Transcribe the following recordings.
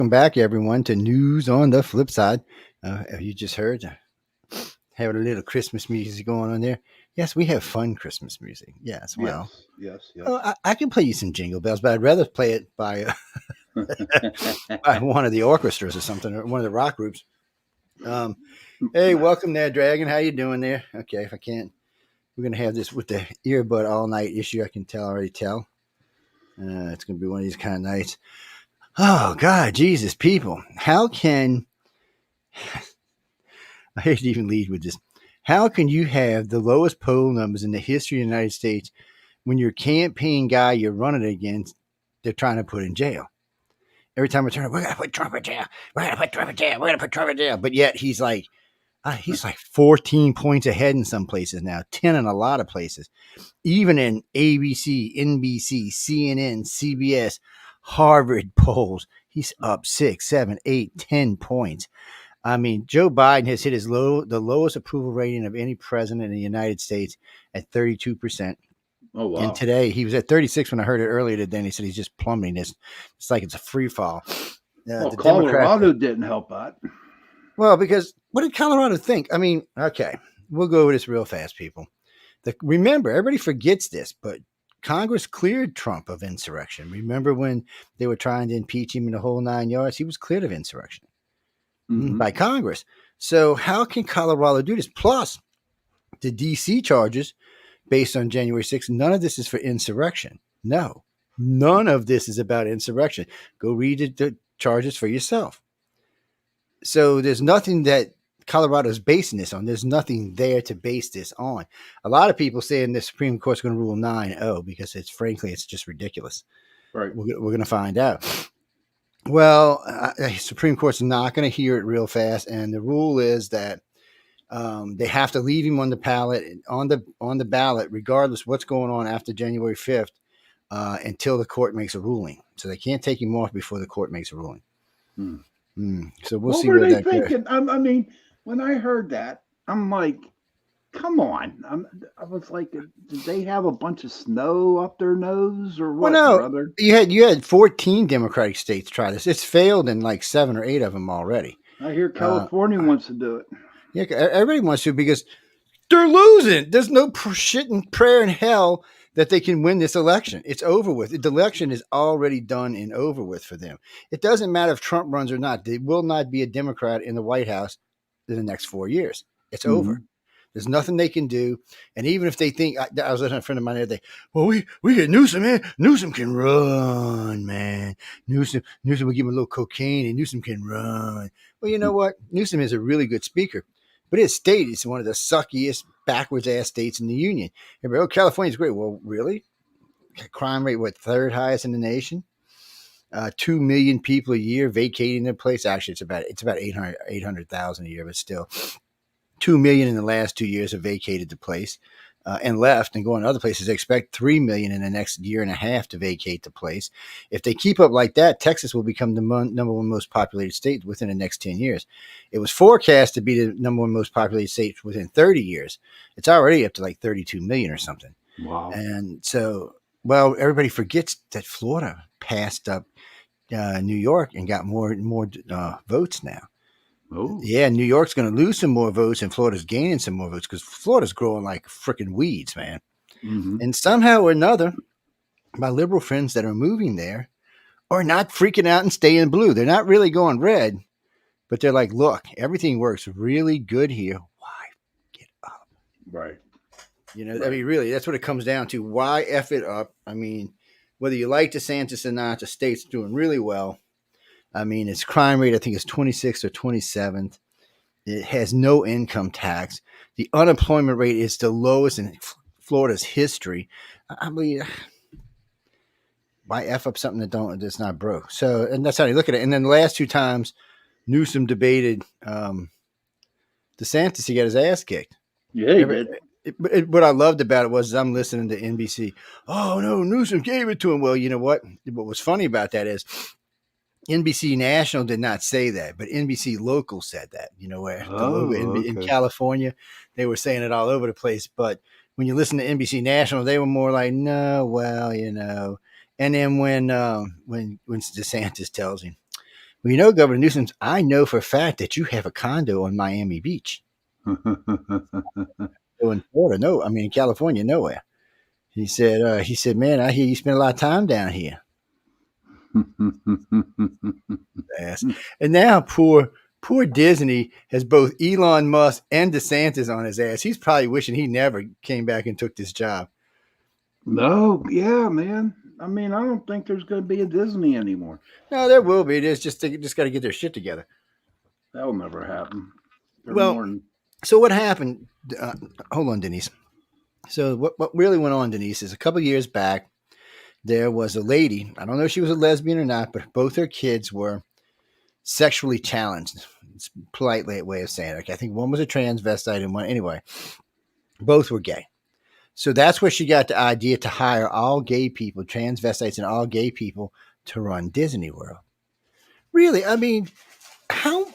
Welcome back, everyone, to News on the Flipside. You just heard having a little Christmas music going on there. Yes, we have fun Christmas music. Yes, well, Yes. I can play you some Jingle Bells, but I'd rather play it by by one of the orchestras or something, or one of the rock groups. Hey, welcome there, Dragon. How you doing there? Okay, if I can't, we're gonna have this with the earbud all night issue. I can already tell. It's gonna be one of these kind of nights. Oh God, Jesus, people! How can I hate to even lead with this? How can you have the lowest poll numbers in the history of the United States when your campaign guy you're running against, they're trying to put in jail? Every time we turn, we're gonna put Trump in jail. We're gonna put Trump in jail. We're gonna put Trump in jail. But yet he's like 14 points ahead in some places now, 10 in a lot of places. Even in ABC, NBC, CNN, CBS, Harvard polls, he's up 6, 7, 8, 10 points. I mean, Joe Biden has hit the lowest approval rating of any president in the United States at 32%. Oh, wow. And today he was at 36 when I heard it earlier today. And he said he's just plummeting. It's like it's a free fall. Well, Colorado didn't help that. Well, because what did Colorado think? I mean, okay, we'll go over this real fast, people. Remember, everybody forgets this, but Congress cleared Trump of insurrection. Remember when they were trying to impeach him in the whole 9 yards? He was cleared of insurrection by Congress. So how can Colorado do this? Plus, the D.C. charges based on January 6th, none of this is for insurrection. No, none of this is about insurrection. Go read the charges for yourself. So there's nothing that Colorado is basing this on. There's nothing there to base this on. A lot of people saying the Supreme Court's going to rule 9-0 because it's just ridiculous. Right. We're going to find out. Well, the Supreme Court's not going to hear it real fast, and the rule is that they have to leave him on the ballot, regardless of what's going on after January 5th, until the court makes a ruling. So they can't take him off before the court makes a ruling. So we'll see what where they that thinking. I mean, when I heard that, I'm like, come on. I was like, did they have a bunch of snow up their nose or what, brother? You had 14 Democratic states try this. It's failed in like 7 or 8 of them already. I hear California wants to do it. Yeah, everybody wants to because they're losing. There's no shit and prayer in hell that they can win this election. It's over with. The election is already done and over with for them. It doesn't matter if Trump runs or not. There will not be a Democrat in the White House in the next 4 years. It's over. There's nothing they can do. And even if they think, I was listening to a friend of mine the other day, well, we get Newsom, man. Newsom can run, man. Newsom will give him a little cocaine and Newsom can run. Well, you know what? Newsom is a really good speaker. But his state is one of the suckiest, backwards-ass states in the union. Everybody, California's great. Well, really? Crime rate, third highest in the nation? 2 million people a year vacating their place. Actually, it's about 800,000 a year, but still. 2 million in the last 2 years have vacated the place and left and going to other places. They expect 3 million in the next year and a half to vacate the place. If they keep up like that, Texas will become the number one most populated state within the next 10 years. It was forecast to be the number one most populated state within 30 years. It's already up to like 32 million or something. Wow. And so, well, everybody forgets that Florida passed up New York and got more votes now. Oh. Yeah, New York's going to lose some more votes and Florida's gaining some more votes because Florida's growing like freaking weeds, man. And somehow or another, my liberal friends that are moving there are not freaking out and staying blue. They're not really going red, but they're like, look, everything works really good here. Why get up? Right. You know, I mean, really, that's what it comes down to. Why F it up? I mean, whether you like DeSantis or not, the state's doing really well. I mean, its crime rate, I think, is 26th or 27th. It has no income tax. The unemployment rate is the lowest in Florida's history. I mean, why F up something that's not broke? So, and that's how you look at it. And then the last 2 times Newsom debated DeSantis, he got his ass kicked. Yeah, he did. What I loved about it was I'm listening to NBC. Oh, no, Newsom gave it to him. Well, you know what? What was funny about that is NBC National did not say that, but NBC Local said that, you know, where in California, they were saying it all over the place. But when you listen to NBC National, they were more like, no, well, you know. And then when DeSantis tells him, Well, you know, Governor Newsom, I know for a fact that you have a condo on Miami Beach. So in Florida, no, I mean in California, nowhere. He said, man, I hear you spend a lot of time down here. Ass. And now poor Disney has both Elon Musk and DeSantis on his ass. He's probably wishing he never came back and took this job. No, yeah, man. I mean, I don't think there's going to be a Disney anymore. No, there will be. They just got to get their shit together. That'll never happen. So what happened? Hold on, Denise. So what really went on, Denise, is a couple of years back, there was a lady. I don't know if she was a lesbian or not, but both her kids were sexually challenged. It's a polite way of saying it. Okay, I think one was a transvestite and one, anyway, both were gay. So that's where she got the idea to hire all gay people, transvestites and all gay people, to run Disney World. Really? I mean, how,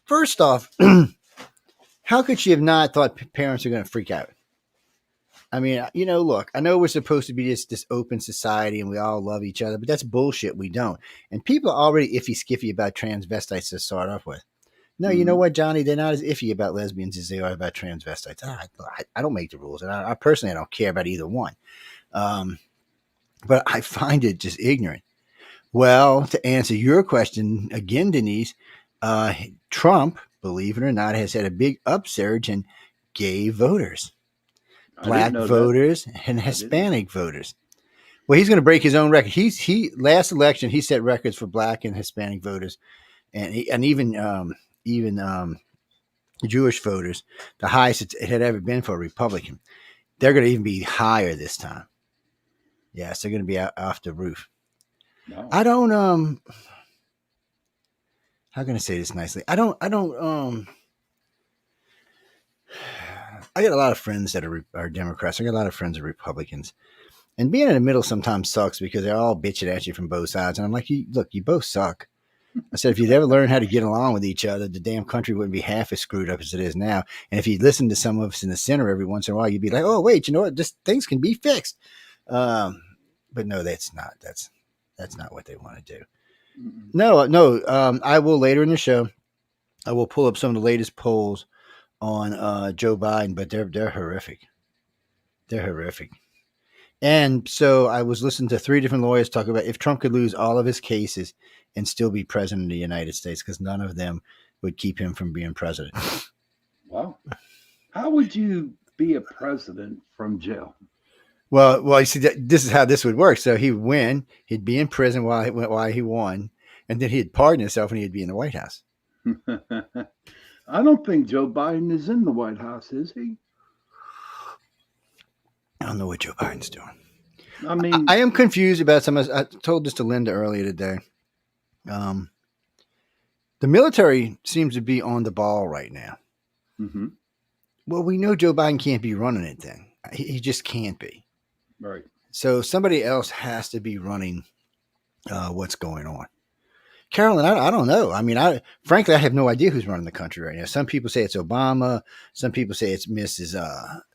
first off, how could she have not thought parents are going to freak out? I mean, you know, look, I know we're supposed to be this open society and we all love each other, but that's bullshit. We don't. And people are already iffy-skiffy about transvestites to start off with. No, you know what, Johnny? They're not as iffy about lesbians as they are about transvestites. I don't make the rules, and I personally don't care about either one. But I find it just ignorant. Well, to answer your question again, Denise, Trump, believe it or not, has had a big upsurge in gay voters, black voters, and Hispanic voters. Well, he's going to break his own record. He last election he set records for black and Hispanic voters, and even Jewish voters, the highest it had ever been for a Republican. They're going to even be higher this time. Yes, they're going to be off the roof. No. I don't how can I say this nicely? I got a lot of friends that are Democrats. I got a lot of friends that are Republicans. And being in the middle sometimes sucks because they're all bitching at you from both sides. And I'm like, look, you both suck. I said, if you'd ever learn how to get along with each other, the damn country wouldn't be half as screwed up as it is now. And if you listen to some of us in the center every once in a while, you'd be like, oh, wait, you know what? Things can be fixed. But no, that's not what they want to do. No. I will later in the show, I will pull up some of the latest polls on Joe Biden, but they're horrific. They're horrific. And so I was listening to 3 different lawyers talk about if Trump could lose all of his cases and still be president of the United States, because none of them would keep him from being president. Well, how would you be a president from jail? Well, you see, this is how this would work. So he would win, he'd be in prison while he won, and then he'd pardon himself and he'd be in the White House. I don't think Joe Biden is in the White House, is he? I don't know what Joe Biden's doing. I mean, I am confused about some. I told this to Linda earlier today. The military seems to be on the ball right now. Mm-hmm. Well, we know Joe Biden can't be running it then. He just can't be. Right. So somebody else has to be running what's going on. Carolyn, I don't know. I mean, frankly, I have no idea who's running the country right now. Some people say it's Obama. Some people say it's Mrs.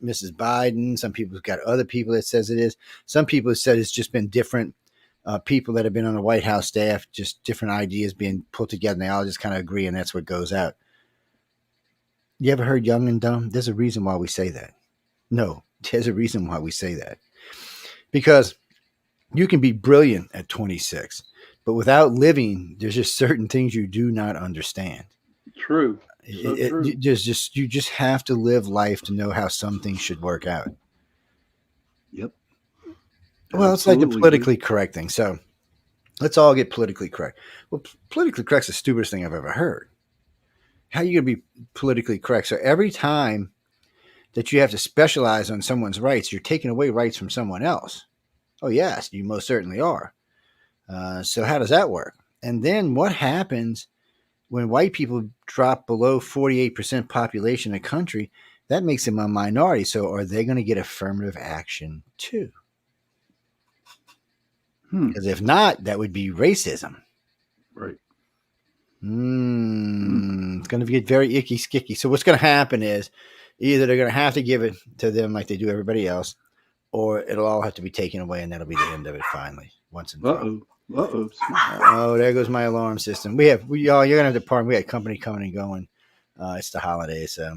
Biden. Some people have got other people that says it is. Some people have said it's just been different people that have been on the White House staff, just different ideas being put together, and they all just kind of agree, and that's what goes out. You ever heard young and dumb? There's a reason why we say that. No, there's a reason why we say that. Because you can be brilliant at 26. But without living, there's just certain things you do not understand. True. True. You just have to live life to know how some things should work out. Yep. Well, it's like the politically correct thing. So let's all get politically correct. Well, politically correct is the stupidest thing I've ever heard. How are you going to be politically correct? So every time that you have to specialize on someone's rights, you're taking away rights from someone else. Oh, yes, you most certainly are. So how does that work? And then what happens when white people drop below 48% population in the country? That makes them a minority. So are they going to get affirmative action too? Because if not, that would be racism. Right. It's going to get very icky skicky. So what's going to happen is either they're going to have to give it to them like they do everybody else, or it'll all have to be taken away, and that'll be the end of it finally, once and for all. Uh-oh. Oh, there goes my alarm system. You're gonna have to pardon. We had company coming and going. It's the holidays, so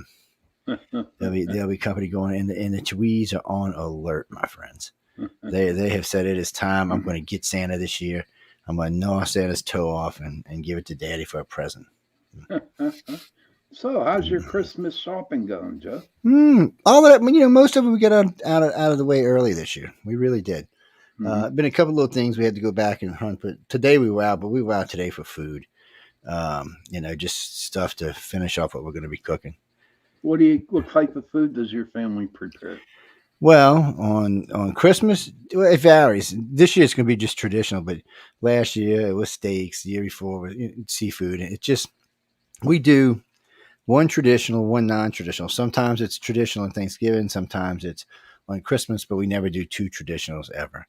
there'll be company going, and the Chewees are on alert, my friends. They have said it is time. I'm going to get Santa this year. I'm going to gnaw Santa's toe off and give it to Daddy for a present. So, how's your Christmas shopping going, Joe? All of that, most of it we got out of the way early this year. We really did. Been a couple little things we had to go back and hunt, but today we were out. But we were out today for food. Just stuff to finish off what we're going to be cooking. What type of food does your family prepare? Well, on Christmas, it varies. This year it's going to be just traditional, but last year it was steaks. The year before was seafood. It just we do one traditional, one non-traditional. Sometimes it's traditional on Thanksgiving. Sometimes it's on Christmas, but we never do two traditionals ever.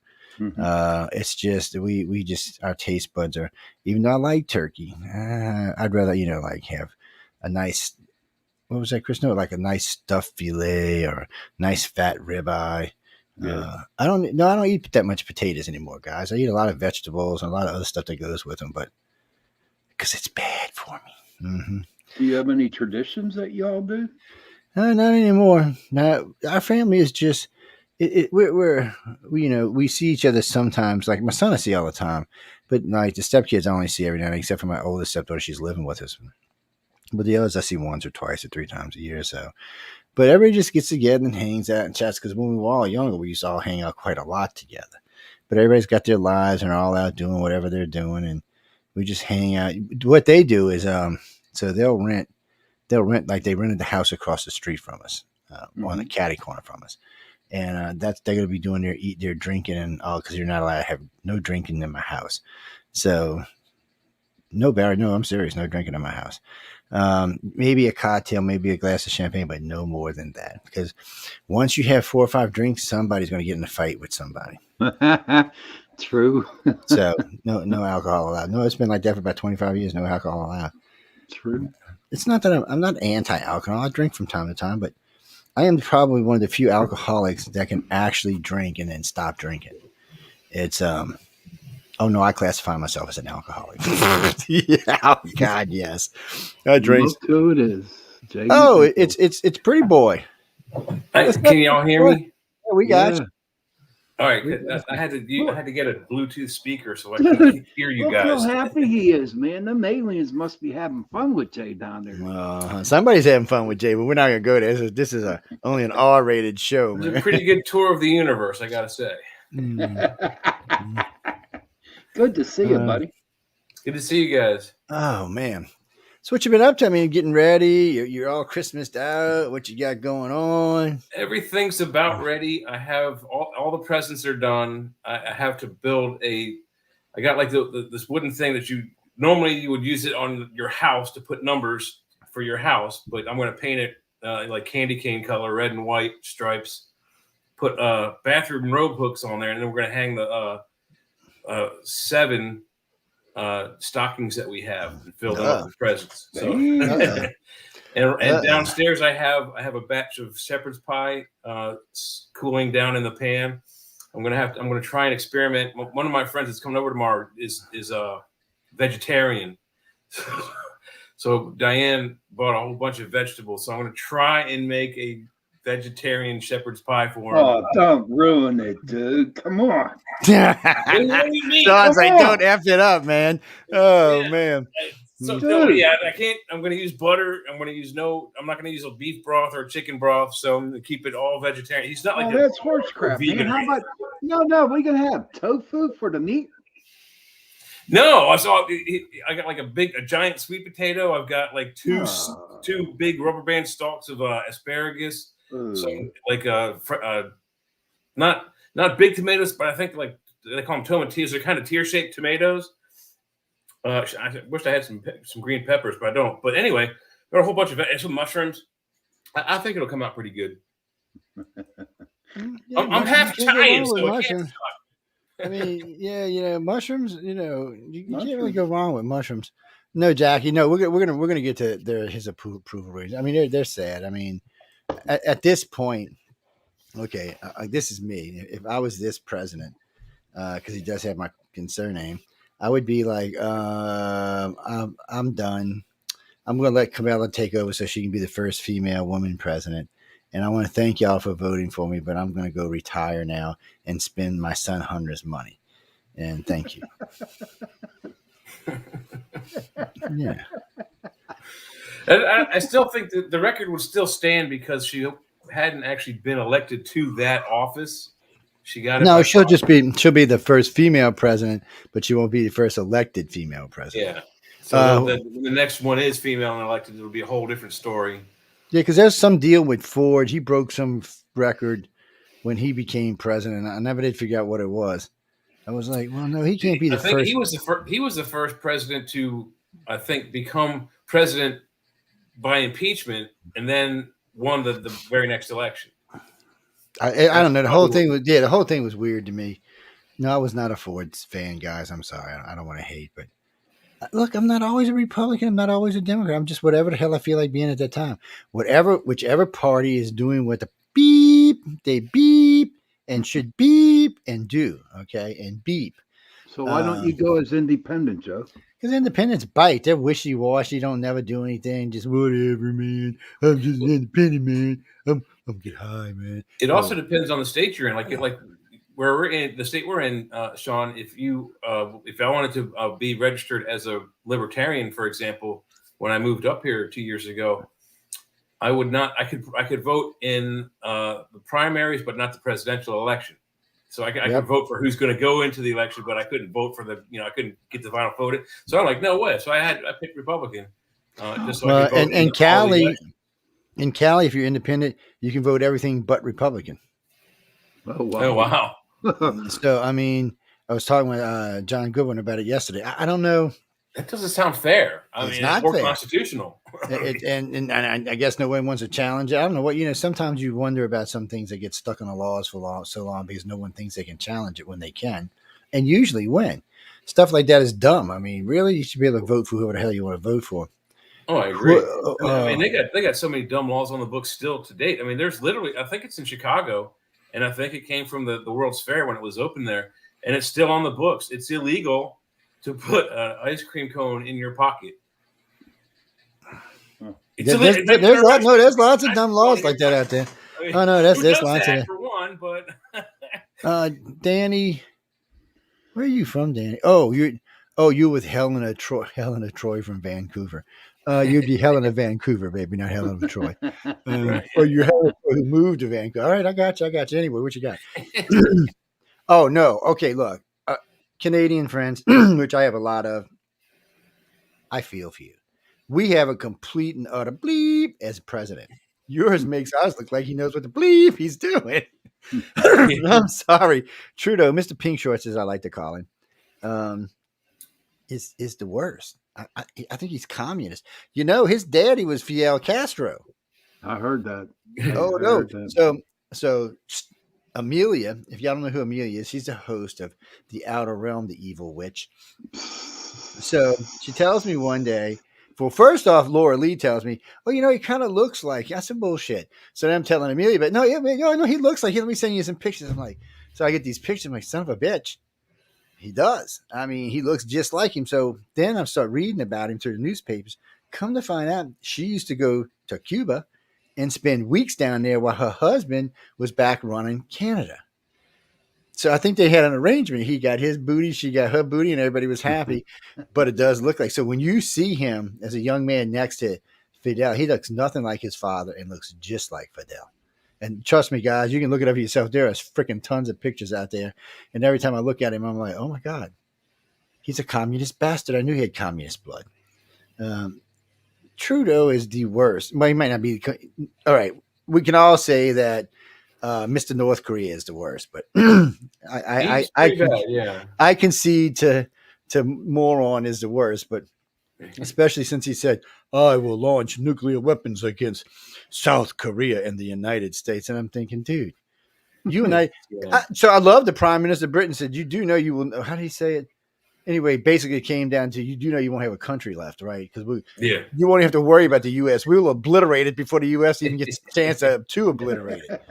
It's just we just our taste buds are. Even though I like turkey, I'd rather have a nice. What was that, Chris? No, like a nice stuffed filet or a nice fat ribeye. Yeah. I don't eat that much potatoes anymore, guys. I eat a lot of vegetables and a lot of other stuff that goes with them, but because it's bad for me. Mm-hmm. Do you have any traditions that y'all do? Not anymore. Now our family is just we see each other sometimes. Like my son, I see all the time, but like the stepkids, I only see every now, except for my oldest stepdaughter. She's living with us. But the others I see once or twice or three times a year or so. But everybody just gets together and hangs out and chats because when we were all younger, we used to all hang out quite a lot together. But everybody's got their lives and are all out doing whatever they're doing, and we just hang out. What they do is, so they'll rent like they rented the house across the street from us, on the catty corner from us, and that's they're going to be doing their drinking and all because you're not allowed to have no drinking in my house. So no, Barry, no, I'm serious, no drinking in my house. Maybe a cocktail, maybe a glass of champagne, but no more than that. Because once you have 4 or 5 drinks, somebody's going to get in a fight with somebody. True. So no alcohol allowed. No, it's been like that for about 25 years. No alcohol allowed. True. It's not that I'm not anti-alcohol. I drink from time to time, but I am probably one of the few alcoholics that can actually drink and then stop drinking. It's Oh no, I classify myself as an alcoholic. Yeah, oh God, yes. I drink. Look who it is. Jay It's pretty boy. Can y'all hear me? Yeah, we got you. All right, I had to get a Bluetooth speaker so I can hear you guys. Look how happy he is, man. Them aliens must be having fun with Jay down there. Somebody's having fun with Jay, but we're not gonna go there. This is only an R-rated show. It was a pretty good tour of the universe, I gotta say. Good to see you, buddy. Good to see you guys. Oh man, so what you been up to? I mean, getting ready. You're all Christmased out. What you got going on? Everything's about ready. I have all the presents are done. I have to build I got like this wooden thing that you would use it on your house to put numbers for your house, but I'm going to paint it like candy cane color, red and white stripes. Put bathroom robe hooks on there, and then we're going to hang the 7 stockings that we have and fill them up with presents. So, and downstairs I have a batch of shepherd's pie cooling down in the pan. I'm gonna try and experiment. One of my friends that's coming over tomorrow is a vegetarian. So Diane bought a whole bunch of vegetables. So I'm gonna try and make a vegetarian shepherd's pie for him. Oh, don't ruin it, dude. Come on. What do you mean? Don's like, don't F it up, man. Oh, yeah. Man. So I can't. I'm going to use butter. I'm not going to use a beef broth or chicken broth. So I'm going to keep it all vegetarian. He's not like that's horse crap. Man. How about no? We're going to have tofu for the meat. No, I got like a giant sweet potato. I've got like two big rubber band stalks of asparagus. Some like not big tomatoes, but I think like they call them tomatillos. They're kind of tear-shaped tomatoes. I wish I had some green peppers, but I don't. But anyway, there are a whole bunch of some mushrooms. I think it'll come out pretty good. I'm half Italian, so I can't. I mean, mushrooms. You can't really go wrong with mushrooms. No, Jackie. No, we're gonna get to his approval ratings. I mean, they're sad. I mean, at this point, okay, this is me. If I was this president, because he does have my surname, I would be like, I'm done. I'm going to let Kamala take over so she can be the first female woman president. And I want to thank y'all for voting for me, but I'm going to go retire now and spend my son Hunter's money. And thank you. Yeah. And I still think that the record would still stand because she hadn't actually been elected to that office. She got it. No, she'll be the first female president, but she won't be the first elected female president. Yeah. So the next one is female and elected. It'll be a whole different story. Yeah, because there's some deal with Ford. He broke some record when he became president. I never did figure out what it was. I was like, well, no, he can't be the first. He was the first president to, I think, become president by impeachment and then won the very next election. I don't know. The whole thing was weird to me. No, I was not a Ford fan, guys. I'm sorry. I don't want to hate, but look, I'm not always a Republican. I'm not always a Democrat. I'm just whatever the hell I feel like being at that time. Whichever party is doing what the beep, they beep and should beep and do. Okay. And beep. So why don't you go as independent, Joe? Because independents bite. They're wishy-washy. Don't never do anything. Just whatever, man. I'm just an independent, man. I'm get high, man. It also depends on the state you're in. Like where we're in, the state we're in, Sean. If I wanted to be registered as a libertarian, for example, when I moved up here 2 years ago, I would not. I could vote in the primaries, but not the presidential election. So I could vote for who's going to go into the election, but I couldn't vote for I couldn't get the final vote. So I'm like, no way. So I picked Republican. Just so I could vote in Cali, if you're independent, you can vote everything but Republican. Oh wow! Oh, wow. So I mean, I was talking with John Goodwin about it yesterday. I don't know. That doesn't sound fair. It's not more fair. Constitutional. and I guess no one wants to challenge it. I don't know what sometimes you wonder about some things that get stuck in the laws for so long because no one thinks they can challenge it when they can, and usually win. Stuff like that is dumb. I mean, really, you should be able to vote for whoever the hell you want to vote for. Oh, I agree. I mean, they got so many dumb laws on the books still to date. I mean, there's literally, I think it's in Chicago, and I think it came from the World's Fair when it was open there, and it's still on the books. It's illegal to put an ice cream cone in your pocket. There's lots of dumb laws like that out there. I mean, there's lots of that. For one, but Danny, where are you from, Danny? You're with Helena Troy from Vancouver. You'd be Helena Vancouver, baby, not Helena Troy. Or you're Helena who moved to Vancouver. All right, I got you. Anyway, what you got? Oh no, okay, look. Canadian friends, which I have a lot of, I feel for you. We have a complete and utter bleep as president. Yours makes us look like he knows what the bleep he's doing. I'm sorry. Trudeau, Mr. Pink Shorts, as I like to call him, is the worst. I think he's communist. His daddy was Fidel Castro. I heard that. Oh, no. So Amelia, if y'all don't know who Amelia is, she's the host of The Outer Realm, the Evil Witch. So she tells me one day, well, first off, Laura Lee tells me, he kind of looks like, I said, bullshit. So then I'm telling Amelia, but no, he looks like, let me send you some pictures. I'm like, so I get these pictures. I'm like, son of a bitch. He does. I mean, he looks just like him. So then I start reading about him through the newspapers. Come to find out, she used to go to Cuba and spend weeks down there while her husband was back running Canada. So I think they had an arrangement. He got his booty, she got her booty, and everybody was happy. But it does look like, so when you see him as a young man next to Fidel, he looks nothing like his father and looks just like Fidel. And trust me, guys, you can look it up for yourself. There are freaking tons of pictures out there. And every time I look at him, I'm like, oh my God, he's a communist bastard. I knew he had communist blood. Trudeau is the worst. Well, he might not be. All right. We can all say that Mr. North Korea is the worst, but I concede to moron is the worst, but especially since he said, I will launch nuclear weapons against South Korea and the United States. And I'm thinking, dude, you and so I love the Prime Minister of Britain said, you do know you will, how did he say it? anyway, basically it came down to you know you won't have a country left, right? Because Yeah. you won't have to worry about the U.S. We will obliterate it before the U.S. even gets a chance to obliterate it.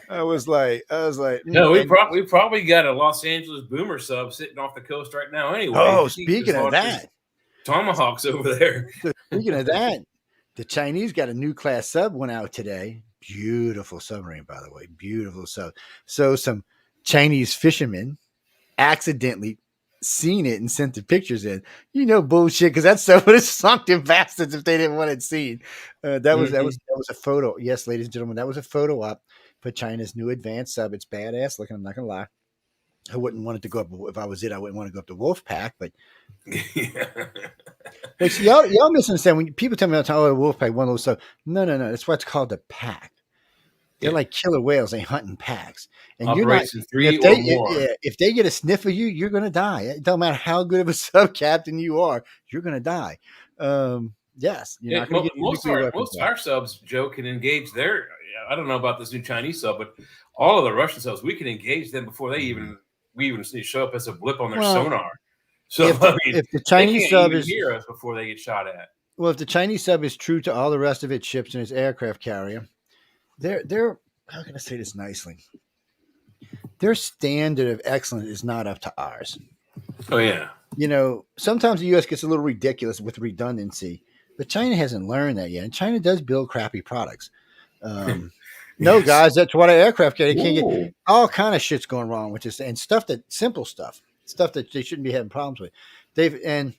I was like, No, we probably got a Los Angeles boomer sub sitting off the coast right now. Anyway, oh, speaking of that, tomahawks over there. so speaking of that, the Chinese got a new class sub went out today. Beautiful submarine, by the way, beautiful sub. So some Chinese fishermen accidentally seen it and sent the pictures in. You know, bullshit, because that's so would have sunk them bastards if they didn't want it seen. That was a photo. Yes, ladies and gentlemen, that was a photo op for China's new advanced sub. It's badass looking. I'm not gonna lie. I wouldn't want it to go up if I was it. I wouldn't want to go up to Wolfpack, but but see, y'all misunderstand when people tell me all the time, "Oh, Wolfpack, one of those stuff." No, that's what's called a pack. They're like killer whales. They hunt in packs, and Operation you're not. Three or more. If they get a sniff of you, you're gonna die. It don't matter how good of a sub captain you are, you're gonna die. Yes, you're not gonna get most of our subs, Joe, can engage their. I don't know about this new Chinese sub, but all of the Russian subs, we can engage them before they even show up as a blip on their sonar. So if the Chinese sub is hear us before they get shot at. Well, if the Chinese sub is true to all the rest of its ships and its aircraft carrier, they're how can I say this nicely? Their standard of excellence is not up to ours. Oh yeah. You know, sometimes the U.S. gets a little ridiculous with redundancy, but China hasn't learned that yet, and China does build crappy products. No, guys, that's what an aircraft carrier can't get. All kind of shit's going wrong with this, and stuff simple stuff that they shouldn't be having problems with. God, you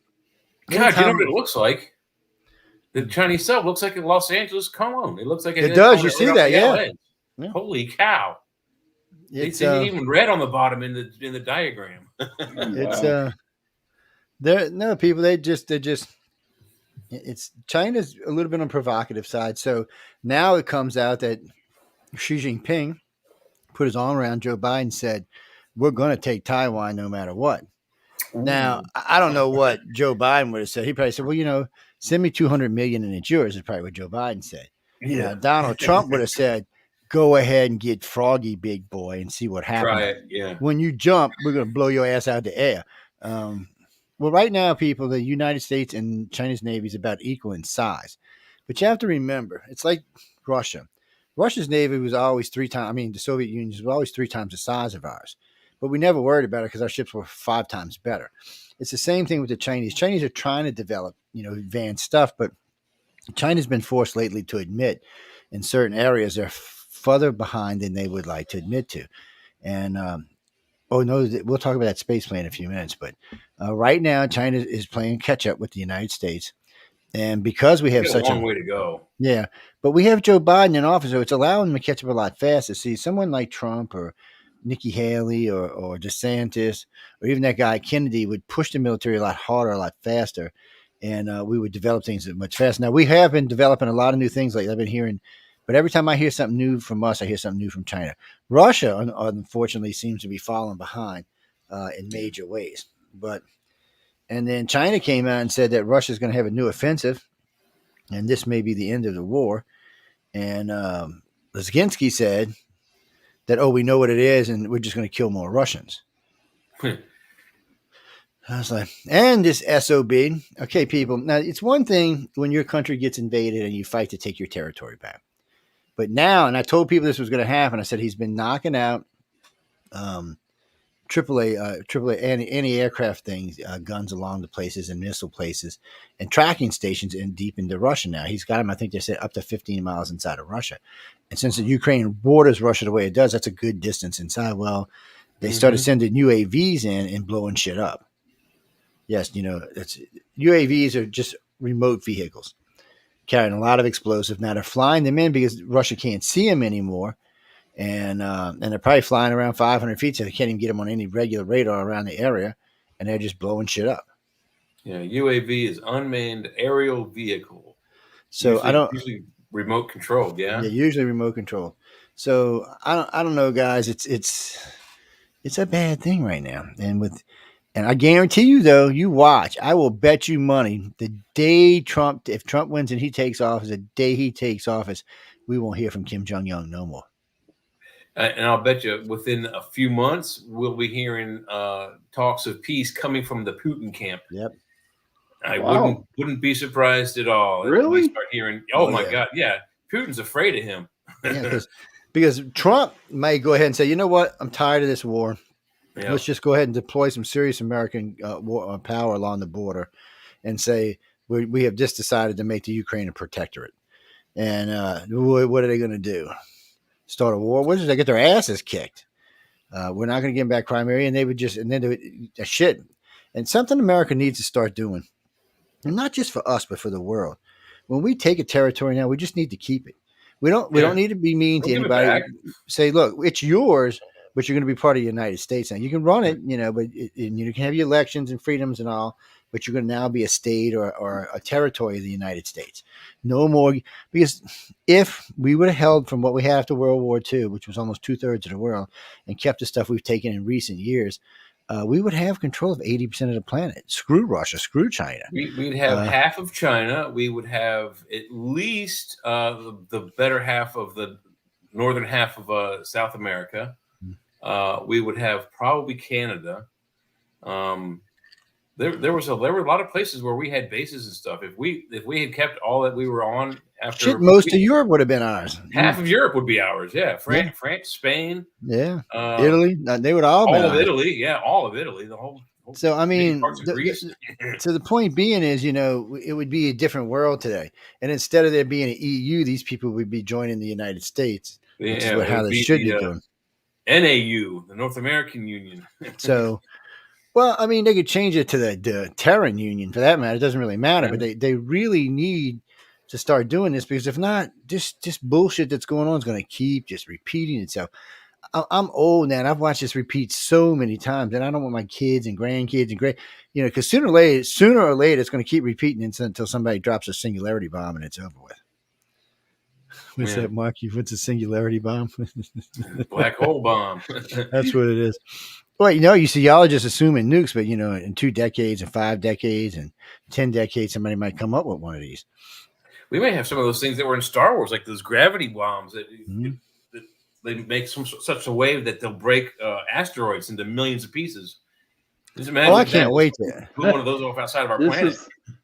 know what it looks like? The Chinese sub looks like in Los Angeles. Come on, it looks like it does. You see that, yeah. Holy cow! It's even red on the bottom in the diagram. It's no people. They're just. It's China's a little bit on the provocative side. So now it comes out that Xi Jinping put his arm around Joe Biden and said, "We're going to take Taiwan no matter what." Ooh. Now, I don't know what Joe Biden would have said. He probably said, well, send me $200 million and it's yours, is probably what Joe Biden said. Yeah. Donald Trump would have said, go ahead and get froggy, big boy, and see what happens. Try it, yeah. When you jump, we're going to blow your ass out of the air. Well, right now, people, the United States and China's Navy is about equal in size. But you have to remember, it's like Russia. Russia's Navy was always the Soviet Union was always 3 times the size of ours. But we never worried about it because our ships were 5 times better. It's the same thing with the Chinese. Chinese are trying to develop, advanced stuff, but China's been forced lately to admit in certain areas they're further behind than they would like to admit to. And, we'll talk about that space plane in a few minutes. But right now, China is playing catch up with the United States. And because we have such a long way to go. Yeah. But we have Joe Biden in office, so it's allowing them to catch up a lot faster. See, someone like Trump or Nikki Haley or DeSantis or even that guy Kennedy would push the military a lot harder, a lot faster, and we would develop things much faster. Now, we have been developing a lot of new things lately. I've been hearing, but every time I hear something new from us, I hear something new from China. Russia, unfortunately, seems to be falling behind in major ways. And then China came out and said that Russia is going to have a new offensive, and this may be the end of the war. And Zelensky said that, we know what it is, and we're just going to kill more Russians. I was like, and this SOB. Okay, people. Now, it's one thing when your country gets invaded and you fight to take your territory back. But now, and I told people this was going to happen, I said he's been knocking out AAA anti-aircraft things, guns along the places and missile places and tracking stations deep into Russia now. He's got them, I think they said, up to 15 miles inside of Russia. And since the Ukraine borders Russia the way it does, that's a good distance inside. Well, they started sending UAVs in and blowing shit up. Yes, UAVs are just remote vehicles carrying a lot of explosive. Now they're flying them in because Russia can't see them anymore. And they're probably flying around 500 feet, so they can't even get them on any regular radar around the area, and they're just blowing shit up. Yeah, UAV is unmanned aerial vehicle. So usually remote controlled. Yeah, usually remote controlled. So I don't know, guys. It's a bad thing right now, and I guarantee you though, you watch. I will bet you money the day if Trump wins and he takes office, the day he takes office, we won't hear from Kim Jong-un no more. And I'll bet you within a few months we'll be hearing talks of peace coming from the Putin camp. Yep. I Wow. wouldn't be surprised at all if we Really? start hearing, oh my yeah. God, yeah, Putin's afraid of him. Yeah, because Trump may go ahead and say, you know what, I'm tired of this war. Yeah. Let's just go ahead and deploy some serious American power along the border, and say we have just decided to make the Ukraine a protectorate. And what are they going to do? Start a war? What is they get their asses kicked? We're not going to give them back Crimea, and they would just and then they would shit. And something America needs to start doing, and not just for us, but for the world. When we take a territory now, we just need to keep it. We don't need to be mean to anybody. Say, look, it's yours, but you're going to be part of the United States now. You can run it, but you can have your elections and freedoms and all, but you're going to now be a state or a territory of the United States. No more, because if we would have held from what we had after World War II, which was almost 2/3 of the world, and kept the stuff we've taken in recent years, we would have control of 80% of the planet. Screw Russia, screw China. We'd have half of China. We would have at least the better half of the northern half of South America. We would have probably Canada. There were a lot of places where we had bases and stuff. If we had kept all that we were on after, most of Europe would have been ours. Half of Europe would be ours. Yeah, France, Spain, Italy. They would all of Italy. Yeah, all of Italy. The whole. So I mean, so the point being is, it would be a different world today, and instead of there being an EU, these people would be joining the United States, which is how they should be doing. NAU, the North American Union. So, well, I mean, they could change it to the Terran Union for that matter. It doesn't really matter, but they really need to start doing this, because if not, this bullshit that's going on is going to keep just repeating itself. I'm old now, and I've watched this repeat so many times, and I don't want my kids and grandkids and because sooner or later, it's going to keep repeating until somebody drops a singularity bomb and it's over with. What's that, Mark? What's a singularity bomb? Black hole bomb. That's what it is. Well, you see, y'all are just assuming nukes, but in 2 decades and 5 decades and 10 decades, somebody might come up with one of these. We may have some of those things that were in Star Wars, like those gravity bombs that they make such a wave that they'll break asteroids into millions of pieces. Just imagine I can't wait to put one of those off outside of our planet.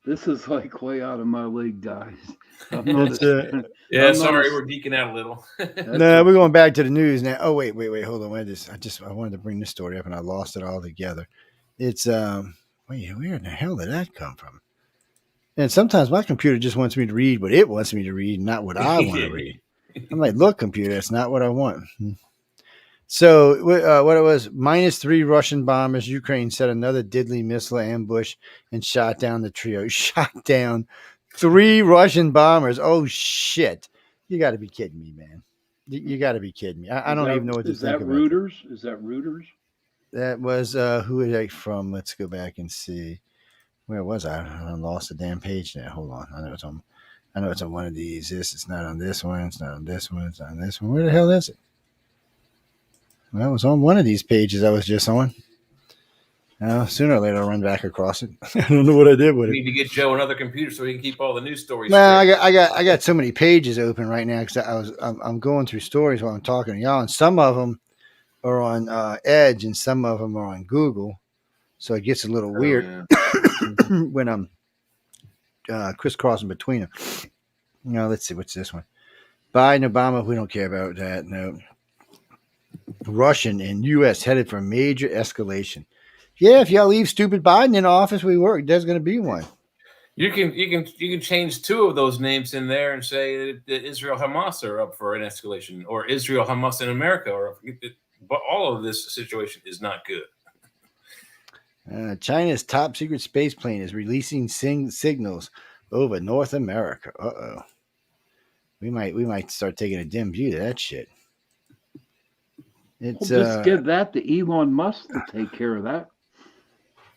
This is like way out of my league, guys. Sorry, we're geeking out a little. No, we're going back to the news now. Oh, wait, hold on. I wanted to bring this story up and I lost it all together. It's where in the hell did that come from? And sometimes my computer just wants me to read what it wants me to read, not what I want to read. I'm like, look, computer, that's not what I want. So what it was, -3 Russian bombers. Ukraine set another deadly missile ambush and shot down the trio. Shot down 3 Russian bombers. Oh, shit. You got to be kidding me, man. You got to be kidding me. I don't even know what to think about. Is that Reuters? That was, who is that from? Let's go back and see. Where was I? I lost the damn page now. Hold on. I know it's on one of these. It's not on this one. It's not on this one. It's not on this one. Where the hell is it? Well, it was on one of these pages I was just on. Sooner or later I'll run back across it. I don't know what I did with it. We need to get Joe another computer so he can keep all the news stories. Well, I got so many pages open right now because I'm going through stories while I'm talking to y'all, and some of them are on Edge and some of them are on Google, so it gets a little weird when I'm crisscrossing between them. Let's see, what's this one? Biden, Obama, we don't care about that. No. Russian and U.S. headed for major escalation. Yeah, if y'all leave stupid Biden in office, there's going to be one. You can change 2 of those names in there and say that Israel Hamas are up for an escalation, or Israel Hamas in America, but all of this situation is not good. China's top secret space plane is releasing signals over North America. Uh-oh. We might start taking a dim view to that shit. It's just give that to Elon Musk to take care of that.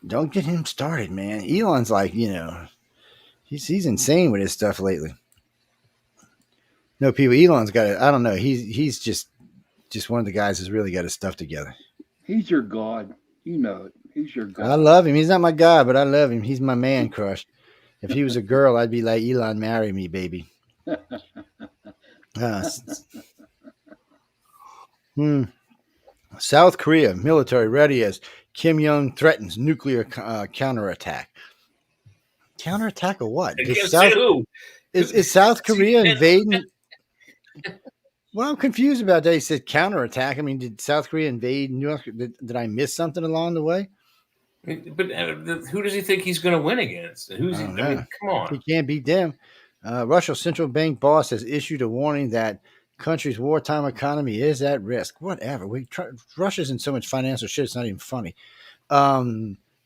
Don't get him started, man. Elon's like, he's insane with his stuff lately. No, people, Elon's got it. I don't know. He's just one of the guys that's really got his stuff together. He's your god. You know it. He's your god. I love him. He's not my god, but I love him. He's my man crush. If he was a girl, I'd be like, Elon, marry me, baby. South Korea military ready as Kim Jong threatens nuclear counterattack. Counterattack of what? Against who? Is South Korea invading? Well, I'm confused about that. He said counterattack. I mean, did South Korea invade New York? Did I miss something along the way? But who does he think he's going to win against? Who's he? I mean, come on. He can't beat them. Russia's central bank boss has issued a warning that country's wartime economy is at risk. Whatever. Russia's in so much financial shit, it's not even funny.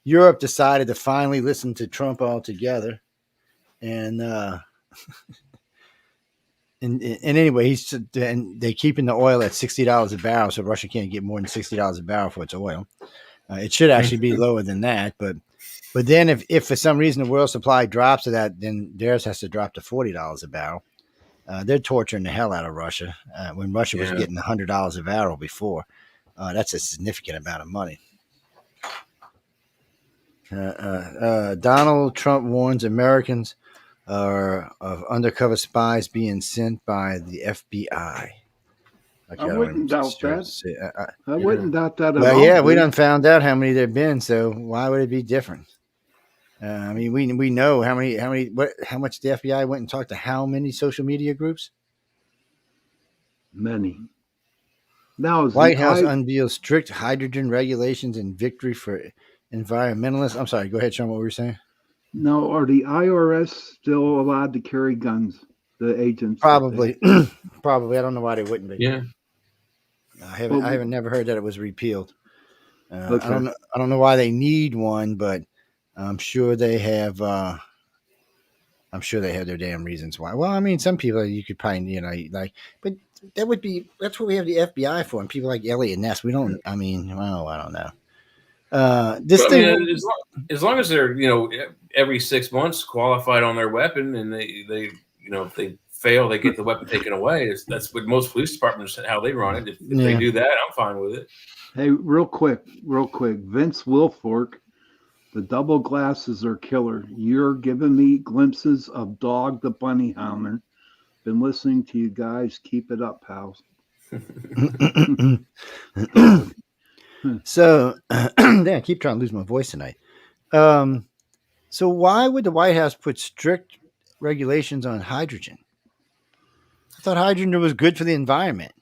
Europe decided to finally listen to Trump altogether. And anyway, they're keeping the oil at $60 a barrel, so Russia can't get more than $60 a barrel for its oil. It should actually be lower than that, but then if for some reason the world supply drops to that, then theirs has to drop to $40 a barrel. They're torturing the hell out of Russia when Russia was getting $100 a barrel before. That's a significant amount of money. Donald Trump warns Americans of undercover spies being sent by the FBI. I wouldn't doubt that. I wouldn't doubt that at all. Well, yeah, we done found out how many there've been, so why would it be different? I mean, we know how much the FBI went and talked to how many social media groups? Many. Now, White House unveils strict hydrogen regulations and victory for environmentalists. I'm sorry, go ahead, Sean, what were you saying? No, are the IRS still allowed to carry guns? The agents? Probably. Probably. I don't know why they wouldn't be. Yeah. I haven't never heard that it was repealed. Okay. I don't know why they need one, but I'm sure they have. I'm sure they have their damn reasons why. Well, I mean, some people you could probably, but that's what we have the FBI for, and people like Elliot Ness. We don't. I mean, well, I don't know. As long as they're every 6 months qualified on their weapon, and they if they fail, they get the weapon taken away. That's what most police departments how they run it. If they do that, I'm fine with it. Hey, real quick, Vince Wilfork, the double glasses are killer. You're giving me glimpses of Dog the Bunny Hounder. Been listening to you guys. Keep it up, pals. So, I keep trying to lose my voice tonight. So why would the White House put strict regulations on hydrogen? I thought hydrogen was good for the environment.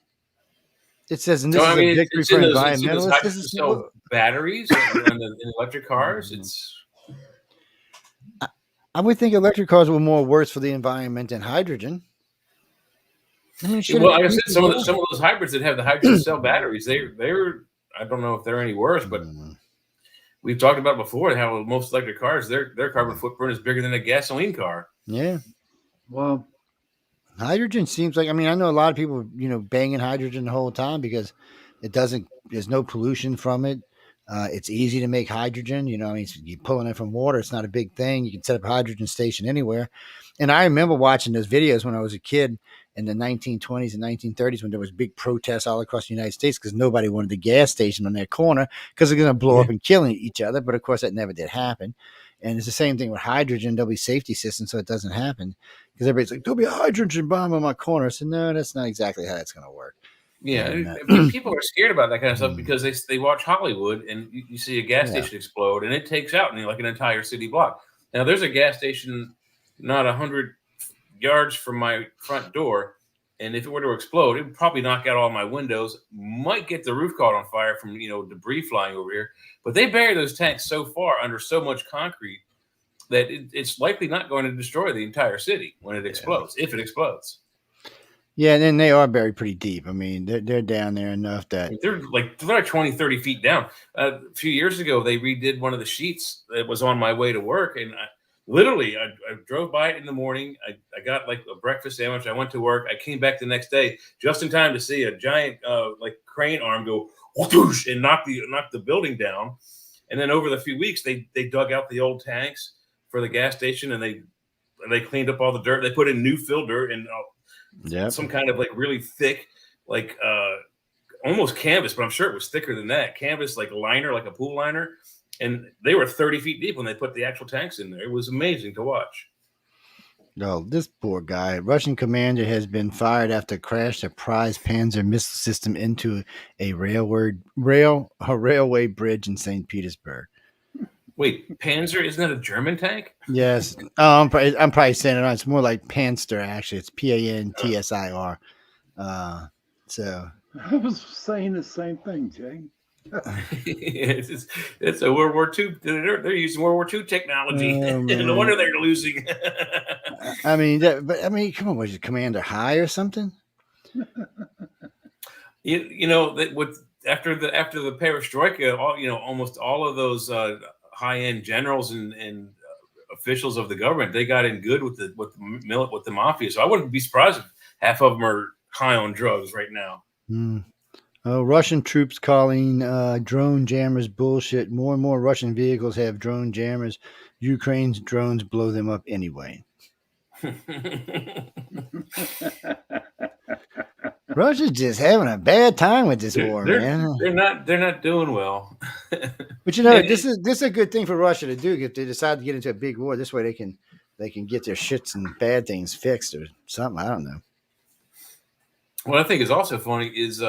It says, and this is a victory for environmentalists. This is batteries in electric cars. I would think electric cars were more worse for the environment than hydrogen. I mean, like I said, some of those hybrids that have the hydrogen cell batteries, they're I don't know if they're any worse, but we've talked about before how most electric cars, their carbon footprint is bigger than a gasoline car. Yeah. Well, hydrogen seems like, I mean, I know a lot of people, banging hydrogen the whole time because there's no pollution from it. It's easy to make hydrogen. You're pulling it from water. It's not a big thing. You can set up a hydrogen station anywhere. And I remember watching those videos when I was a kid in the 1920s and 1930s when there was big protests all across the United States because nobody wanted a gas station on their corner because they're going to blow up and kill each other. But of course, that never did happen. And it's the same thing with hydrogen. There'll be safety systems so it doesn't happen because everybody's like, there'll be a hydrogen bomb on my corner. I said, no, that's not exactly how that's going to work. Yeah, and, people are scared about that kind of stuff because they watch Hollywood and you see a gas station explode and it takes out like an entire city block. Now, there's a gas station not 100 yards from my front door, and if it were to explode, it would probably knock out all my windows, might get the roof caught on fire from debris flying over here. But they bury those tanks so far under so much concrete that it's likely not going to destroy the entire city when it explodes, if it explodes. Yeah, and then they are buried pretty deep. I mean, they're down there enough that they're like 20, 30 feet down. A few years ago, they redid one of the sheets that was on my way to work, and I drove by it in the morning. I got like a breakfast sandwich. I went to work. I came back the next day just in time to see a giant crane arm go whoosh and knock the building down. And then over the few weeks, they dug out the old tanks for the gas station, and they cleaned up all the dirt. They put in new fill dirt and some kind of like really thick, like almost canvas, but I'm sure it was thicker than that. Canvas, like a liner, like a pool liner. And they were 30 feet deep when they put the actual tanks in there. It was amazing to watch. Oh, this poor guy. Russian commander has been fired after crash a prize Panzer missile system into a railway bridge in St. Petersburg. Wait, Panzer isn't that a German tank? Yes. I'm probably saying it wrong. It's more like Panster, actually. It's Pantsir. So I was saying the same thing, Jay. it's a World War II. They're using World War II technology. Oh, No wonder they're losing. I mean, come on, was your commander high or something? you know that with after the perestroika, almost all of those high end generals and officials of the government, they got in good with the mafia. So I wouldn't be surprised if half of them are high on drugs right now. Russian troops calling drone jammers bullshit. More and more Russian vehicles have drone jammers. Ukraine's drones blow them up anyway. Russia's just having a bad time with this war, man. They're not doing well. But this is a good thing for Russia to do if they decide to get into a big war. This way they can get their shits and bad things fixed or something. I don't know. What I think is also funny is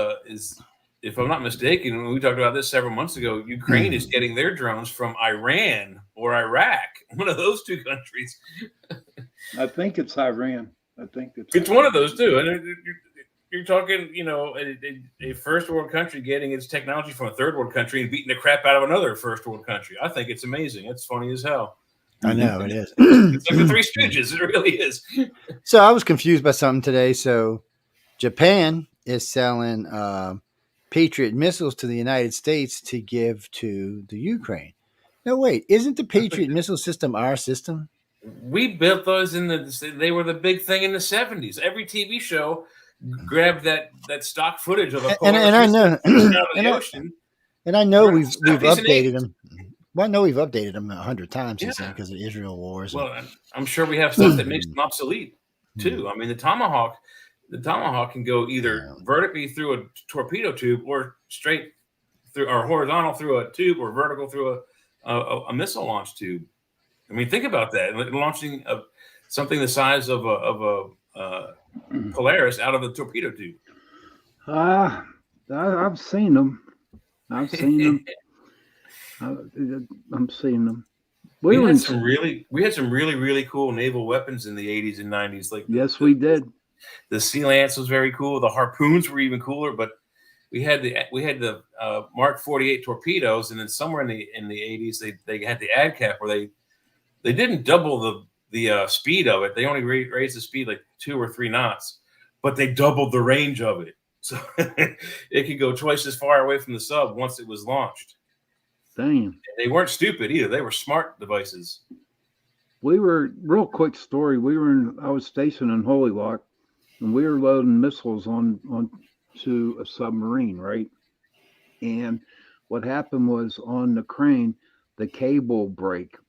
if I'm not mistaken, we talked about this several months ago, Ukraine is getting their drones from Iran or Iraq, one of those two countries. I think it's Iran. I think it's one of those two. And you're talking, a first world country getting its technology from a third world country and beating the crap out of another first world country. I think it's amazing. It's funny as hell. I know it is. It's like the Three Stooges. It really is. So I was confused by something today. So Japan is selling Patriot missiles to the United States to give to the Ukraine. No, wait, isn't the Patriot missile system our system? We built those they were the big thing in the 70s. Every TV show grabbed that stock footage of a and I know ocean. And I know we've updated them. Well, I know we've updated them 100 times since then because of Israel wars. Well, I'm sure we have stuff that makes them obsolete too. I mean, the Tomahawk can go either vertically through a torpedo tube or straight through, or horizontal through a tube, or vertical through a missile launch tube. I mean, think about that. Launching something the size of a Polaris out of a torpedo tube. I've seen them. I'm seeing them. We had some really cool naval weapons in the 80s and 90s. Yes, we did. The Sea Lance was very cool. The harpoons were even cooler, but we had the Mark 48 torpedoes, and then somewhere in the 80s they had the ADCAP where they didn't double the speed of it. They only raised the speed like 2 or 3 knots, but they doubled the range of it, so it could go twice as far away from the sub once it was launched. Damn. They weren't stupid either. They were smart devices. Real quick story. I was stationed in Holy Lock, and we were loading missiles onto a submarine, right? And what happened was on the crane, the cable broke.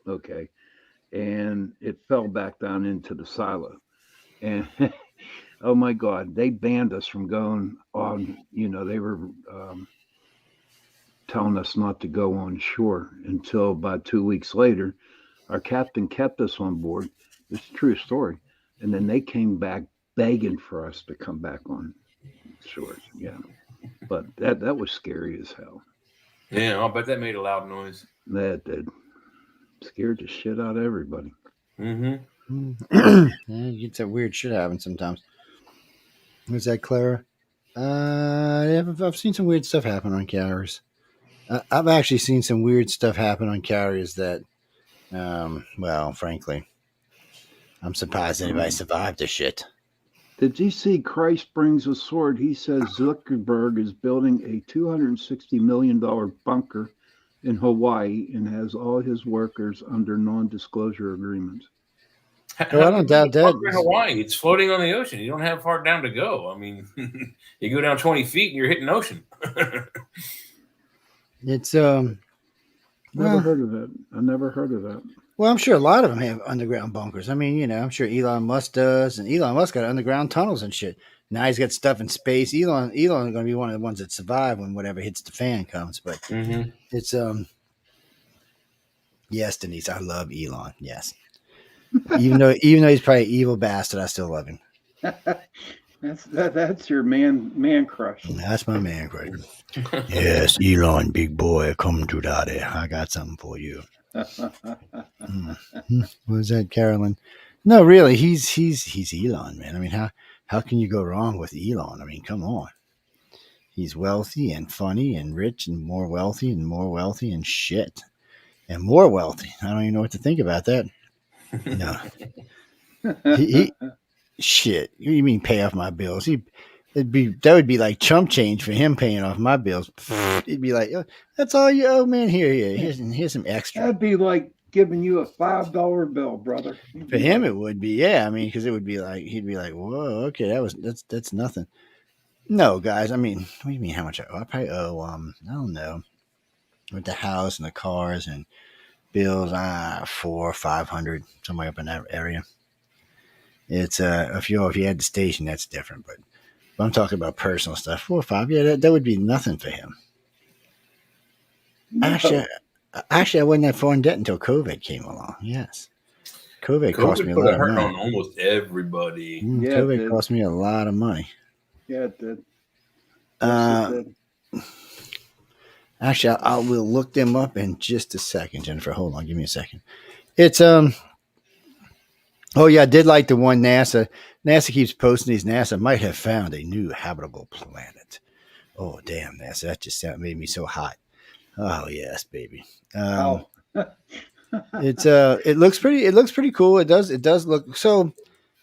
Okay. And it fell back down into the silo. And oh my God, they banned us from going on, they were telling us not to go on shore until about 2 weeks later. Our captain kept us on board. It's a true story. And then they came back begging for us to come back on shore. Yeah. But that was scary as hell. Yeah, I'll bet that made a loud noise. That did. Scared the shit out of everybody. Mm-hmm. You get that weird shit happen sometimes. Was that Clara? I've seen some weird stuff happen on carriers. I've actually seen some weird stuff happen on carriers that, well, frankly, I'm surprised anybody survived this shit. Did you see Christ Brings a Sword? He says Zuckerberg is building a $260 million bunker in Hawaii and has all his workers under non-disclosure agreements. Oh, I don't doubt that. In Hawaii, it's floating on the ocean. You don't have far down to go. I mean, you go down 20 feet and you're hitting ocean. It's never heard of that. I never heard of that. Well, I'm sure a lot of them have underground bunkers. I mean, I'm sure Elon Musk does, and Elon Musk got underground tunnels and shit. Now he's got stuff in space. Elon is going to be one of the ones that survive when whatever hits the fan comes. But it's yes, Denise, I love Elon. Yes. Even though he's probably an evil bastard, I still love him. That's your man crush. That's my man, Craig. Yes, Elon, big boy, come to daddy. I got something for you. What was that, Carolyn? No, really, he's Elon, man. I mean, how can you go wrong with Elon? I mean, come on. He's wealthy and funny and rich and more wealthy and shit. And more wealthy. I don't even know what to think about that. No. he shit. You mean pay off my bills? That would be like chump change for him paying off my bills. He'd be like, oh, that's all you owe, man. Here's some extra. That'd be like giving you a $5 bill, brother. For him, it would be, yeah. I mean, because it would be like he'd be like, whoa, okay, that's nothing. No, guys. I mean, what do you mean? How much I owe? I probably owe I don't know, with the house and the cars and bills, 400 or 500, somewhere up in that area. It's if you had the station, that's different, but I'm talking about personal stuff. 4 or 5, yeah, that would be nothing for him. No. Actually, I wasn't that far in debt until COVID came along. Yes, COVID cost me a lot of money. On almost everybody. COVID cost me a lot of money. Yeah, it did. Yes, it did. Actually, I will look them up in just a second, Jennifer. Hold on, give me a second. It's Oh yeah, I did like the one NASA. NASA keeps posting these. NASA might have found a new habitable planet. Oh damn, NASA! That just made me so hot. Oh yes, baby. It looks pretty. It looks pretty cool. It does look so.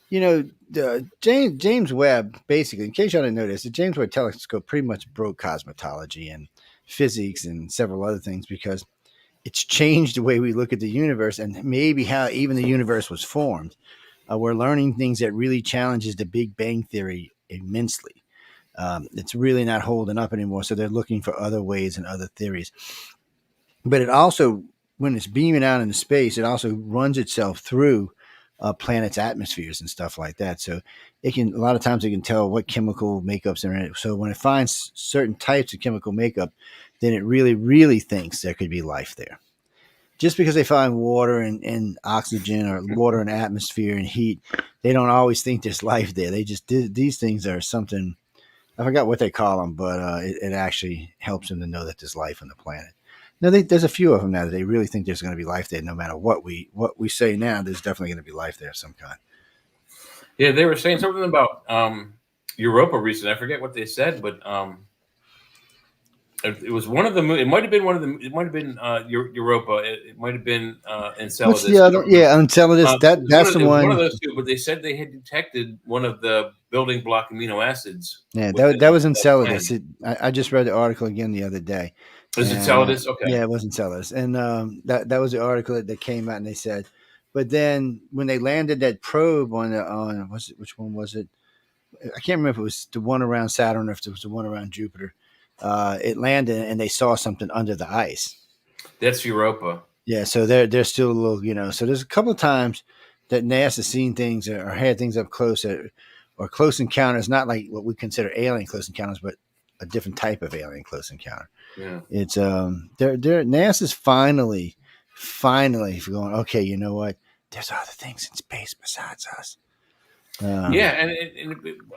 You know, James Webb, basically, in case y'all didn't know this, the James Webb Telescope pretty much broke cosmology and physics and several other things because it's changed the way we look at the universe and maybe how even the universe was formed. We're learning things that really challenges the Big Bang Theory immensely. It's really not holding up anymore, so they're looking for other ways and other theories. But it also, when it's beaming out into space, it also runs itself through planets' atmospheres and stuff like that. So a lot of times it can tell what chemical makeups are in it. So when it finds certain types of chemical makeup, then it really, really thinks there could be life there. Just because they find water and oxygen or water and atmosphere and heat, they don't always think there's life there. They just these things are something. I forgot what they call them, but it actually helps them to know that there's life on the planet. Now, there's a few of them now that they really think there's going to be life there. No matter what we say now, there's definitely going to be life there of some kind. Yeah, they were saying something about Europa recently. I forget what they said, but it was one of the. It might have been one of the. It might have been Europa. It might have been Enceladus. What's the other? Yeah, Enceladus. That's the one. One of those two, but they said they had detected one of the building block amino acids. Yeah, that was Enceladus. I just read the article again the other day. Was it Enceladus? Okay. Yeah, it was Enceladus, and that was the article that came out, and they said, but then when they landed that probe on which one was it? I can't remember if it was the one around Saturn or if it was the one around Jupiter. It landed and they saw something under the ice. That's Europa. Yeah, so they're still a little, so there's a couple of times that NASA's seen things or had things up close or close encounters, not like what we consider alien close encounters, but a different type of alien close encounter. Yeah. It's NASA's finally going, okay, you know what? There's other things in space besides us. Yeah, and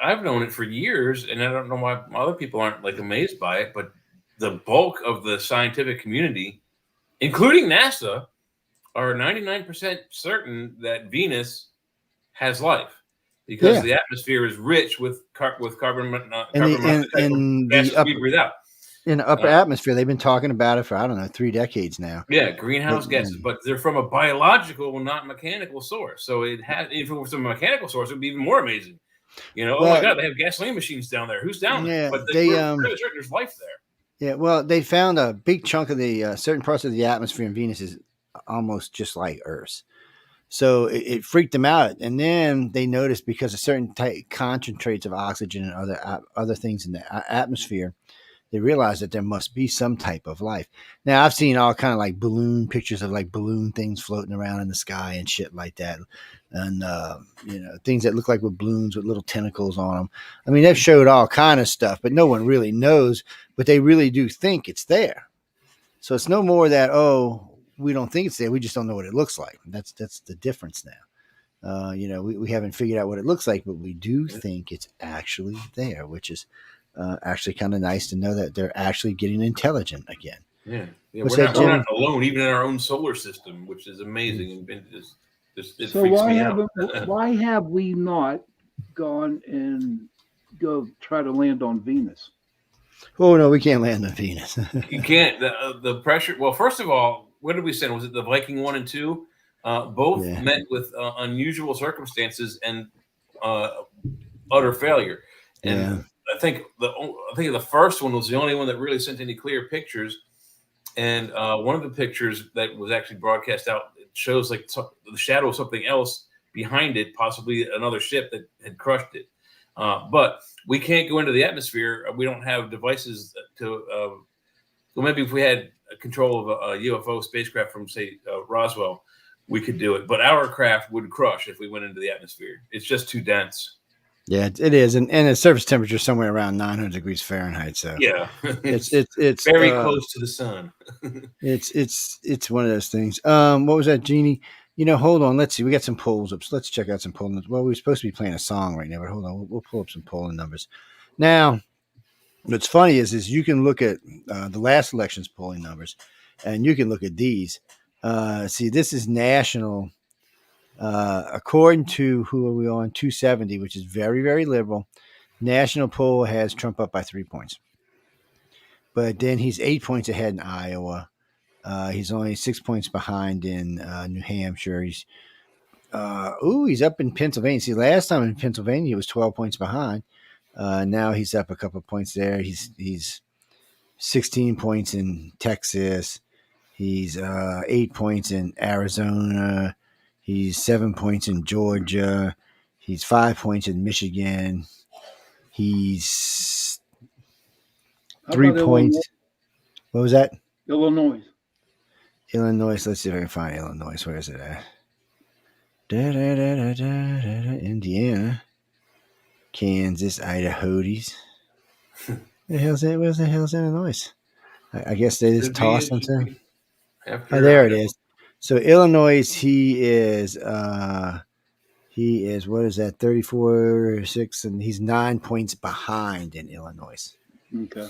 I've known it for years, and I don't know why other people aren't like amazed by it. But the bulk of the scientific community, including NASA, are 99% certain that Venus has life because the atmosphere is rich with carbon gases we breathe out. In the upper atmosphere, they've been talking about it for, I don't know, 3 decades now. Yeah, greenhouse gases, but they're from a biological, not mechanical source. So if it was from a mechanical source, it would be even more amazing. Oh my God, they have gasoline machines down there. Who's down there? But we're pretty certain there's life there. Yeah, well, they found a big chunk of the certain parts of the atmosphere in Venus is almost just like Earth's. So it freaked them out. And then they noticed because of certain concentrates of oxygen and other things in the atmosphere, they realized that there must be some type of life. Now, I've seen all kind of like pictures of like balloon things floating around in the sky and shit like that. And, things that look like with balloons with little tentacles on them. I mean, they've showed all kind of stuff, but no one really knows, but they really do think it's there. So it's no more that, we don't think it's there. We just don't know what it looks like. That's the difference now. We haven't figured out what it looks like, but we do think it's actually there, which is actually kind of nice to know that they're actually getting intelligent again. Yeah, What's we're that, not Jimmy? alone, even in our own solar system, which is amazing, and it So freaks me out. why have we not gone and go try to land on Venus? Oh no, we can't land on Venus. You can't. The pressure. Well, first of all, what did we send? Was it the Viking 1 and 2? Both Yeah. met with unusual circumstances and utter failure. And Yeah. I think the first one was the only one that really sent any clear pictures. And one of the pictures that was actually broadcast out, it shows like the shadow of something else behind it, possibly another ship that had crushed it. But we can't go into the atmosphere. We don't have devices to. Well, maybe if we had control of a UFO spacecraft from, say, Roswell, we could do it. But our craft would crush if we went into the atmosphere. It's just too dense. Yeah, it is, and the surface temperature is somewhere around 900 degrees Fahrenheit. So yeah, it's very close to the sun. it's one of those things. What was that, Jeannie? Hold on. Let's see. We got some polls up. So let's check out some polling. Well, we're supposed to be playing a song right now, but hold on. We'll pull up some polling numbers. Now, what's funny is you can look at the last election's polling numbers, and you can look at these. See, this is national. According to who are we on 270, which is very, very liberal. National poll has Trump up by 3 points, but then he's 8 points ahead in Iowa. He's only 6 points behind in New Hampshire. He's up in Pennsylvania. See, last time in Pennsylvania he was 12 points behind. Now he's up a couple of points there. He's 16 points in Texas. He's 8 points in Arizona. He's 7 points in Georgia. He's 5 points in Michigan. He's 3 points. Illinois? What was that? Illinois. Let's see if I can find Illinois. Where is it at? Indiana. Kansas, Idaho. The hell's that? Where's the hell's Illinois? I guess they just tossed them to. Oh, there it is. So Illinois, he is what is that? 34-6, and he's 9 points behind in Illinois. Okay.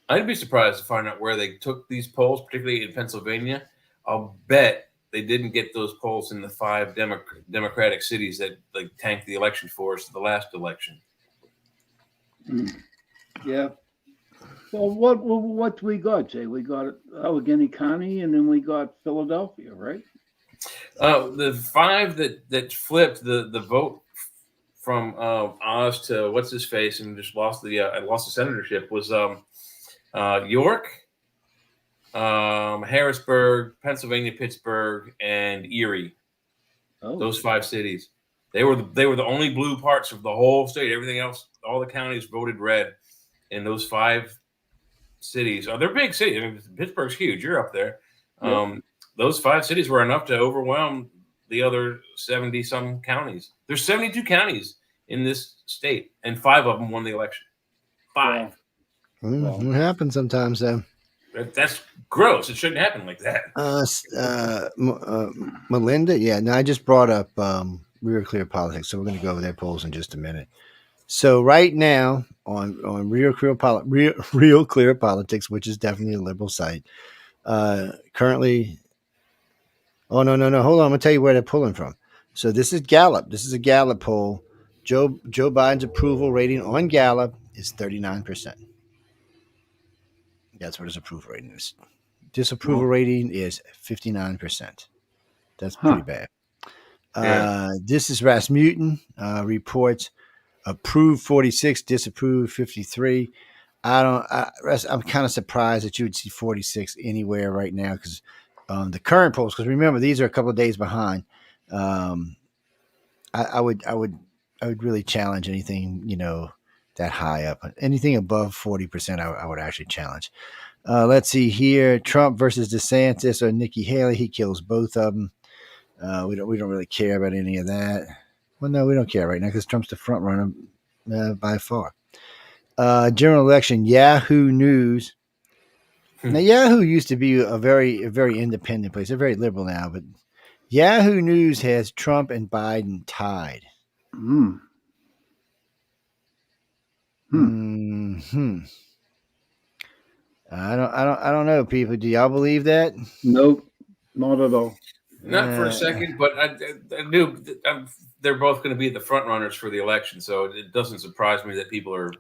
I'd be surprised to find out where they took these polls, particularly in Pennsylvania. I'll bet they didn't get those polls in the 5 Democratic cities that tanked the election for us in the last election. Yeah. Well, what do we got, Jay? We got Allegheny County, and then we got Philadelphia, right? The 5 that flipped the vote from Oz to what's his face and just lost the senatorship was York, Harrisburg, Pennsylvania, Pittsburgh, and Erie. Oh. Those 5 cities. They were the only blue parts of the whole state. Everything else, all the counties voted red. And those 5 cities, they're big cities. I mean, Pittsburgh's huge. You're up there. Yep. Those 5 cities were enough to overwhelm the other 70-some counties. There's 72 counties in this state, and 5 of them won the election. 5. It happens sometimes, though. That's gross. It shouldn't happen like that. Melinda, yeah. No, I just brought up Real Clear Politics, so we're going to go over their polls in just a minute. So right now on Real Clear Politics, which is definitely a liberal site, currently. Oh no! Hold on, I'm going to tell you where they're pulling from. So this is Gallup. This is a Gallup poll. Joe Biden's approval rating on Gallup is 39%. That's what his approval rating is. Disapproval rating is 59%. That's pretty bad. This is Rasmussen reports approved 46, disapproved 53. I'm kind of surprised that you would see 46 anywhere right now because the current polls. Because remember, these are a couple of days behind. I would really challenge anything that high up. Anything above 40%, I would actually challenge. Let's see here: Trump versus DeSantis or Nikki Haley. He kills both of them. We don't really care about any of that. Well, no, we don't care right now because Trump's the front runner by far. General election, Yahoo News. Now, Yahoo used to be a very independent place. They're very liberal now, but Yahoo News has Trump and Biden tied. Hmm. Hmm. I don't know, people. Do y'all believe that? Nope, not at all. Not for a second, but I knew they're both going to be the front runners for the election, so it doesn't surprise me that people are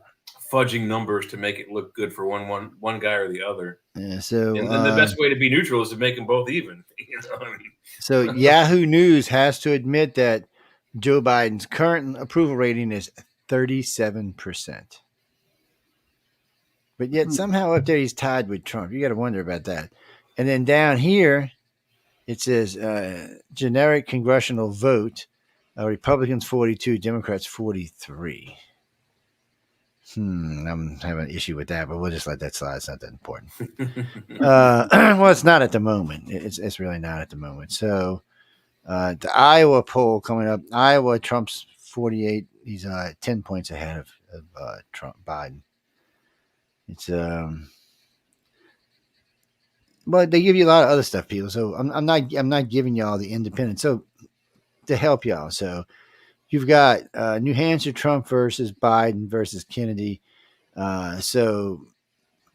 fudging numbers to make it look good for one guy or the other. Yeah, so And then the best way to be neutral is to make them both even. You know what I mean? So Yahoo News has to admit that Joe Biden's current approval rating is 37%. But yet somehow up there he's tied with Trump. You got to wonder about that. And then down here it says generic congressional vote: Republicans 42, Democrats 43. I'm having an issue with that, but we'll just let that slide. It's not that important. Well, it's not at the moment. It's really not at the moment. So the Iowa poll coming up: Iowa, Trump's 48. He's 10 points ahead of Trump Biden. It's but they give you a lot of other stuff, people. So I'm not giving y'all the independent. So to help y'all, so you've got New Hampshire, Trump versus Biden versus Kennedy. So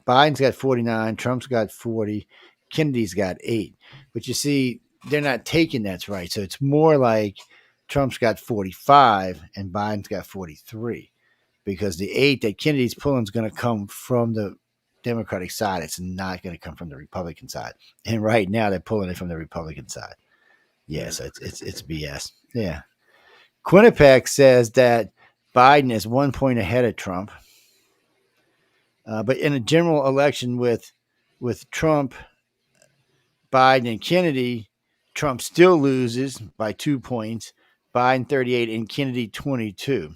Biden's got 49, Trump's got 40, Kennedy's got 8. But you see, they're not taking that's right. So it's more like Trump's got 45 and Biden's got 43, because the 8 that Kennedy's pulling is going to come from the Democratic side. It's not going to come from the Republican side. And right now they're pulling it from the Republican side. Yeah, so it's BS. Yeah. Quinnipiac says that Biden is 1 point ahead of Trump. But in a general election with Trump, Biden, and Kennedy, Trump still loses by 2 points, Biden 38 and Kennedy 22.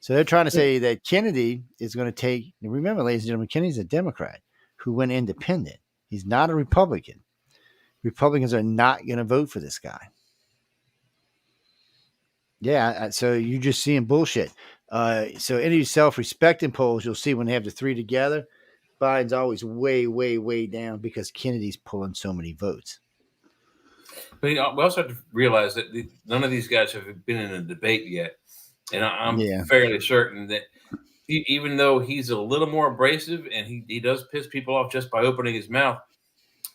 So they're trying to say that Kennedy is going to take. Remember, ladies and gentlemen, Kennedy's a Democrat who went independent. He's not a Republican. Republicans are not going to vote for this guy. Yeah, so you're just seeing bullshit. So any self-respecting polls, you'll see when they have the three together, Biden's always way, way, way down because Kennedy's pulling so many votes. But we also have to realize that none of these guys have been in a debate yet. And I'm fairly certain that even though he's a little more abrasive and he does piss people off just by opening his mouth,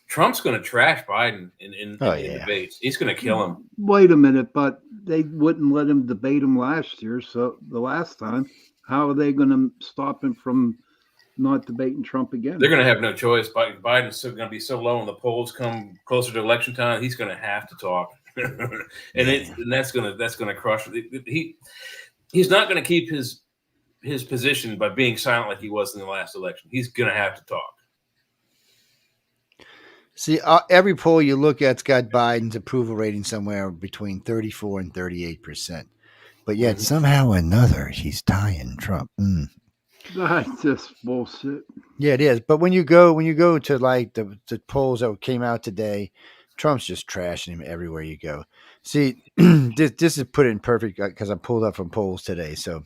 Trump's going to trash Biden in debates. He's going to kill him. Wait a minute, but they wouldn't let him debate him last year. So the last time, how are they going to stop him from not debating Trump again? They're going to have no choice. Biden's still going to be so low, and the polls come closer to election time. He's going to have to talk, and that's going to crush it. He's not going to keep his position by being silent like he was in the last election. He's going to have to talk. See, every poll you look at's got Biden's approval rating somewhere between 34 and 38%. But yet somehow or another, he's tying Trump. That's just bullshit. Yeah, it is. But when you go to like the polls that came out today, Trump's just trashing him everywhere you go. See, this is put in perfect because I pulled up from polls today. So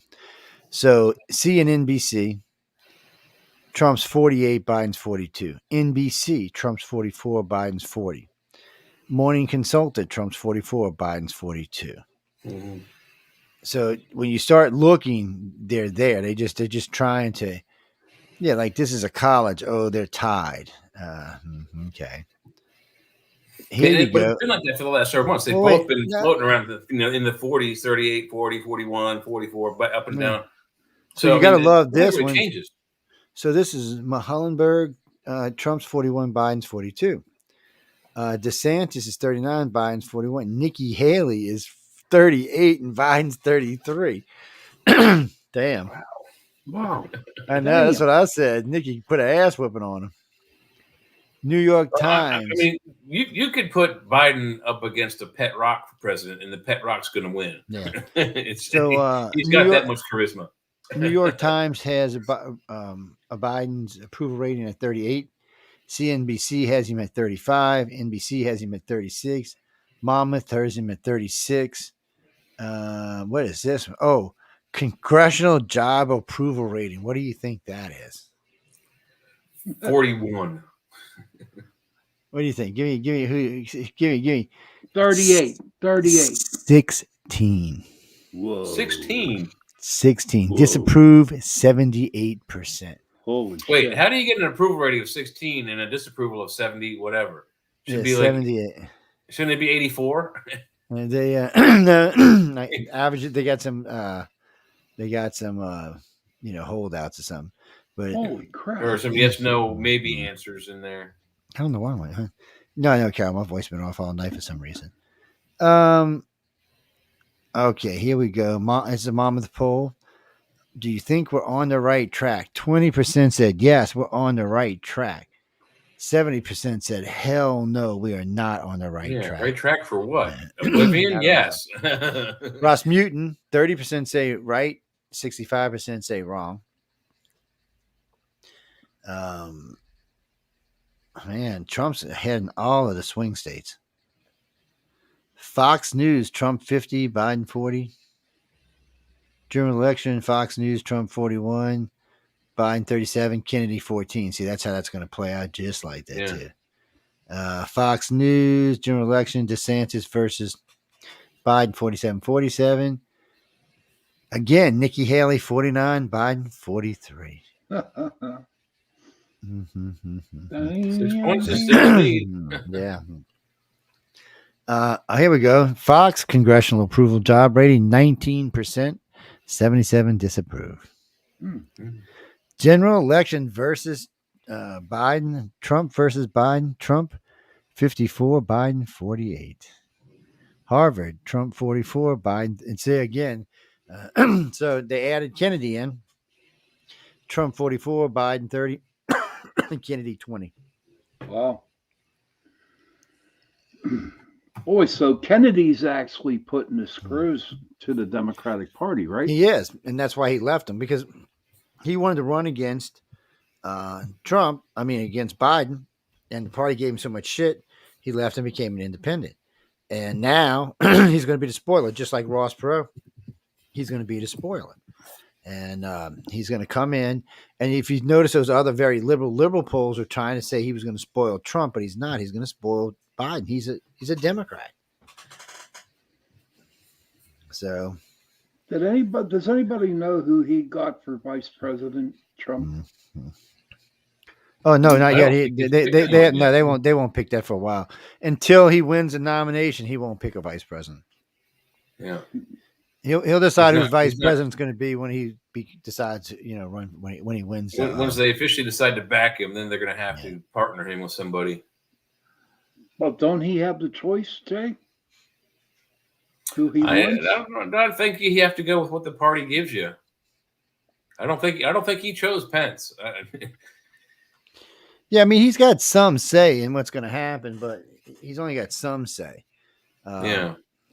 CNNBC, Trump's 48, Biden's 42. NBC, Trump's 44, Biden's 40. Morning Consultant, Trump's 44, Biden's 42. Mm-hmm. So when you start looking, they're there. They're just trying to, like this is a college. Oh, they're tied. Okay. Here you go. It's been like that for the last several months. They've both been floating around in the 40s, 38, 40, 41, 44, but up and down. So you got to love this one. Changes. So this is Muhlenberg, Trump's 41, Biden's 42. DeSantis is 39, Biden's 41. Nikki Haley is 38 and Biden's 33. Damn. Wow. I know. That's what I said. Nikki put an ass whipping on him. New York Times. I mean, you could put Biden up against a pet rock for president, and the pet rock's going to win. Yeah. He's got that much charisma. New York Times has a Biden's approval rating at 38. CNBC has him at 35. NBC has him at 36. Monmouth has him at 36. What is this? Oh, Congressional Job Approval Rating. What do you think that is? 41. What do you think? Give me 38. 38. 16. Whoa. 16. 16. Whoa. Disapprove 78%. Holy Wait, shit. how do you get an approval rating of 16 and a disapproval of 70, whatever? Should Yeah, be like 78. Shouldn't it be 84? And they average. They got some. Holdouts or something. But Holy crap. Or some yes, no, maybe answers in there. I don't know why. Huh? No, Carol, my voice been off all night for some reason. Okay, here we go. It's the Monmouth poll. Do you think we're on the right track? 20% said yes, we're on the right track. 70% said hell no, we are not on the right track. Right track for what? Oblivion? Yes. Rasmussen, 30% say right, 65% say wrong. Man, Trump's ahead in all of the swing states. Fox News, Trump 50, Biden 40. General election, Fox News, Trump 41, Biden 37, Kennedy 14. See, that's how that's going to play out, just like that, too. Fox News, general election, DeSantis versus Biden 47-47. Again, Nikki Haley 49, Biden 43. 6 points is still a lead. Yeah. Here we go. Fox congressional approval job rating 19%, 77 disapprove. General election versus Biden, Trump versus Biden, Trump 54, Biden 48. Harvard, Trump 44, Biden. And say again, so they added Kennedy in. Trump 44, Biden 30, Kennedy 20. Wow. Boy, so Kennedy's actually putting the screws to the Democratic Party, right? He is, and that's why he left him, because he wanted to run against against Biden, and the party gave him so much shit, he left and became an independent. And now he's going to be the spoiler, just like Ross Perot. He's going to be the spoiler. And he's going to come in. And if you notice, those other very liberal polls are trying to say he was going to spoil Trump, but he's not. He's going to spoil Biden. He's a Democrat. So, does anybody know who he got for vice president, Trump? Mm-hmm. Oh no, not yet. They won't pick that for a while until he wins a nomination. He won't pick a vice president. Yeah, he'll decide who vice president's going to be when he decides, run when he wins. Once they officially decide to back him, then they're going to have to partner him with somebody. Well, don't he have the choice, Jay? Who he wants? I don't think you have to go with what the party gives you. I don't think he chose Pence. Yeah, I mean, he's got some say in what's going to happen, but he's only got some say.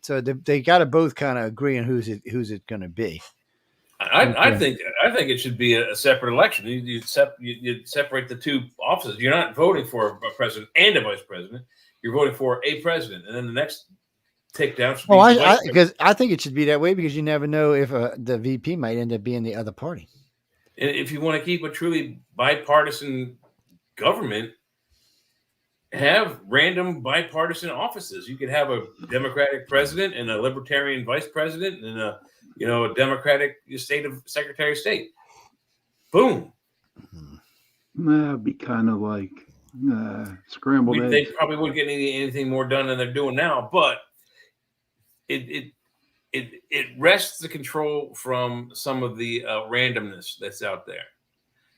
So they got to both kind of agree on who's it going to be. I think it should be a separate election. You separate the two offices. You're not voting for a president and a vice president. You're voting for a president, and then the next takedown should be. Because I think it should be that way, because you never know if the VP might end up being the other party. And if you want to keep a truly bipartisan government, have random bipartisan offices. You could have a Democratic president and a Libertarian vice president and a Democratic Secretary of State. Boom. That'd be kind of like scrambled eggs. They probably wouldn't get anything more done than they're doing now, but it wrests the control from some of the randomness that's out there.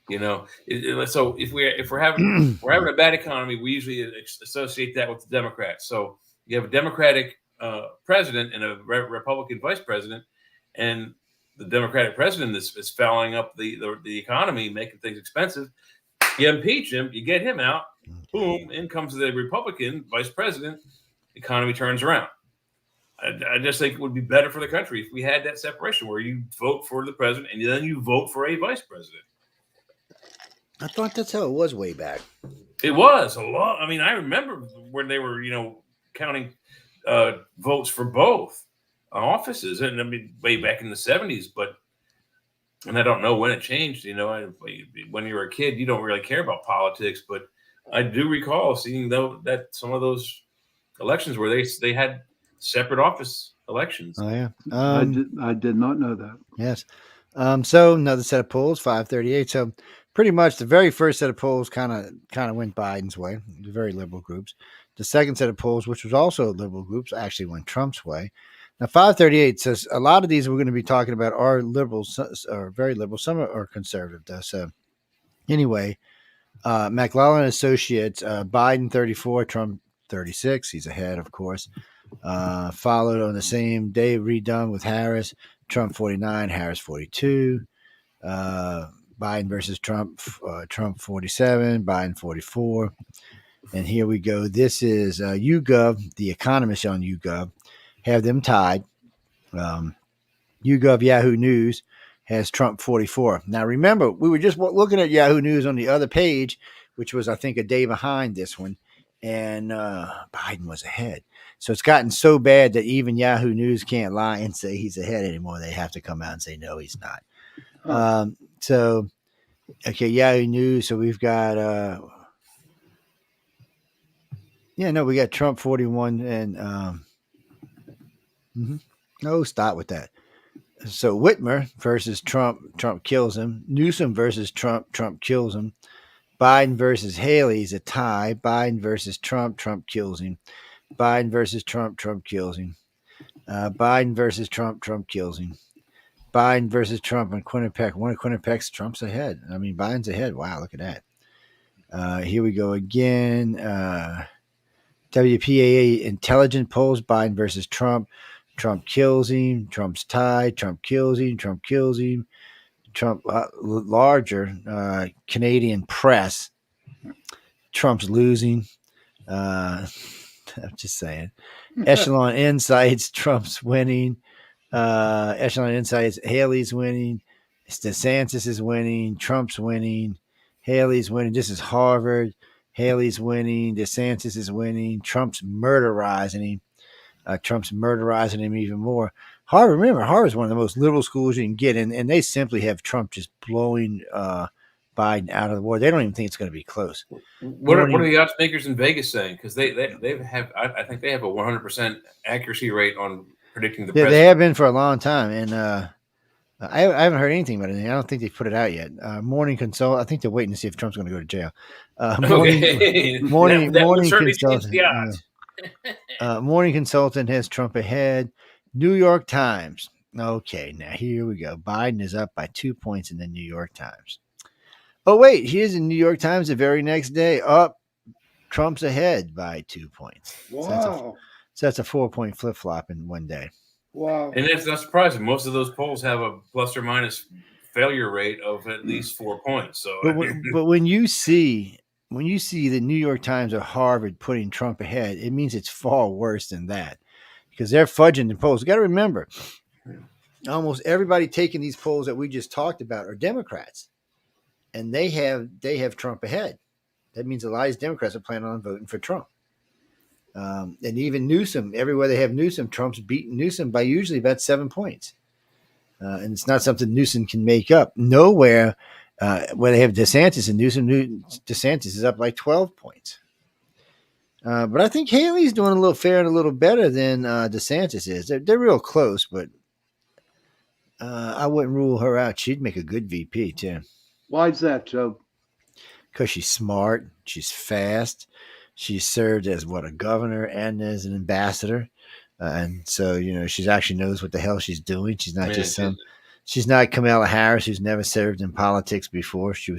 So if we're having a bad economy, we usually associate that with the Democrats. So you have a Democratic president and a Republican vice president, and the Democratic president is fouling up the economy, making things expensive. You impeach him, you get him out, boom, in comes the Republican vice president. Economy turns around. I just think it would be better for the country if we had that separation where you vote for the president and then you vote for a vice president. I thought that's how it was way back. It was a lot. I mean, I remember when they were, counting votes for both offices, and I mean, way back in the 70s. And I don't know when it changed. When you were a kid, you don't really care about politics. But I do recall seeing that some of those elections where they had separate office elections. Oh yeah. I did not know that. Yes. So another set of polls, 538. So pretty much the very first set of polls kind of went Biden's way, the very liberal groups. The second set of polls, which was also liberal groups, actually went Trump's way. Now 538 says a lot of these we're going to be talking about are liberals or very liberal. Some are conservative though. So anyway, McClellan Associates, Biden 34, Trump 36. He's ahead, of course. Followed on the same day, redone with Harris, Trump 49, Harris 42. Biden versus Trump, Trump 47, Biden 44. And here we go. This is YouGov, the economists on YouGov have them tied. YouGov Yahoo News has Trump 44. Now, remember, we were just looking at Yahoo News on the other page, which was, I think, a day behind this one, and Biden was ahead. So it's gotten so bad that even Yahoo News can't lie and say he's ahead anymore. They have to come out and say, no, he's not. So, okay, Yahoo News. So we've got, we got Trump 41 and, no, stop with that. So Whitmer versus Trump, Trump kills him. Newsom versus Trump, Trump kills him. Biden versus Haley is a tie. Biden versus Trump, Trump kills him. Biden versus Trump, Trump kills him. Biden versus Trump, Trump kills him. Biden versus Trump and Quinnipiac. One of Quinnipiac's, Trump's ahead. I mean, Biden's ahead. Wow, look at that. Here we go again. WPAA intelligent polls. Biden versus Trump. Trump kills him. Trump's tied. Trump kills him. Trump kills him. Trump larger Canadian press. Trump's losing. I'm just saying. Echelon Insights. Trump's winning. Echelon Insights. Haley's winning. DeSantis is winning. Trump's winning. Haley's winning. This is Harvard. Haley's winning. DeSantis is winning. Trump's murderizing him. Trump's murderizing him even more. Harvard, remember, Harvard's one of the most liberal schools you can get, and they simply have Trump just blowing Biden out of the water. They don't even think it's going to be close. What are the odds makers in Vegas saying? Because they have, I think they have a 100% accuracy rate on predicting the president. They have been for a long time, and I haven't heard anything about it. I don't think they've put it out yet. Morning Consult, I think they're waiting to see if Trump's going to go to jail. Morning Consultant. Morning Consultant has Trump ahead. New York Times. Okay, now here we go. Biden is up by 2 points in the New York Times. Oh, wait, here's the New York Times the very next day. Trump's ahead by 2 points. Wow. So that's a 4-point flip-flop in one day. Wow. And that's not surprising. Most of those polls have a plus or minus failure rate of at least 4 points. So, but when you see the New York Times or Harvard putting Trump ahead, it means it's far worse than that because they're fudging the polls. You got to remember, almost everybody taking these polls that we just talked about are Democrats, and they have Trump ahead. That means a lot of these Democrats are planning on voting for Trump. And even Newsom, everywhere they have Newsom, Trump's beaten Newsom by usually about 7 points. And it's not something Newsom can make up. Nowhere where they have DeSantis and Newsom, DeSantis is up like 12 points. But I think Haley's doing a little fair and a little better than DeSantis is. They're real close, but I wouldn't rule her out. She'd make a good VP too. Why is that, Joe? Because she's smart, she's fast. She served as a governor and as an ambassador. And so, she actually knows what the hell she's doing. She's not she's not Kamala Harris, who's never served in politics before. What's her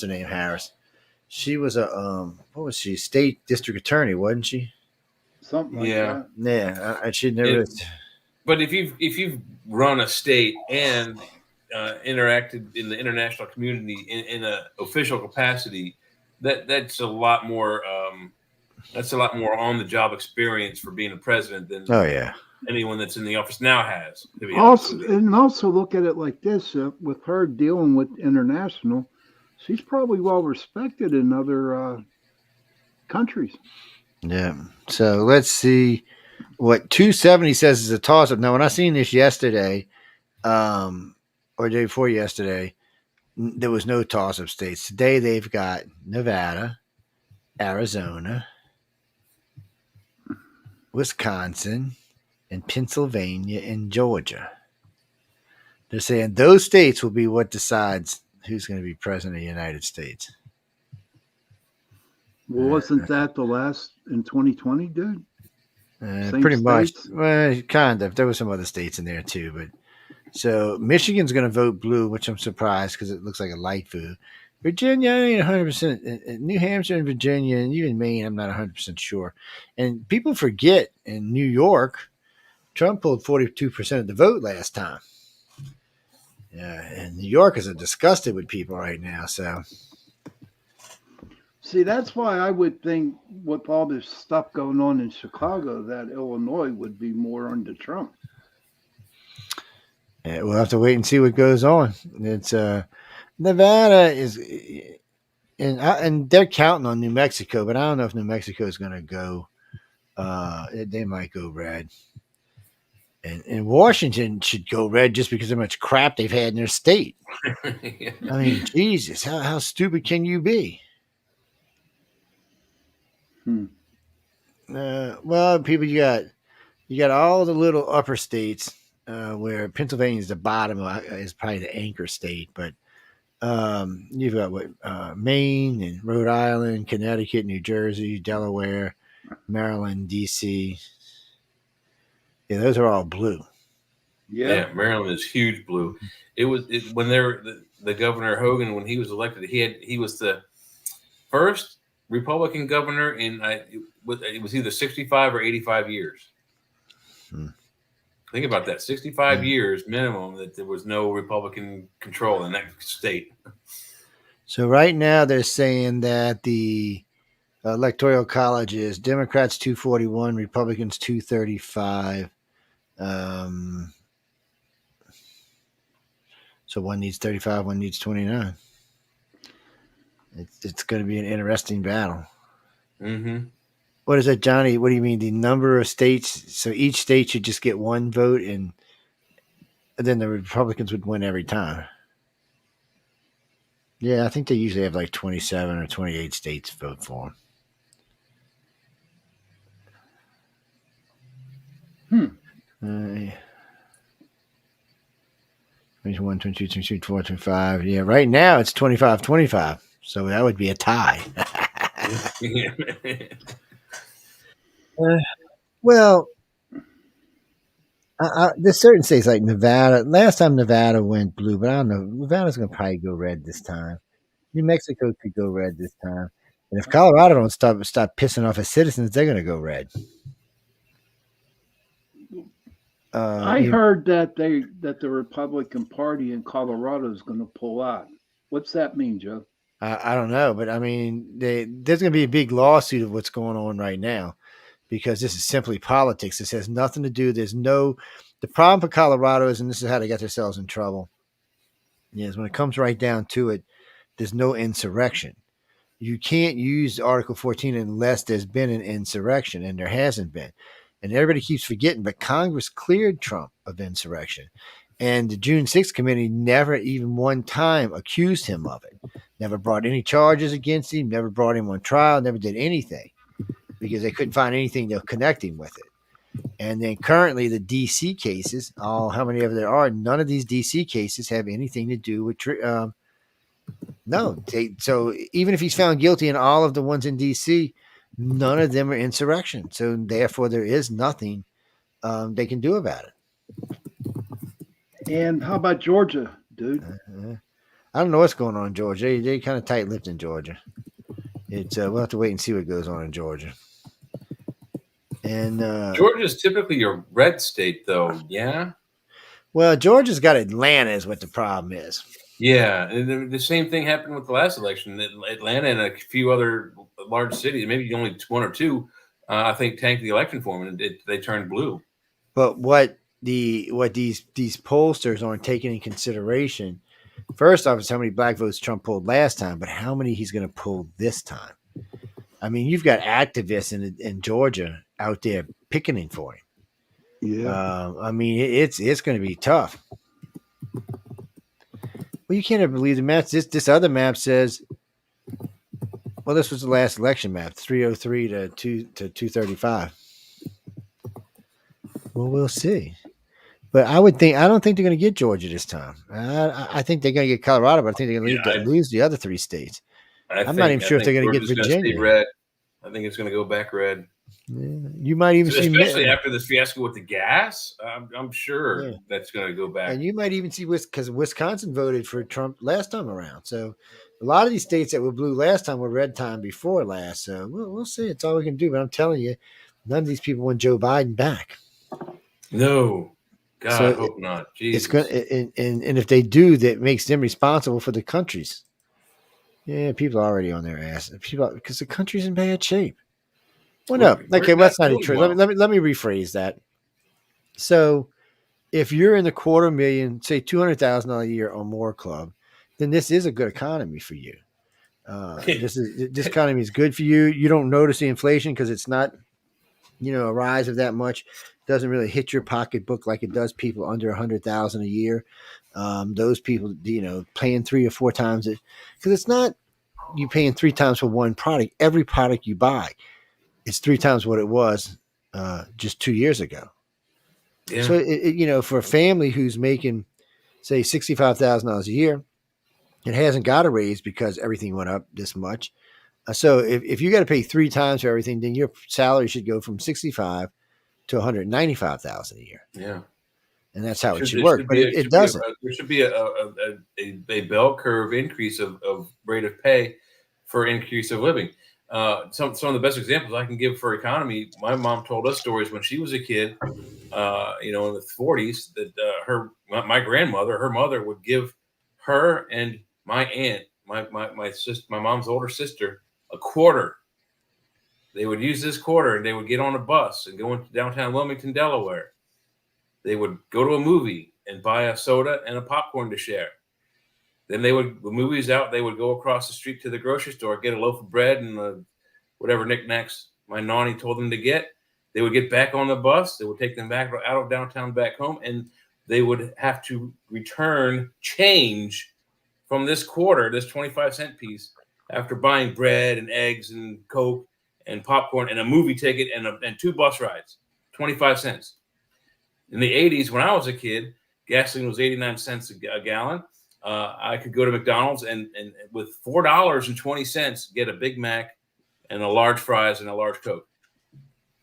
name? Harris. She was state district attorney, wasn't she? Something like that. Yeah. She never. But if you've run a state and interacted in the international community in an official capacity, that's a lot more on the job experience for being a president than anyone that's in the office now has. Also look at it like this: with her dealing with international, she's probably well respected in other countries. Yeah. So let's see what 270 says is a toss-up. Now, when I seen this yesterday, or day before yesterday, there was no toss-up states. Today they've got Nevada, Arizona, Wisconsin, and Pennsylvania and Georgia. They're saying those states will be what decides who's going to be president of the United States. Well, wasn't that the last in 2020, dude? Pretty much. States? Well, kind of. There were some other states in there too, but so Michigan's going to vote blue, which I'm surprised because it looks like a light vote. Virginia, I ain't 100%. New Hampshire and Virginia, and even Maine, I'm not 100% sure. And people forget in New York, Trump pulled 42% of the vote last time. Yeah, and New Yorkers are disgusted with people right now. So, see, that's why I would think with all this stuff going on in Chicago that Illinois would be more under Trump. yeah, we'll have to wait and see what goes on. It's Nevada is, and they're counting on New Mexico, but I don't know if New Mexico is going to go. They might go red. And Washington should go red just because of how much crap they've had in their state. Yeah. I mean, Jesus, how stupid can you be? Well, people, you got all the little upper states where Pennsylvania is the bottom, is probably the anchor state, but you've got Maine and Rhode Island, Connecticut, New Jersey, Delaware, Maryland, D.C. Yeah, those are all blue. Yeah, Maryland is huge blue. It was when the Governor Hogan, when he was elected, he was the first Republican governor in it was either 65 or 85 years. Think about that, 65 years minimum that there was no Republican control in that state. So right now they're saying that the Electoral College is Democrats 241, Republicans 235. So one needs 35, one needs 29. It's going to be an interesting battle. Mm-hmm. What is that, Johnny? What do you mean? The number of states? So each state should just get one vote, and then the Republicans would win every time. Yeah, I think they usually have like 27 or 28 states vote for them. 21, 22, 23, 24, 25. Yeah, right now it's 25-25. So that would be a tie. Well, there's certain states like Nevada. Last time Nevada went blue, but I don't know. Nevada's going to probably go red this time. New Mexico could go red this time. And if Colorado don't stop pissing off its citizens, they're going to go red. I heard that the Republican Party in Colorado is going to pull out. What's that mean, Joe? I don't know, but I mean, there's going to be a big lawsuit of what's going on right now because this is simply politics. This has nothing to do. The problem for Colorado is, and this is how they got themselves in trouble, is when it comes right down to it, there's no insurrection. You can't use Article 14 unless there's been an insurrection, and there hasn't been. And everybody keeps forgetting, but Congress cleared Trump of insurrection. And the June 6th committee never even one time accused him of it. Never brought any charges against him, never brought him on trial, never did anything because they couldn't find anything to connect him with it. And then currently the D.C. cases, how many of there are, none of these D.C. cases have anything to do with so even if he's found guilty in all of the ones in D.C., none of them are insurrection. So therefore, there is nothing they can do about it. And how about Georgia, dude? I don't know what's going on in Georgia. They kind of tight-lipped in Georgia. We'll have to wait and see what goes on in Georgia. And Georgia's typically a red state, though. Yeah. Well, Georgia's got Atlanta, is what the problem is. Yeah, and the same thing happened with the last election. Atlanta and a few other large cities, maybe only one or two, I think, tanked the election for them, and they turned blue. But what these pollsters aren't taking in consideration, first off, is how many black votes Trump pulled last time, but how many he's going to pull this time. I mean, you've got activists in Georgia out there picketing for him. Yeah. I mean, it's going to be tough. Well, you can't ever believe the maps. This other map says, well, this was the last election map, 303 to 235. Well, we'll see. But I don't think they're going to get Georgia this time. I think they're going to get Colorado, but I think they're going to lose the other 3 states. I'm not even sure if they're going to get Virginia. Stay red. I think it's going to go back red. Yeah, you might even see, especially after this fiasco with the gas. I'm sure that's going to go back. And you might even see because Wisconsin voted for Trump last time around. So a lot of these states that were blue last time were red time before last. So we'll see. It's all we can do. But I'm telling you, none of these people want Joe Biden back. No. God, so I hope not. Jesus. It's going and if they do, that makes them responsible for the countries. Yeah, people are already on their ass. Because the country's in bad shape. Well, no. Okay, well, that's not true. Well. Let me rephrase that. So, if you're in the $250,000, say $200,000 a year or more club, then this is a good economy for you. This economy is good for you. You don't notice the inflation because it's not, a rise of that much. It doesn't really hit your pocketbook like it does people under $100,000 a year. Those people, paying 3 or 4 times it, because it's not you paying 3 times for one product. Every product you buy, it's 3 times what it was just 2 years ago. Yeah. So, for a family who's making, say, $65,000 a year, it hasn't got a raise because everything went up this much. So if you got to pay 3 times for everything, then your salary should go from $65,000 to $195,000 a year. Yeah. And that's how it should work. But it doesn't. There should be a bell curve increase of rate of pay for increase of living. Some of the best examples I can give for economy. My mom told us stories when she was a kid, in the 40s, that my grandmother, her mother, would give her and my aunt, my sister, my mom's older sister, a quarter. They would use this quarter and they would get on a bus and go into downtown Wilmington, Delaware. They would go to a movie and buy a soda and a popcorn to share. Then the movie's out, they would go across the street to the grocery store, get a loaf of bread and whatever knickknacks my nanny told them to get. They would get back on the bus. They would take them back out of downtown back home, and they would have to return change from this quarter, this 25-cent piece, after buying bread and eggs and Coke and popcorn and a movie ticket and 2 bus rides, 25 cents. In the 80s, when I was a kid, gasoline was 89 cents a gallon. I could go to McDonald's and with $4.20 get a Big Mac and a large fries and a large Coke.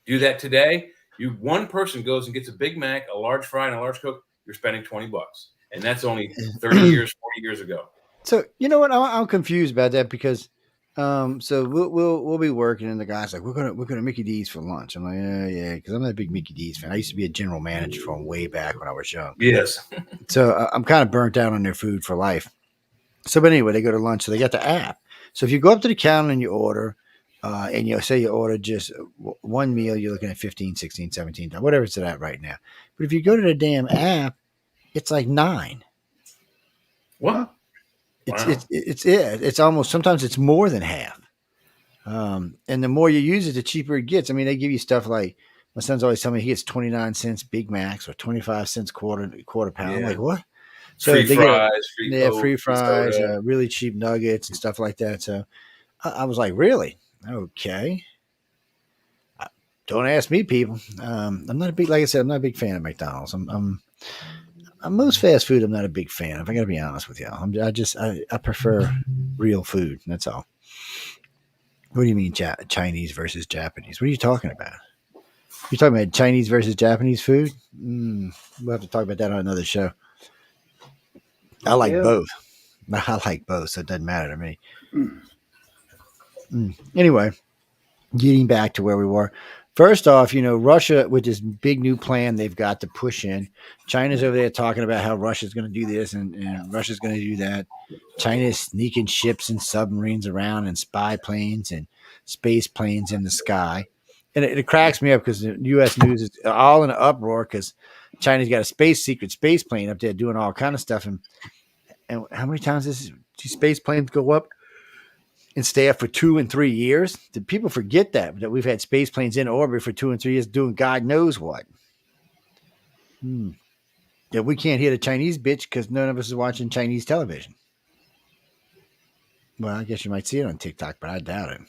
Do that today. One person goes and gets a Big Mac, a large fry, and a large Coke. You're spending $20, and that's only 30 years, 40 yeyears ago. So you know what? I'm confused about that because, so we'll be working, and the guy's like, we're gonna Mickey D's for lunch. I'm like, yeah, because I'm not a big Mickey D's fan. I used to be a general manager from way back when I was young. Yes. So I'm kind of burnt out on their food for life. So, but anyway, they go to lunch, so they got the app. So if you go up to the counter and you order, and say you order just one meal, you're looking at $15, $16, $17, whatever it's at right now. But if you go to the damn app, it's like $9. What? It's almost, sometimes it's more than half. And the more you use it, the cheaper it gets. I mean, they give you stuff like, my son's always telling me he gets 29 cents Big Macs or 25 cents quarter pound. Yeah. I'm like, what? So free fries, free fries, really cheap nuggets and stuff like that. So I was like, really? Okay. Don't ask me, people. I'm not a big, like I said, I'm not a big fan of McDonald's. I'm most fast food. I'm not a big fan. If I got to be honest with y'all, I prefer real food. That's all. What do you mean Chinese versus Japanese? What are you talking about? You're talking about Chinese versus Japanese food? We'll have to talk about that on another show. I like both. I like both, so it doesn't matter to me. Anyway, getting back to where we were. First off, Russia, with this big new plan they've got to push in. China's over there talking about how Russia's going to do this and Russia's going to do that. China's sneaking ships and submarines around and spy planes and space planes in the sky. And it cracks me up because the U.S. news is all in an uproar because China's got a secret space plane up there doing all kind of stuff. And how many times does these space planes go up and stay up for 2 and 3 years? Did people forget that we've had space planes in orbit for 2 and 3 years doing God knows what? Yeah, we can't hear the Chinese bitch because none of us is watching Chinese television. Well, I guess you might see it on TikTok, but I doubt it.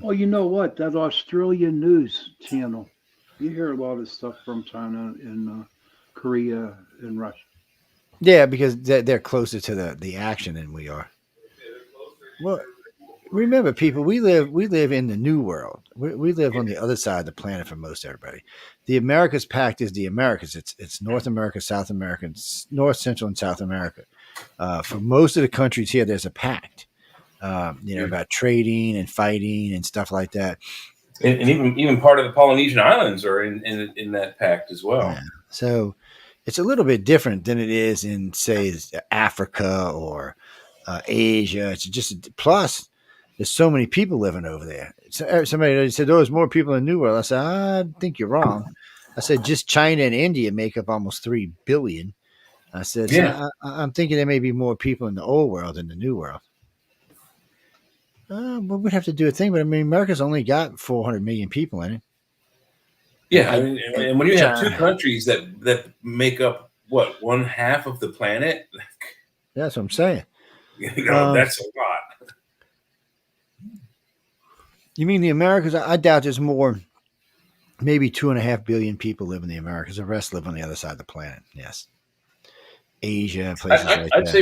Oh, you know what? That Australian news channel. You hear a lot of stuff from China and Korea and Russia. Yeah, because they're closer to the action than we are. Well, remember, people, we live in the new world. We live on the other side of the planet for most everybody. The Americas Pact is the Americas. It's North America, South America, North, Central, and South America. For most of the countries here, there's a pact. About trading and fighting and stuff like that. And even part of the Polynesian Islands are in that pact as well. Yeah. So it's a little bit different than it is in, say, Africa or Asia. It's just plus there's so many people living over there. Somebody said, "Oh, there's more people in the New World." I said, "I think you're wrong." I said, "Just China and India make up almost 3 billion." I said, Yeah. "So I'm thinking there may be more people in the old world than the New World." Well, we'd have to do a thing, but I mean, America's only got 400 million people in it. Yeah, and when you have two countries that make up what, 1/2 of the planet, that's what I'm saying. That's a lot. You mean the Americas? I doubt there's more. Maybe 2.5 billion people live in the Americas. The rest live on the other side of the planet. Yes, Asia, places like that. I'd say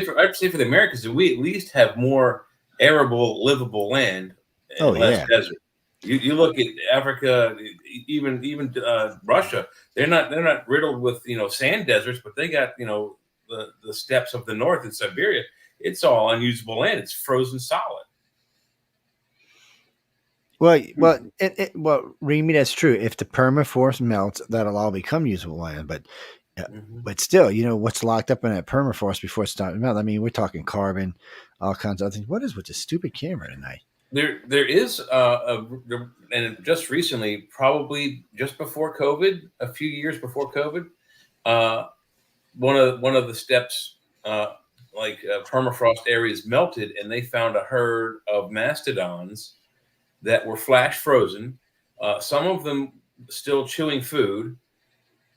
for the Americans, that we at least have more arable, livable land and less desert. You look at Africa, even Russia. They're not riddled with sand deserts, but they got the steppes of the north in Siberia. It's all unusable land. It's frozen solid. Well, Remy, that's true. If the permafrost melts, that'll all become usable land. But still, what's locked up in that permafrost before it starts to melt? I mean, we're talking carbon, all kinds of other things. What is with this stupid camera tonight? There is and just recently, probably just before COVID, a few years before COVID, one of the steppes, permafrost areas melted, and they found a herd of mastodons that were flash frozen. Some of them still chewing food.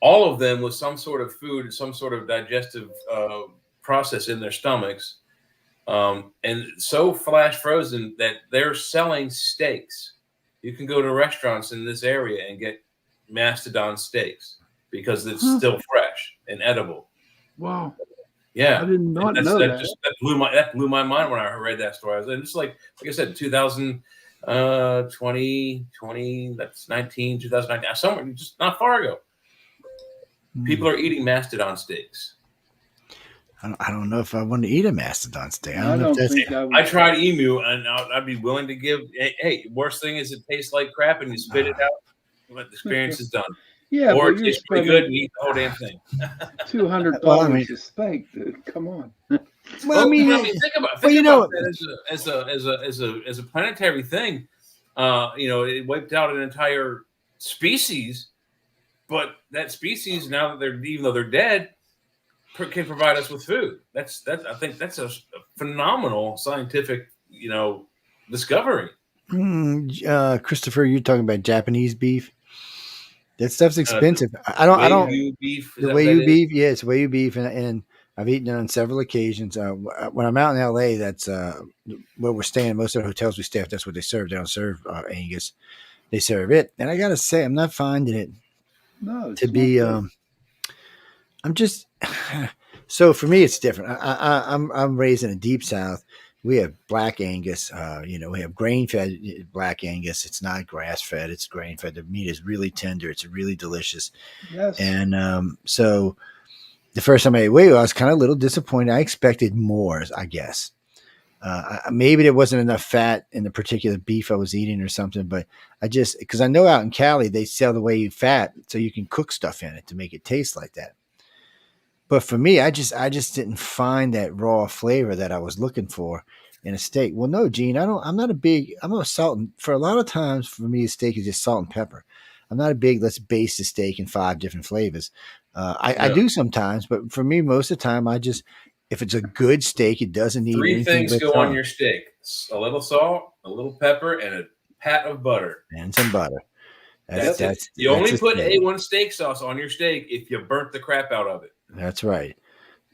All of them with some sort of food, some sort of digestive process in their stomachs. And so flash frozen that they're selling steaks. You can go to restaurants in this area and get mastodon steaks because it's still fresh and edible. Wow. Yeah. I did not know that. That blew my mind when I read that story. I was just like I said, 2020, that's 2019, somewhere just not far ago. People are eating mastodon steaks. I don't know if I want to eat a mastodon steak. I tried emu, and I'd be willing to give. Hey, worst thing is it tastes like crap, and you spit it out. But the experience is done. Yeah, or it tastes pretty good, and you eat the whole damn thing. $200 a steak, dude. Come on. Well, I mean, think about that as a planetary thing. It wiped out an entire species, but that species, now that even though they're dead, can provide us with food. I think that's a phenomenal scientific, discovery. Christopher, you're talking about Japanese beef. That stuff's expensive. I don't. Wagyu beef. The Wagyu beef, yeah, it's Wagyu beef, and I've eaten it on several occasions. When I'm out in LA, that's where we're staying. Most of the hotels we stay at, that's what they serve. They don't serve Angus. They serve it, and I gotta say, I'm not finding it to be. I'm just so for me, it's different. I'm raised in a deep South. We have black Angus. We have grain-fed black Angus. It's not grass-fed. It's grain-fed. The meat is really tender. It's really delicious. Yes. And so the first time I ate Wagyu, I was kind of a little disappointed. I expected more, I guess. Maybe there wasn't enough fat in the particular beef I was eating or something, but because I know out in Cali, they sell the Wagyu fat so you can cook stuff in it to make it taste like that. But for me, I just didn't find that raw flavor that I was looking for in a steak. Well, no, Gene, I'm a salt. For a lot of times for me, a steak is just salt and pepper. I'm not a big, let's base the steak in 5 different flavors. I do sometimes, but for me, most of the time, if it's a good steak, it doesn't need 3 anything things go on your steak: a little salt, a little pepper, and a pat of butter. And some butter. That's it. You only put A1 steak sauce on your steak if you burnt the crap out of it. That's right.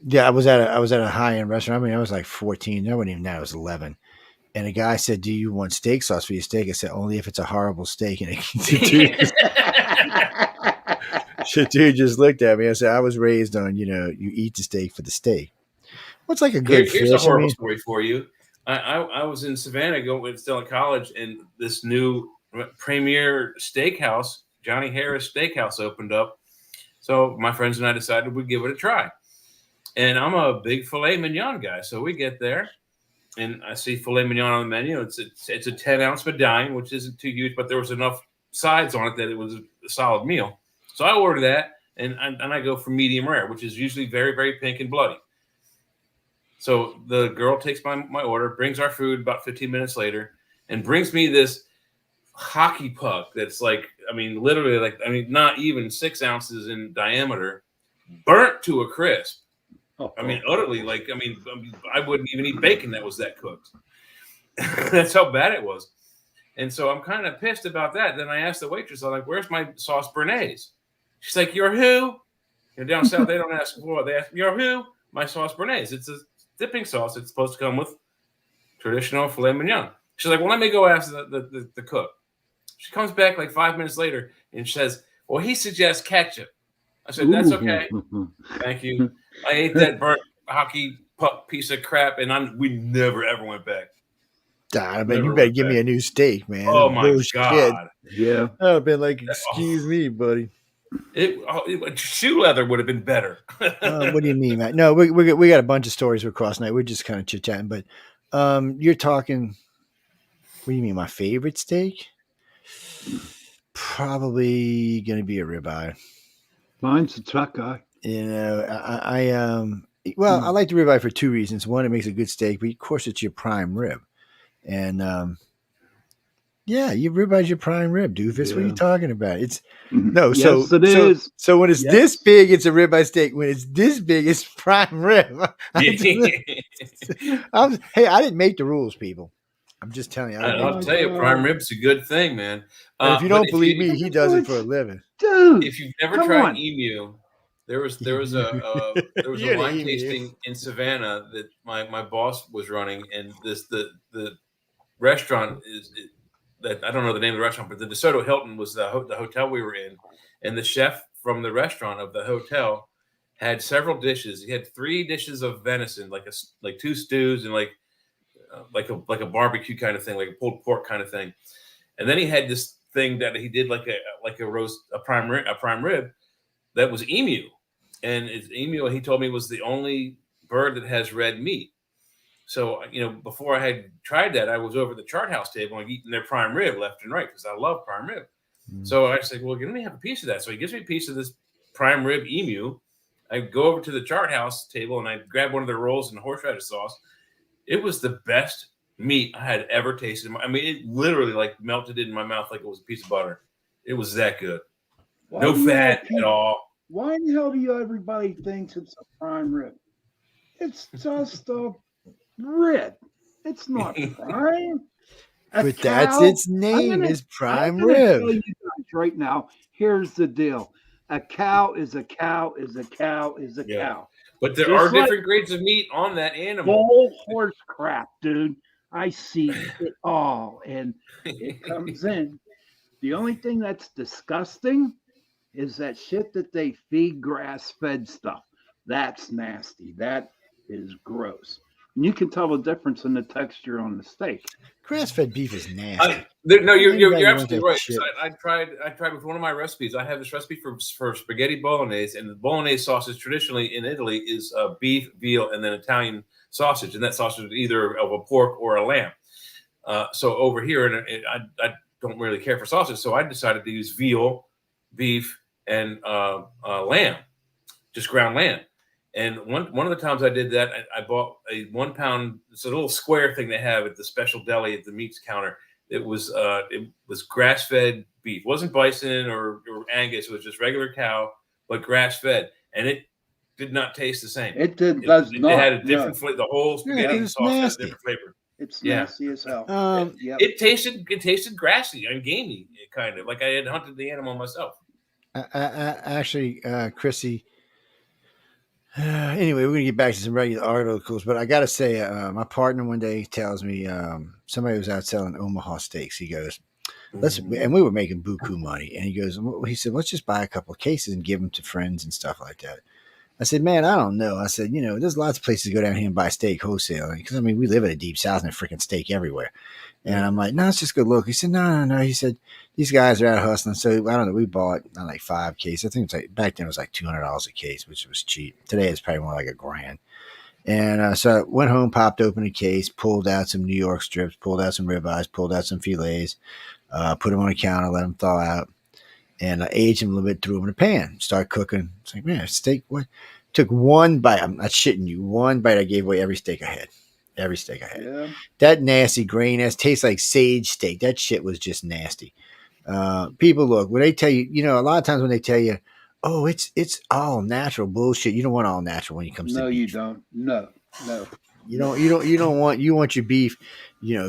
Yeah, I was at a high end restaurant. I mean, I was like 14. I wasn't even that. I was 11. And a guy said, "Do you want steak sauce for your steak?" I said, "Only if it's a horrible steak." And the dude just looked at me. I said, "I was raised on, you eat the steak for the steak. What's like a good Here's a fish? I horrible mean, story for you. I was in Savannah still in college, and this new premier steakhouse, Johnny Harris Steakhouse, opened up. So my friends and I decided we'd give it a try. And I'm a big filet mignon guy. So we get there, and I see filet mignon on the menu. It's a 10-ounce medallion, which isn't too huge, but there was enough sides on it that it was a solid meal. So I order that, and I go for medium rare, which is usually very, very pink and bloody. So the girl takes my order, brings our food about 15 minutes later, and brings me this hockey puck that's literally not even 6 ounces in diameter, burnt to a crisp. Utterly, I wouldn't even eat bacon that was that cooked. That's how bad it was. And so I'm kind of pissed about that. Then I asked the waitress, I'm like, "Where's my sauce béarnaise?" She's like, "You're who?" And down south, they don't ask for it. They ask, "You're who?" My sauce béarnaise. It's a dipping sauce. It's supposed to come with traditional filet mignon. She's like, "Well, let me go ask the cook." She comes back like 5 minutes later and says, "Well, he suggests ketchup." I said, "That's okay. Thank you." I ate that burnt hockey puck piece of crap, and we never ever went back. I mean, you better give me a new steak, man. Oh my God! Yeah, I'd have been like, "Excuse me, buddy." Shoe leather would have been better. What do you mean, Matt? No, we got a bunch of stories across night. We're just kind of chit chatting, but you're talking. What do you mean, my favorite steak? Probably going to be a ribeye. mine's a truck guy. I like the ribeye for two reasons. One, it makes a good steak, but of course, it's your prime rib, and your ribeye's your prime rib, doofus. Yeah. What are you talking about? It's Yes, it is. So when it's this big, it's a ribeye steak. When it's this big, it's prime rib. Hey, I didn't make the rules, people. I'm just telling you. I'll tell you, prime rib's a good thing, man. And if you don't believe me, he does it for a living. Dude, if you've never tried emu, there was a wine tasting in Savannah that my boss was running, and the restaurant that I don't know the name of the restaurant, but the DeSoto Hilton was the hotel we were in, and the chef from the restaurant of the hotel had several dishes. He had 3 dishes of venison, like 2 stews and like a barbecue kind of thing, like a pulled pork kind of thing, and then he had this thing that he did like a prime rib that was emu, and emu. He told me was the only bird that has red meat. So, before I had tried that, I was over at the chart house table and eating their prime rib left and right because I love prime rib. So I said, "Well, let me have a piece of that." So he gives me a piece of this prime rib emu. I go over to the chart house table and I grab one of the rolls and horseradish sauce. It was the best meat I had ever tasted. I mean, it literally melted in my mouth like it was a piece of butter. It was that good. No fat at all. Why in the hell do everybody thinks it's a prime rib? It's just a rib. It's not prime. But that's its name is prime rib. Tell you guys right now, here's the deal. A cow is a cow is a cow is a cow. But there are different grades of meat on that animal. Bull horse crap, dude. I see it all, and it comes in. The only thing that's disgusting is that shit that they feed grass-fed stuff. That's nasty. That is gross. And you can tell the difference in the texture on the steak. Grass-fed beef is nasty. You're absolutely right. I tried with one of my recipes. I have this recipe for spaghetti bolognese, and the bolognese sausage traditionally in Italy is beef, veal, and then Italian sausage, and that sausage is either of a pork or a lamb. So over here, and I don't really care for sausage, so I decided to use veal, beef, and lamb, just ground lamb. And one of the times I did that, I bought a 1 pound. It's a little square thing they have at the special deli at the meats counter. It was grass fed beef. It wasn't bison or Angus. It was just regular cow, but grass fed, and it did not taste the same. It does not. It had a different flavor. The whole spaghetti sauce had a different flavor. It's nasty as hell. It tasted grassy and gamey, kind of like I had hunted the animal myself. Actually, Chrissy, Anyway, we're gonna get back to some regular articles, but I gotta say, my partner one day tells me somebody was out selling Omaha steaks. He goes, "Let's," and we were making buku money, and he goes, he said, "Let's just buy a couple of cases and give them to friends and stuff like that." I said, "Man, I don't know." I said, "There's lots of places to go down here and buy steak wholesale because we live in a deep south and there's freaking steak everywhere." And I'm like, "No, let's just go look." He said, "No." He said, "These guys are out hustling." So I don't know. We bought like 5 cases. I think it's like back then it was like $200 a case, which was cheap. Today it's probably more like $1,000. And so I went home, popped open a case, pulled out some New York strips, pulled out some ribeyes, pulled out some fillets, put them on a counter, let them thaw out, and I aged them a little bit, threw them in a pan, start cooking. It's like, man, steak, what? Took one bite. I'm not shitting you. One bite, I gave away every steak I had. Every steak I had. Yeah. That nasty grain ass tastes like sage steak. That shit was just nasty. People look when they tell you, a lot of times when they tell you, "Oh, it's all natural," bullshit. You don't want all natural when it comes to No, beef. you don't. No. You want your beef,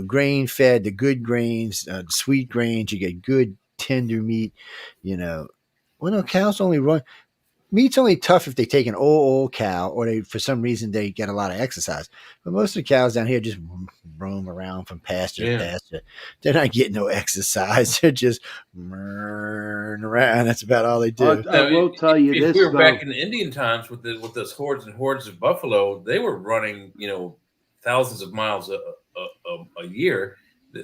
grain fed, the good grains, sweet grains. You get good tender meat. Well, no, cows only run. Meat's only tough if they take an old cow or they, for some reason, they get a lot of exercise. But most of the cows down here just roam around from pasture to pasture. They're not getting no exercise. They're just around. That's about all they do. I will tell you this. If we were though, back in the Indian times with those hordes and hordes of buffalo, they were running, thousands of miles a year.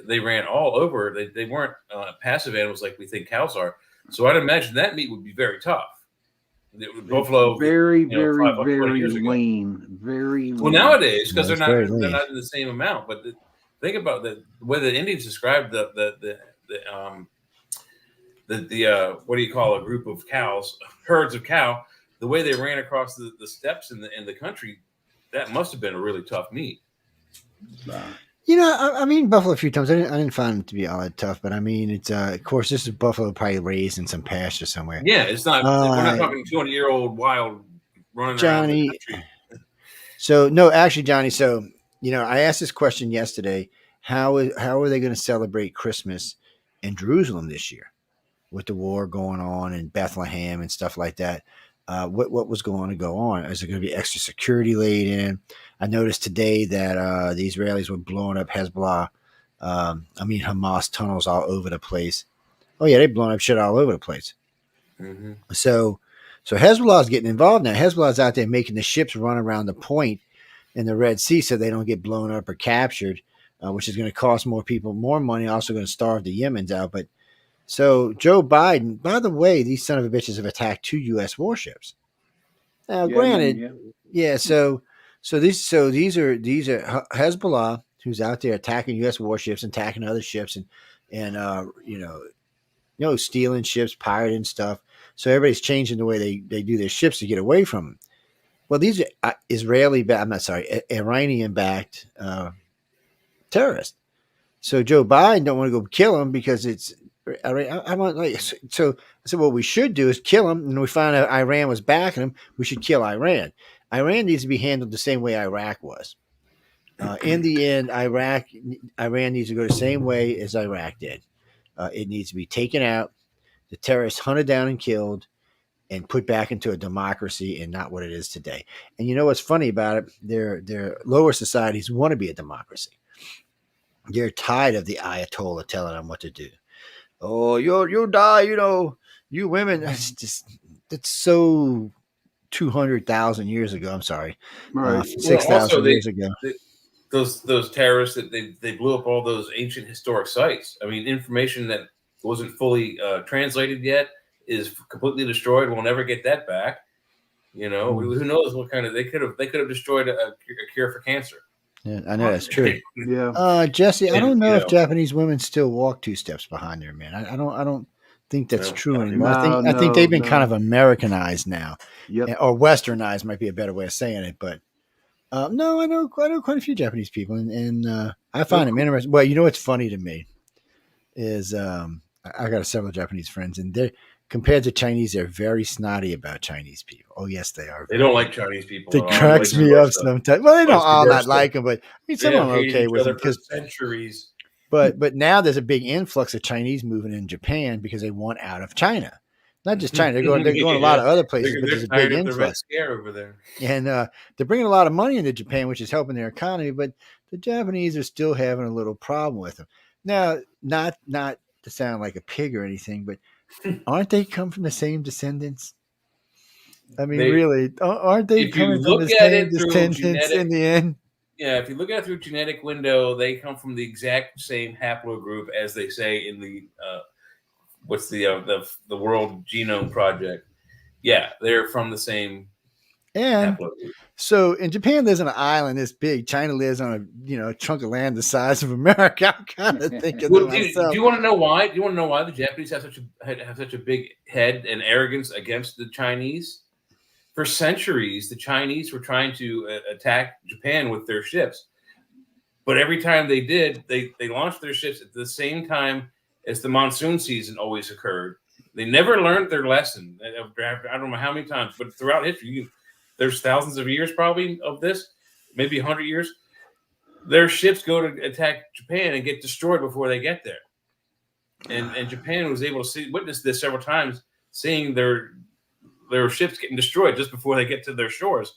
They ran all over. They weren't passive animals like we think cows are. So I'd imagine that meat would be very tough. Buffalo, very, 20 years ago. lean, very. Well, lean. nowadays, because they're very not lean. in the same amount. But think about the way the Indians described the what do you call a group of cows, herds of cow, the way they ran across the steppes in the country, that must have been a really tough meat. I've eaten buffalo a few times. I didn't find it to be all that tough, but it's of course this is buffalo probably raised in some pasture somewhere. Yeah, it's not. We're not talking 200-year-old wild running Johnny. around the country. So no, actually, Johnny. So I asked this question yesterday. How are they going to celebrate Christmas in Jerusalem this year with the war going on in Bethlehem and stuff like that? What was going to go on? Is there going to be extra security laid in? I noticed today that the Israelis were blowing up Hamas tunnels all over the place. Oh yeah, they're blowing up shit all over the place. Mm-hmm. So Hezbollah is getting involved now. Hezbollah's out there making the ships run around the point in the Red Sea so they don't get blown up or captured, which is going to cost more people more money. Also going to starve the Yemens out. But so Joe Biden, by the way, these son of a bitches have attacked 2 U.S. warships. Now, granted, yeah. So these are Hezbollah who's out there attacking U.S. warships and attacking other ships and stealing ships, pirating stuff. So everybody's changing the way they do their ships to get away from them. Well, these are Iranian-backed terrorists. So Joe Biden don't want to go kill them because it's. So I said, what we should do is kill them, and we found out Iran was backing them. We should kill Iran. Iran needs to be handled the same way Iraq was. In the end, Iran needs to go the same way as Iraq did. It needs to be taken out, the terrorists hunted down and killed, and put back into a democracy and not what it is today. And you know what's funny about it? Their lower societies want to be a democracy. They're tired of the Ayatollah telling them what to do. Oh, you'll die, you women. That's so 200,000 years ago. I'm sorry, right. 6,000 years ago. Those terrorists that they blew up all those ancient historic sites. I mean, information that wasn't fully translated yet is completely destroyed. We'll never get that back. Who knows what kind of they could have destroyed a cure for cancer. Yeah, I know that's true. Yeah. Jesse, I don't know if Japanese women still walk 2 steps behind their men. I don't think that's true anymore. I think they've been kind of Americanized now, or Westernized might be a better way of saying it. But no, I know quite a few Japanese people, and I find them interesting. Well, what's funny to me is I got several Japanese friends, and they're compared to Chinese, they're very snotty about Chinese people. Oh, yes, they are. They don't like Chinese people. It cracks me up sometimes. Well, they don't all not like them, but some of them are okay with them because centuries. But now there's a big influx of Chinese moving in Japan because they want out of China. Not just China. They're going a lot of other places, but there's a big tired of the Red influx. Scare over there. And they're bringing a lot of money into Japan, which is helping their economy. But the Japanese are still having a little problem with them. Now, not to sound like a pig or anything, but aren't they come from the same descendants? I mean, really, aren't they coming from the same descendants in the end? Yeah, if you look at it through genetic window, they come from the exact same haplogroup as they say in the what's the World Genome Project. Yeah, they're from the same. And so in Japan lives on an island this big. China lives on a chunk of land the size of America. I'm kind of thinking to myself. Do you want to know why? Do you want to know why the Japanese have such a big head and arrogance against the Chinese? For centuries, the Chinese were trying to attack Japan with their ships, but every time they did, they launched their ships at the same time as the monsoon season always occurred. They never learned their lesson. I don't know how many times, but throughout history, there's thousands of years probably of this, maybe 100 years. Their ships go to attack Japan and get destroyed before they get there. And Japan was able to witness this several times, seeing their ships getting destroyed just before they get to their shores.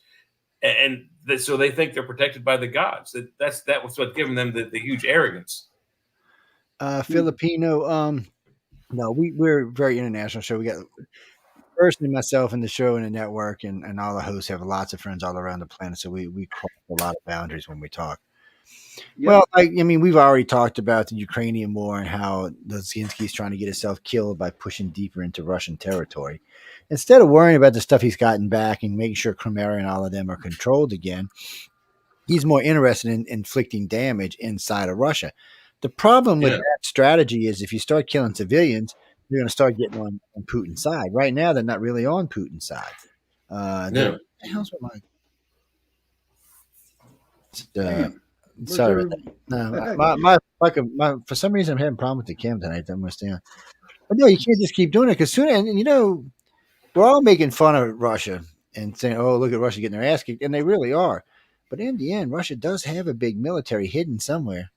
And so they think they're protected by the gods. That was what given them the huge arrogance. Filipino, no, we're a very international show. We got personally myself and the show and the network and all the hosts have lots of friends all around the planet. So we cross a lot of boundaries when we talk. Yep. Well, we've already talked about the Ukrainian war and how Zelensky's trying to get himself killed by pushing deeper into Russian territory. Instead of worrying about the stuff he's gotten back and making sure Crimea and all of them are controlled again, he's more interested in inflicting damage inside of Russia. The problem with that strategy is if you start killing civilians, you're going to start getting on Putin's side. Right now, they're not really on Putin's side. What the hell's with sorry about that. No, for some reason I'm having a problem with the cam tonight. I don't understand. But no, you can't just keep doing it because soon, and we're all making fun of Russia and saying, "Oh, look at Russia getting their ass kicked," and they really are. But in the end, Russia does have a big military hidden somewhere.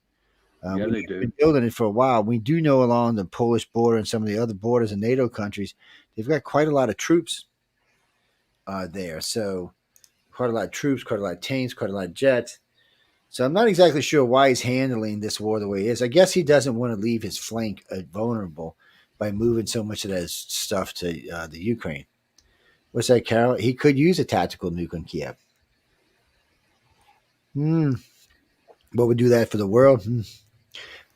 They do. We've been building it for a while. We do know along the Polish border and some of the other borders of NATO countries, they've got quite a lot of troops there. So quite a lot of troops, quite a lot of tanks, quite a lot of jets. So I'm not exactly sure why he's handling this war the way he is. I guess he doesn't want to leave his flank vulnerable by moving so much of that stuff to the Ukraine. What's that, Carol? He could use a tactical nuke on Kiev. What would do that for the world?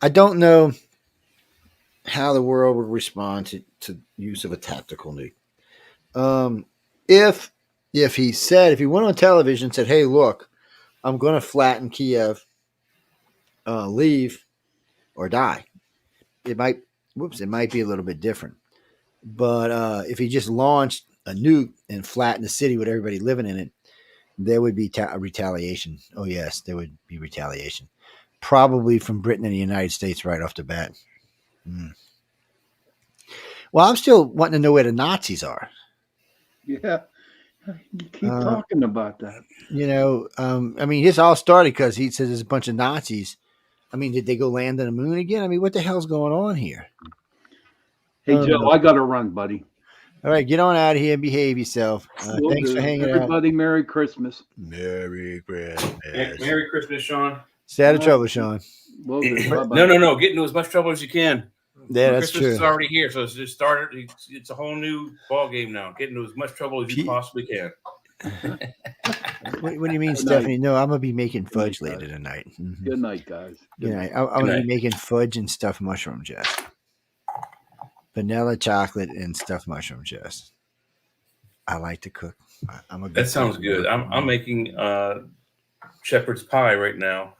I don't know how the world would respond to use of a tactical nuke. If he went on television and said, "Hey, look, I'm going to flatten Kiev, leave or die," it might be a little bit different. But if he just launched a nuke and flattened the city with everybody living in it, there would be retaliation. Oh, yes, there would be retaliation. Probably from Britain and the United States right off the bat. Well, I'm still wanting to know where the Nazis are. Yeah, you keep talking about that. This all started because he says there's a bunch of Nazis. Did they go land on the moon again? What the hell's going on here? Hey, Joe, I got to run, buddy. All right, get on out of here and behave yourself. Thanks for hanging out. Everybody, Merry Christmas. Merry Christmas. Merry Christmas, Sean. Stay out of trouble, Sean. No. Get into as much trouble as you can. Yeah, that's Christmas true. is already here, so it's just started. It's a whole new ball game now. Get into as much trouble as you possibly can. What do you mean, Stephanie? No, I'm gonna be making fudge later tonight. Mm-hmm. Good night, guys. Good night. I'm gonna be making fudge and stuffed mushroom just vanilla chocolate and stuffed mushroom just. I like to cook. That sounds good. I'm making shepherd's pie right now.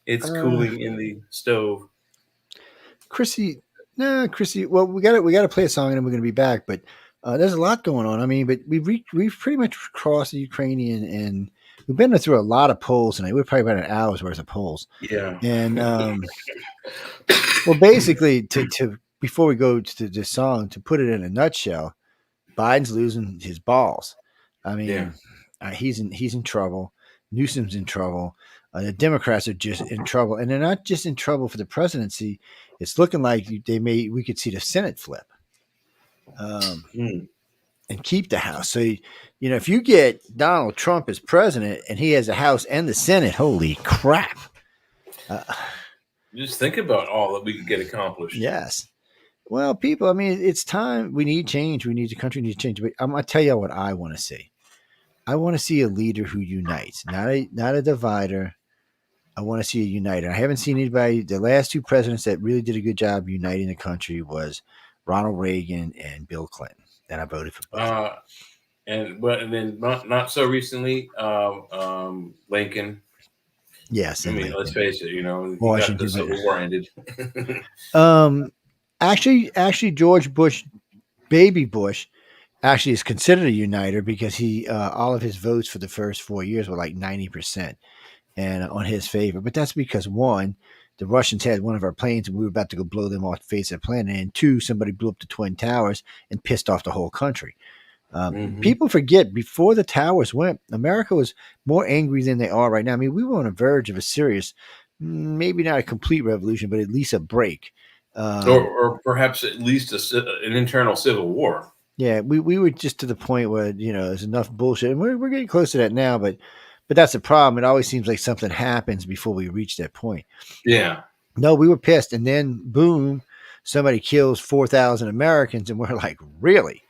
It's cooling in the stove. Chrissy. Well, we got to play a song and then we're going to be back. But there's a lot going on. But we've pretty much crossed the Ukrainian and we've been through a lot of polls tonight. We're probably about an hour's worth of polls. Yeah. And well, basically, to before we go to this song, to put it in a nutshell, Biden's losing his balls. He's in trouble. Newsom's in trouble. The Democrats are just in trouble, and they're not just in trouble for the presidency. It's looking like we could see the Senate flip. and keep the House. So, if you get Donald Trump as president and he has a House and the Senate, holy crap. Just think about all that we could get accomplished. Yes. Well, people, I mean, it's time. We need change. The country needs change. But I'm going to tell you what I want to see. I want to see a leader who unites, not a divider. I want to see a uniter. I haven't seen anybody. The last two presidents that really did a good job uniting the country was Ronald Reagan and Bill Clinton. And I voted for both. And then not so recently, Lincoln. Yes, I mean, let's face it. Washington, the Civil War ended. Actually, George Bush, baby Bush, actually is considered a uniter because he all of his votes for the first 4 years were like 90% and on his favor. But that's because one, the Russians had one of our planes and we were about to go blow them off the face of the planet, and two, somebody blew up the Twin Towers and pissed off the whole country. People forget before the towers went, America was more angry than they are right now. I mean, we were on the verge of a serious, maybe not a complete revolution, but at least a break. Or perhaps at least an internal civil war. Yeah, we were just to the point where, there's enough bullshit. And we're getting close to that now, but that's the problem. It always seems like something happens before we reach that point. Yeah. No, we were pissed. And then, boom, somebody kills 4,000 Americans. And we're like, really?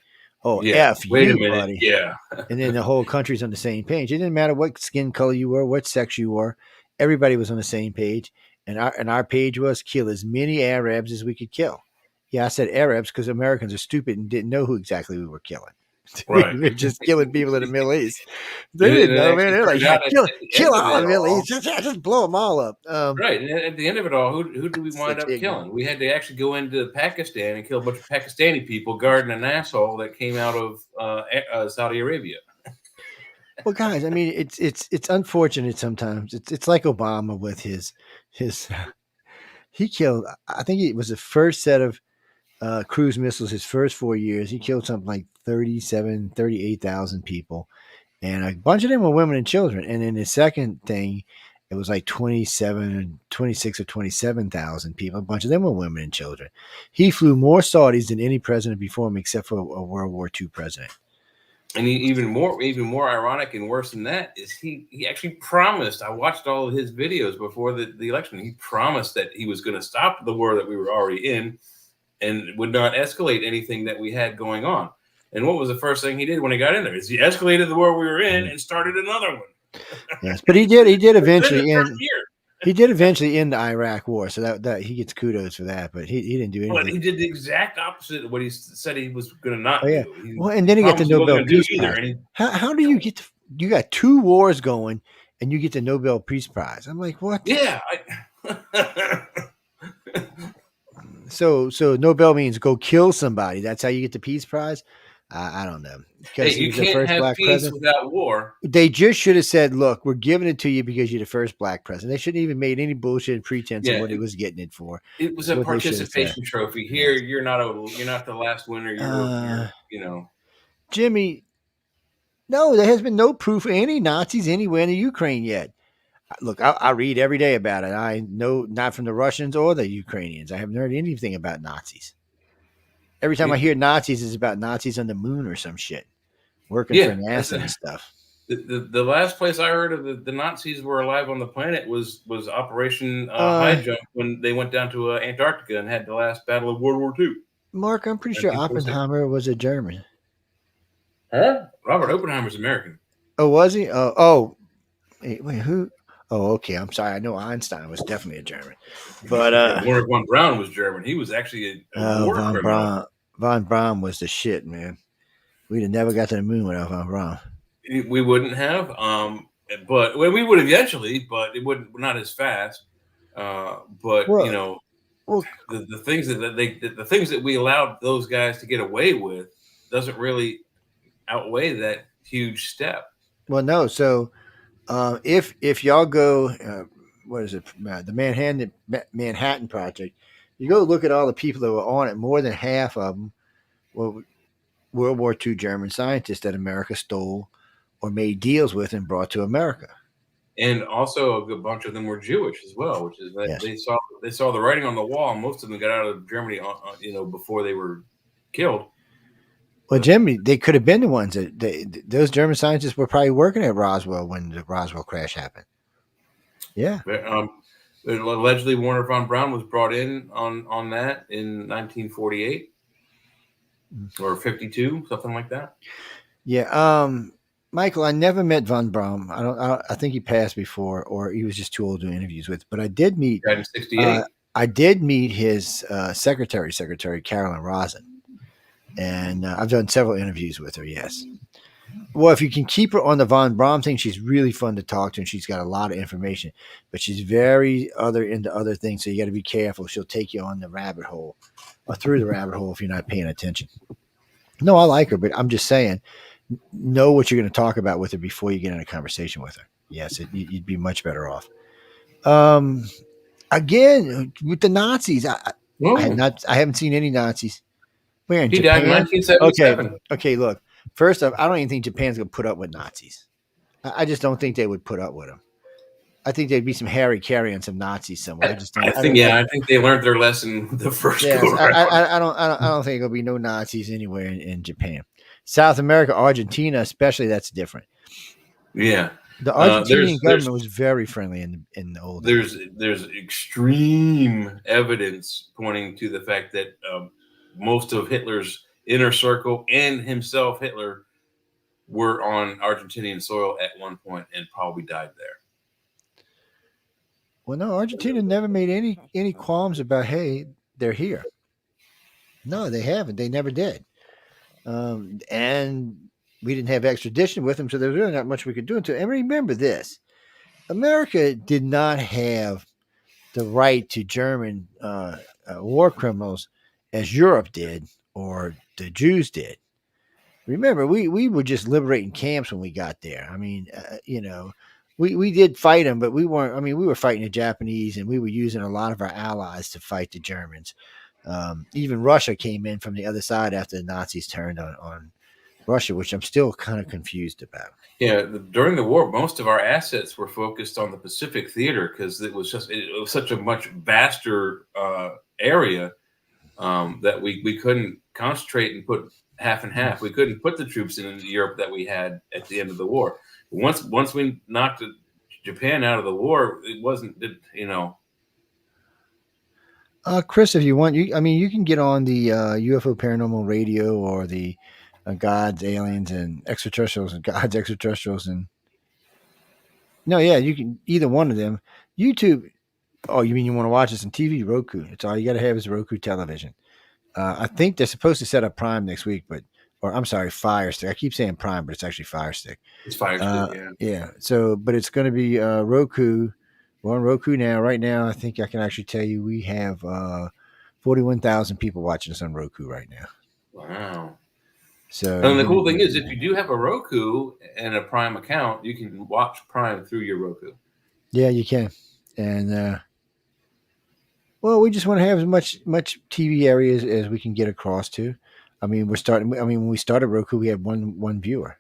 Oh, yeah. F Wait you, a minute. buddy. Yeah. And then the whole country's on the same page. It didn't matter what skin color you were, what sex you were. Everybody was on the same page. And our page was kill as many Arabs as we could kill. Yeah, I said Arabs because Americans are stupid and didn't know who exactly we were killing. Right. We were just killing people in the Middle East. They didn't know, man. They're like, kill all the Middle East. Just blow them all up. Right. And at the end of it all, who do we wind up killing? We had to actually go into Pakistan and kill a bunch of Pakistani people guarding an asshole that came out of Saudi Arabia. Well, guys, I mean, it's unfortunate sometimes. It's like Obama with his he killed, I think it was the first set of cruise missiles his first 4 years. He killed something like 38,000 people, and a bunch of them were women and children. And in his second thing, it was like 26 or 27,000 people. A bunch of them were women and children. He flew more Saudis than any president before him, except for a World War II president. And even more ironic and worse than that is he actually promised. I watched all of his videos before the election. He promised that he was going to stop the war that we were already in and would not escalate anything that we had going on. And what was the first thing he did when he got in there? Is he escalated the war we were in and started another one. Yes, but he did eventually end. He did eventually end the Iraq war, so that he gets kudos for that. But he didn't do anything. But he did the exact opposite of what he said he was going to not do. He well, and then he got the Nobel Peace Prize. How do you get? You got two wars going, and you get the Nobel Peace Prize. I'm like, what? Yeah. So Nobel means go kill somebody. That's how you get the Peace Prize. I don't know. Because you can't have peace without war. They just should have said, "Look, we're giving it to you because you're the first black president." They shouldn't even made any bullshit pretense of what he was getting it for. It was a participation trophy. Here, you're not the last winner. You're Jimmy. No, there has been no proof of any Nazis anywhere in the Ukraine yet. Look, I read every day about it. I know not from the Russians or the Ukrainians. I haven't heard anything about Nazis. Every time I hear Nazis, it's about Nazis on the moon or some shit, working for NASA and stuff. The last place I heard of the Nazis were alive on the planet was Operation High Jump when they went down to Antarctica and had the last battle of World War II. Mark, I'm pretty sure Oppenheimer was a German. Huh? Robert Oppenheimer's American. Oh, was he? Wait, who? Oh, okay. I'm sorry. I know Einstein was definitely a German, but Wernher von Braun was German. He was actually a war criminal. Von Braun was the shit, man. We'd have never got to the moon without Von Braun. We wouldn't have, but we would eventually, but it wouldn't not as fast. The things the things that we allowed those guys to get away with doesn't really outweigh that huge step. Well, no. So if y'all go, what is it? The Manhattan Project. You go look at all the people that were on it. More than half of them were World War II German scientists that America stole or made deals with and brought to America. And also a good bunch of them were Jewish as well, which is that they saw the writing on the wall. Most of them got out of Germany, before they were killed. Well, Jimmy, they could have been the ones that those German scientists were probably working at Roswell when the Roswell crash happened. Yeah. Allegedly, Warner von Braun was brought in on that in 1948 or 52, something like that. Yeah. Michael, I never met von Braun. I think he passed before, or he was just too old to do interviews with. But I did meet. Died in 68. I did meet his Secretary Carolyn Rosin, and I've done several interviews with her. Yes. Well, if you can keep her on the von Braun thing, she's really fun to talk to, and she's got a lot of information. But she's very into other things, so you got to be careful. She'll take you on the rabbit hole or through the rabbit hole if you're not paying attention. No, I like her, but I'm just saying, know what you're going to talk about with her before you get in a conversation with her. Yes, you'd be much better off. Again, with the Nazis, I haven't seen any Nazis. Where in He Japan? died in 1977. Okay. Look, first off, I don't even think Japan's going to put up with Nazis. I just don't think they would put up with them. I think there'd be some Harry Carey and some Nazis somewhere. I think they learned their lesson the first go around. I don't think there'll be no Nazis anywhere in Japan. South America, Argentina, especially, that's different. Yeah. The Argentinian government was very friendly in the old days. There's extreme evidence pointing to the fact that most of Hitler's inner circle and himself, Hitler, were on Argentinian soil at one point and probably died there. Well, no, Argentina never made any qualms about, hey, they're here. No, they haven't. They never did. And we didn't have extradition with them, so there was really not much we could do until. And remember this: America did not have the right to German war criminals as Europe did or the Jews did. Remember, we were just liberating camps when we got there. I mean, we did fight them, but we weren't. I mean, we were fighting the Japanese, and we were using a lot of our allies to fight the Germans. Even Russia came in from the other side after the Nazis turned on Russia, which I'm still kind of confused about. Yeah, during the war, most of our assets were focused on the Pacific theater because it was such a much vaster area that we couldn't concentrate and put half and half. We couldn't put the troops in Europe that we had at the end of the war. Once we knocked Japan out of the war, it wasn't, Chris, if you want, you can get on the UFO Paranormal Radio or the Gods, Aliens, and Extraterrestrials, and Gods, Extraterrestrials, and you can either one of them. YouTube. Oh, you mean you want to watch this on TV? Roku. It's all you got to have is Roku television. I think they're supposed to set up Prime next week, Fire Stick. I keep saying Prime, but it's actually Fire Stick. It's Fire Stick, yeah. So, but it's going to be Roku. We're on Roku now. Right now, I think I can actually tell you we have 41,000 people watching us on Roku right now. Wow. So, and the cool thing is, if you do have a Roku and a Prime account, you can watch Prime through your Roku. Yeah, you can. And we just want to have as much TV areas as we can get across to. I mean, when we started Roku, we had one viewer,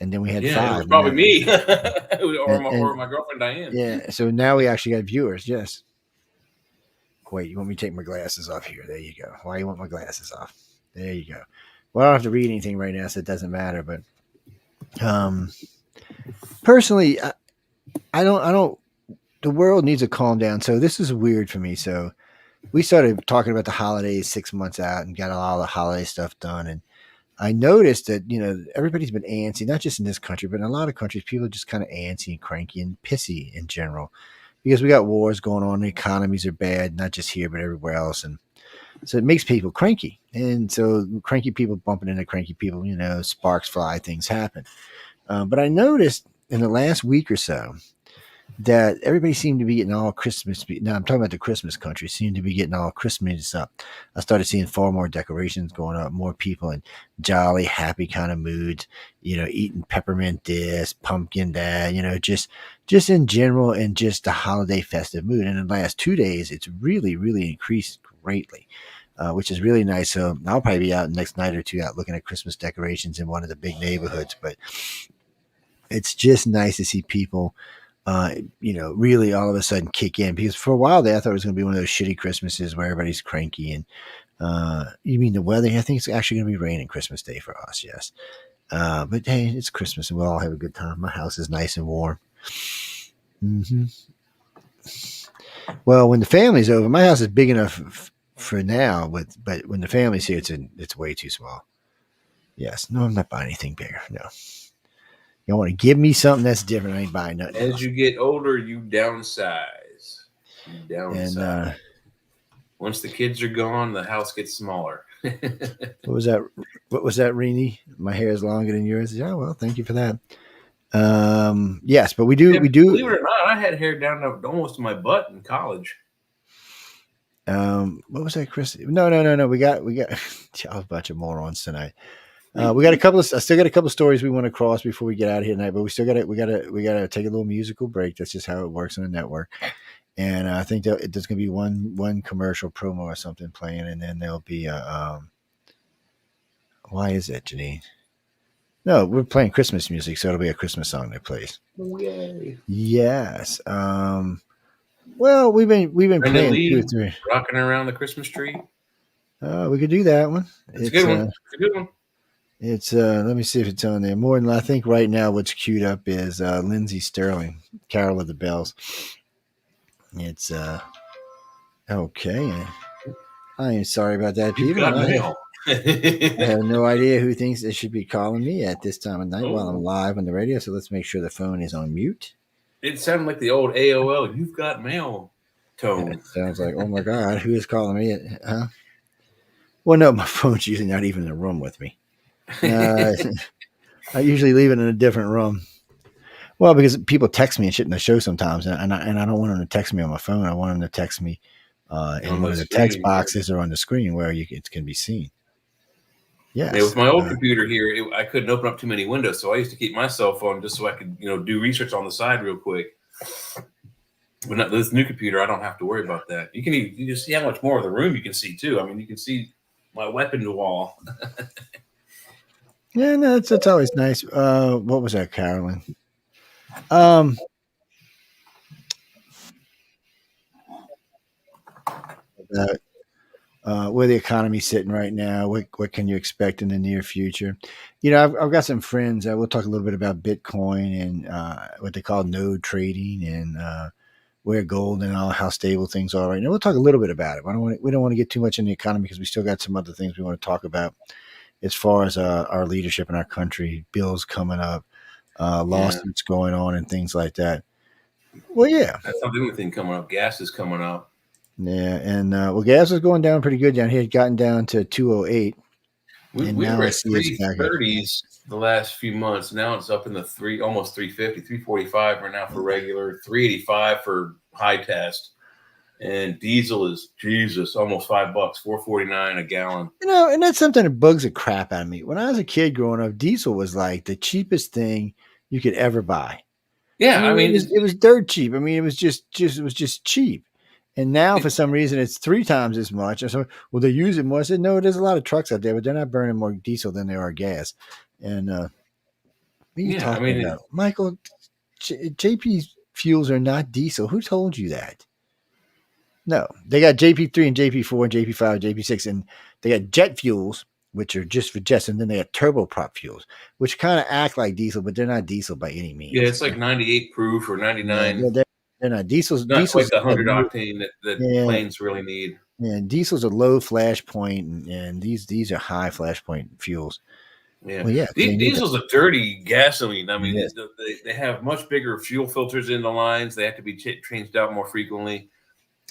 and then we had 5. It was probably me or my girlfriend Diane. Yeah. So now we actually got viewers. Yes. Wait, you want me to take my glasses off here? There you go. Why you want my glasses off? There you go. Well, I don't have to read anything right now, so it doesn't matter. But personally, I don't. The world needs to calm down. So this is weird for me. So we started talking about the holidays 6 months out and got all the holiday stuff done. And I noticed that, everybody's been antsy, not just in this country, but in a lot of countries, people are just kind of antsy and cranky and pissy in general because we got wars going on. The economies are bad, not just here, but everywhere else. And so it makes people cranky. And so cranky people bumping into cranky people, sparks fly, things happen. But I noticed in the last week or so, that everybody seemed to be getting all Christmas. Now I'm talking about the Christmas country seemed to be getting all Christmas up. I started seeing far more decorations going up, more people in jolly, happy kind of moods, eating peppermint this, pumpkin that, just in general and just the holiday festive mood. And in the last 2 days, it's really, really increased greatly, which is really nice. So I'll probably be out next night or two out looking at Christmas decorations in one of the big neighborhoods, but it's just nice to see people really all of a sudden kick in because for a while there, I thought it was going to be one of those shitty Christmases where everybody's cranky and You mean the weather? I think it's actually going to be raining Christmas Day for us. Yes. But hey, it's Christmas and we'll all have a good time. My house is nice and warm. Mm-hmm. Well, when the family's over, my house is big enough for now, but when the family's here, it's way too small. Yes. No, I'm not buying anything bigger. No. You want to give me something that's different? I ain't buying nothing. As else. you get older, you downsize. And once the kids are gone, the house gets smaller. what was that? What was that, Rini? My hair is longer than yours. Yeah, well, thank you for that. Yes, but we do. Believe it or not, I had hair down to almost to my butt in college. What was that, Chris? No. We got a bunch of morons tonight. We got a couple of. I still got a couple of stories we want to cross before we get out of here tonight. But we gotta take a little musical break. That's just how it works on the network. And I think there's going to be one commercial promo or something playing, and then there'll be a. Why is it, Janine? No, we're playing Christmas music, so it'll be a Christmas song that plays. Yay! Yes. Well, we've been playing 2 or 3. Rocking around the Christmas tree. We could do that one. It's a good one. It's a good one. It's let me see if it's on there. More than I think right now what's queued up is Lindsey Sterling, Carol of the Bells. It's okay. I am sorry about that, people. I have no idea who thinks they should be calling me at this time of night while I'm live on the radio. So let's make sure the phone is on mute. It sounded like the old AOL "You've got mail" tone. It sounds like, oh my God, who is calling me? Huh? Well, no, my phone's usually not even in the room with me. I usually leave it in a different room. Well, because people text me and shit in the show sometimes, and I don't want them to text me on my phone. I want them to text me in one of the text boxes or on the screen where it can be seen. Yes. Yeah, with my old computer here, I couldn't open up too many windows, so I used to keep my cell phone just so I could, do research on the side real quick. But not this new computer, I don't have to worry about that. You just see how much more of the room you can see too. I mean, you can see my weapon wall. Yeah, no, that's always nice. What was that, Carolyn? Where the economy's sitting right now, what can you expect in the near future? I've got some friends. We'll talk a little bit about Bitcoin and what they call node trading and where gold and how stable things are right now. We'll talk a little bit about it. We don't want to get too much in the economy because we still got some other things we want to talk about as far as our leadership in our country, bills coming up, lawsuits going on, and things like that. Well, yeah, that's not the only thing coming up. Gas is coming up. Yeah, and gas is going down pretty good down here. It's gotten down to 208. We were at 330s the last few months. Now it's up in the almost 350, 345 right now for regular, 385 for high test. And diesel is almost $5, $4.49 a gallon. And that's something that bugs the crap out of me. When I was a kid growing up, diesel was like the cheapest thing you could ever buy. Yeah, I mean it was dirt cheap. I mean, it was just cheap. And now, for some reason, it's 3 times as much. And so, well, they use it more. I said, no, there's a lot of trucks out there, but they're not burning more diesel than they are gas. And what are you talking about? Michael, JP fuels are not diesel. Who told you that? No, they got JP3 and JP4 and JP5 and JP6, and they got jet fuels, which are just for jets, and then they got turboprop fuels, which kind of act like diesel, but they're not diesel by any means. Yeah, it's like 98 proof or 99. Yeah, they're not. Diesel's not quite the 100 octane that planes really need. Yeah, diesel's a low flash point, and these are high flash point fuels. Yeah, well, yeah. Diesel's a dirty gasoline. I mean, they have much bigger fuel filters in the lines. They have to be changed out more frequently.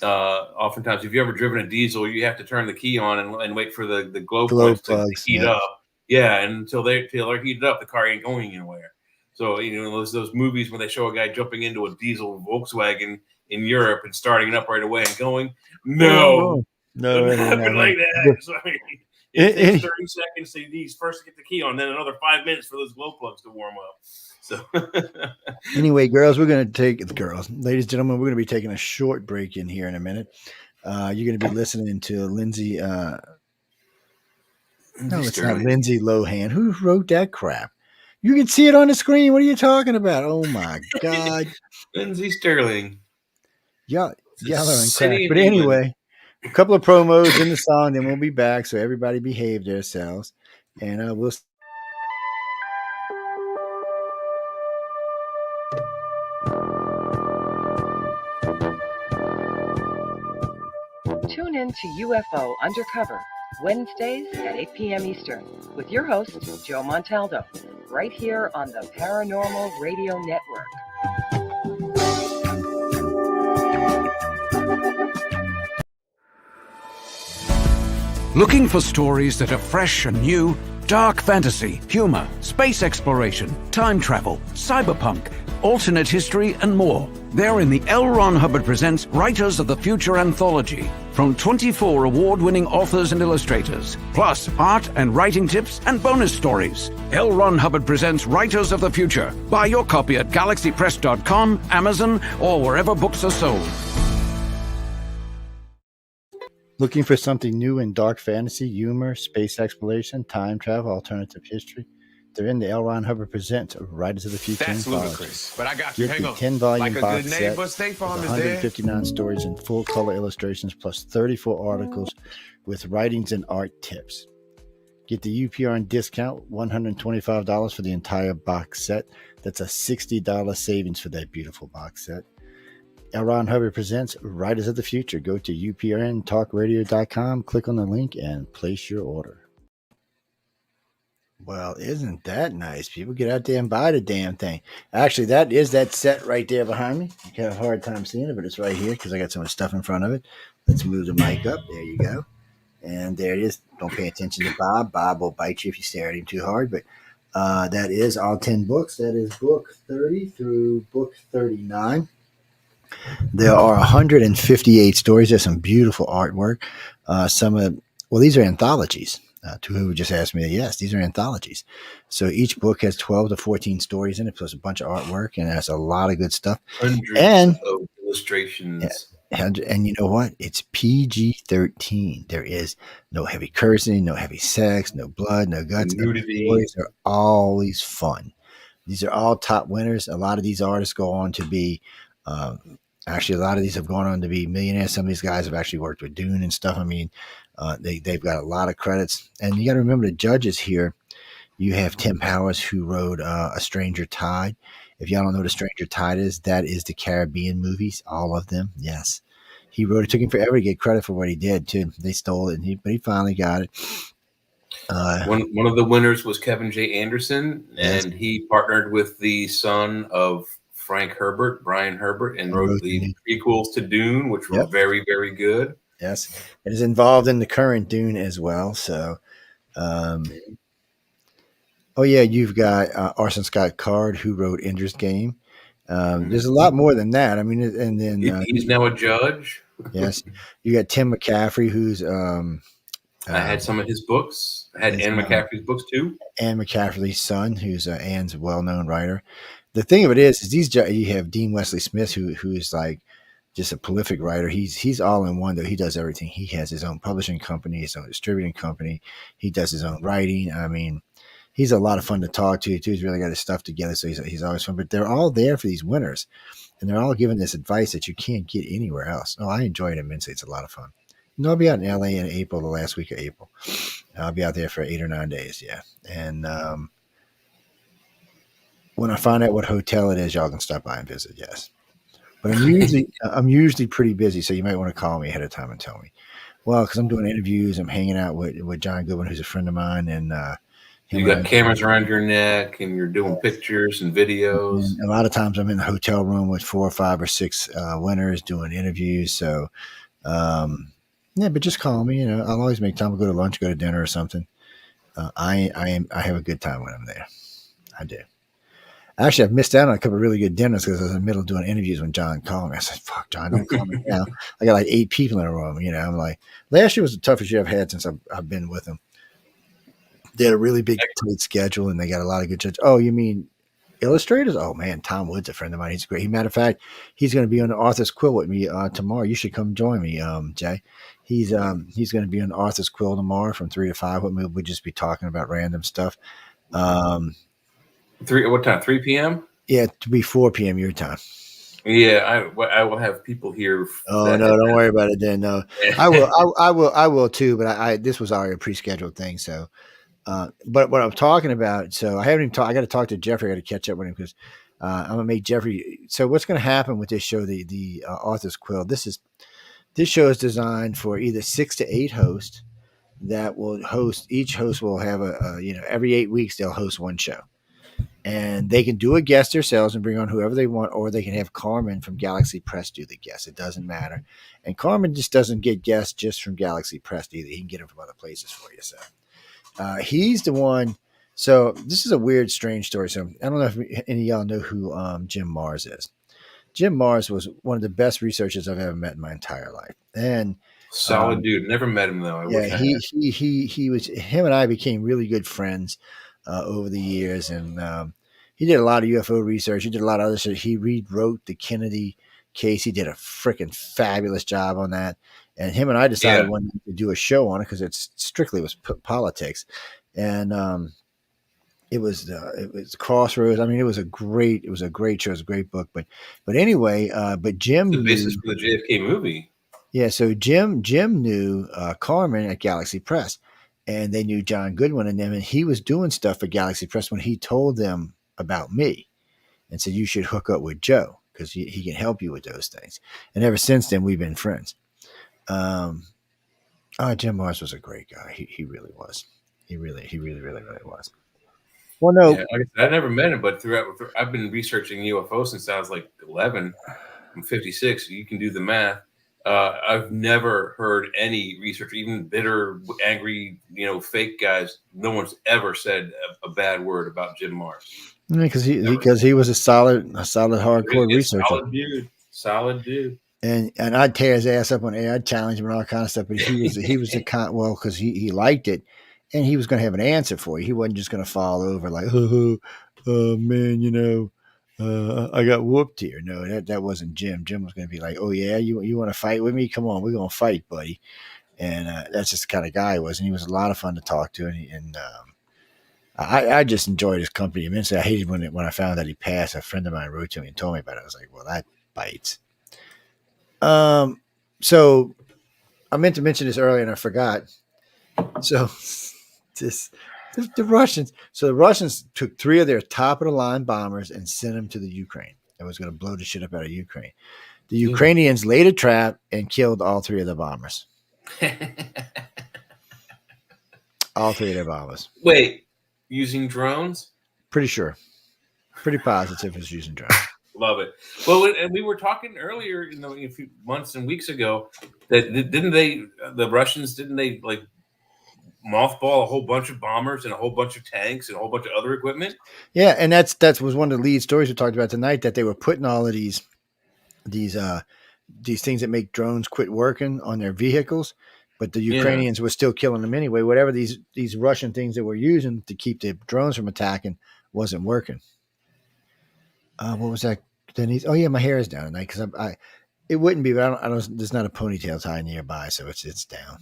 Oftentimes, if you've ever driven a diesel, you have to turn the key on and wait for the glow plugs to heat up. Yeah, and until they're heated up, the car ain't going anywhere. So, those movies where they show a guy jumping into a diesel Volkswagen in Europe and starting it up right away and going, no, doesn't happen like that. Sorry. It takes 30 seconds to first get the key on, then another 5 minutes for those glow plugs to warm up. So, anyway, ladies and gentlemen, we're going to be taking a short break in here in a minute. You're going to be listening to Lindsay. No, it's not Lindsay Lohan. Who wrote that crap? You can see it on the screen. What are you talking about? Oh my God. Lindsay Sterling. Y'all are in crap. But anyway, a couple of promos in the song, then we'll be back. So everybody behave themselves, and we'll. Tune in to UFO Undercover, Wednesdays at 8 p.m. Eastern, with your host, Joe Montaldo, right here on the Paranormal Radio Network. Looking for stories that are fresh and new? Dark fantasy, humor, space exploration, time travel, cyberpunk, alternate history, and more. They're in the L. Ron Hubbard Presents Writers of the Future anthology, from 24 award-winning authors and illustrators, plus art and writing tips and bonus stories. L. Ron Hubbard Presents Writers of the Future. Buy your copy at galaxypress.com, Amazon, or wherever books are sold. Looking for something new in dark fantasy, humor, space exploration, time travel, alternative history? They're in the L. Ron Hubbard Presents Writers of the Future That's anthology. ludicrous, but I got you. Get Hang the on. 10-volume Like a box good set neighbor, with State Farm is there. 159 stories in full color illustrations, plus 34 articles with writings and art tips. Get the UPR on discount, $125 for the entire box set. That's a $60 savings for that beautiful box set. L. Ron Hubbard Presents Writers of the Future. Go to uprntalkradio.com, click on the link, and place your order. Well, isn't that nice? People get out there and buy the damn thing. Actually, that is that set right there behind me. You have a hard time seeing it, but it's right here because I got so much stuff in front of it. Let's move the mic up. There you go. And there it is. Don't pay attention to Bob. Bob will bite you if you stare at him too hard. But that is all 10 books. That is book 30 through book 39. There are 158 stories. There's some beautiful artwork. These are anthologies. To who just asked me, yes, these are anthologies. So each book has 12 to 14 stories in it, plus a bunch of artwork, and it has a lot of good stuff. Hundreds of illustrations. And you know what? It's PG-13. There is no heavy cursing, no heavy sex, no blood, no guts. Nudity. The stories are always fun. These are all top winners. A lot of these artists go on to be actually, a lot of these have gone on to be millionaires. Some of these guys have actually worked with Dune and stuff. I mean, they've got a lot of credits. And you got to remember the judges here. You have Tim Powers, who wrote A Stranger Tide. If y'all don't know what A Stranger Tide is, that is the Caribbean movies, all of them. Yes. He wrote it. Took him forever to get credit for what he did, too. They stole it, but he finally got it. One of the winners was Kevin J. Anderson, Yes. and he partnered with the son of Frank Herbert, Brian Herbert, and wrote the prequels to Dune, which were very, very good. Yes. It is involved in the current Dune as well. So, you've got Orson Scott Card, who wrote Ender's Game. There's a lot more than that. I mean, and then he's now a judge. Yes. You got Tim McCaffrey, who's I had some of his books. I had Anne McCaffrey's books too. Anne McCaffrey's son, who's Anne's well-known writer. The thing of it is you have Dean Wesley Smith, who is like just a prolific writer. He's all in one, though. He does everything. He has his own publishing company, his own distributing company. He does his own writing. I mean, he's a lot of fun to talk to, too. He's really got his stuff together, so he's always fun. But they're all there for these winners, and they're all giving this advice that you can't get anywhere else. Oh, I enjoy it immensely. It's a lot of fun. I'll be out in LA in April, the last week of April. I'll be out there for 8 or 9 days, yeah. And when I find out what hotel it is, y'all can stop by and visit, yes. But I'm usually pretty busy, so you might want to call me ahead of time and tell me. Well, because I'm doing interviews, I'm hanging out with John Goodwin, who's a friend of mine, and you got cameras around your neck, and you're doing pictures and videos. And a lot of times, I'm in the hotel room with 4 or 5 or 6 winners doing interviews. So, but just call me. I'll always make time to go to lunch, go to dinner, or something. I have a good time when I'm there. I do. Actually, I've missed out on a couple of really good dinners because I was in the middle of doing interviews when John called me. I said, "Fuck, John, don't call me now." I got like 8 people in a room. I'm like, last year was the toughest year I've had since I've been with them. They had a really big tight schedule, and they got a lot of good judges. Oh, you mean illustrators? Oh man, Tom Wood's a friend of mine. He's great. Matter of fact, he's going to be on Arthur's Quill with me tomorrow. You should come join me, Jay. He's going to be on Arthur's Quill tomorrow from 3 to 5 with me. We'll just be talking about random stuff. What time? 3 p.m. Yeah, to be 4 p.m. your time. Yeah, I will have people here. Oh no, don't worry about it then. No, I will. I will too. But this was already a pre-scheduled thing. So, but what I'm talking about. So I haven't even talked. I got to talk to Jeffrey. I got to catch up with him because I'm gonna make Jeffrey. So what's going to happen with this show? The Author's Quill. This show is designed for either 6 to 8 hosts that will host. Each host will have every 8 weeks they'll host one show. And they can do a guest themselves and bring on whoever they want, or they can have Carmen from Galaxy Press do the guest. It doesn't matter. And Carmen just doesn't get guests just from Galaxy Press either. He can get them from other places for you. So he's the one. So this is a weird, strange story. So I don't know if any of y'all know who Jim Mars is. Jim Mars was one of the best researchers I've ever met in my entire life. And solid dude. Never met him though. Him and I became really good friends over the years, and he did a lot of UFO research. He did a lot of other shit. He rewrote the Kennedy case. He did a freaking fabulous job on that. And him and I decided one day to do a show on it because it strictly was politics, and it was Crossroads. I mean, it was a great show. It was a great book. But anyway, but Jim, the basis for the JFK movie. Yeah, so Jim knew Carmen at Galaxy Press. And they knew John Goodwin and them, and he was doing stuff for Galaxy Press when he told them about me and said, you should hook up with Joe because he can help you with those things. And ever since then, we've been friends. Jim Mars was a great guy. He really was. He really was. Well, no. Yeah, like I never met him, but I've been researching UFOs since I was like 11. I'm 56. So you can do the math. I've never heard any researcher, even bitter, angry, fake guys. No one's ever said a bad word about Jim Mars. Because he was a solid hardcore researcher. Solid dude. And I'd tear his ass up on air. I'd challenge him and all kind of stuff. But he was because he liked it, and he was going to have an answer for you. He wasn't just going to fall over like, man, I got whooped here. No, that wasn't Jim. Jim was going to be like, oh yeah, you want to fight with me? Come on, we're going to fight, buddy. And that's just the kind of guy he was. And he was a lot of fun to talk to. And I just enjoyed his company immensely. I hated when I found that he passed. A friend of mine wrote to me and told me about it. I was like, well, that bites. So I meant to mention this earlier and I forgot. So the Russians. So the Russians took 3 of their top of the line bombers and sent them to the Ukraine. That was going to blow the shit up out of Ukraine. The Ukrainians laid a trap and killed all 3 of the bombers. All 3 of their bombers. Wait, using drones? Pretty sure. Pretty positive it's using drones. Love it. Well, and we were talking earlier, a few months and weeks ago, that the Russians like mothball a whole bunch of bombers and a whole bunch of tanks and a whole bunch of other equipment. Yeah, and that was one of the lead stories we talked about tonight, that they were putting all of these things that make drones quit working on their vehicles, but the Ukrainians were still killing them anyway. Whatever these Russian things that were using to keep the drones from attacking wasn't working. What was that, Denise? Oh yeah, my hair is down tonight because it wouldn't be, but I don't. There's not a ponytail tie nearby, so it's down.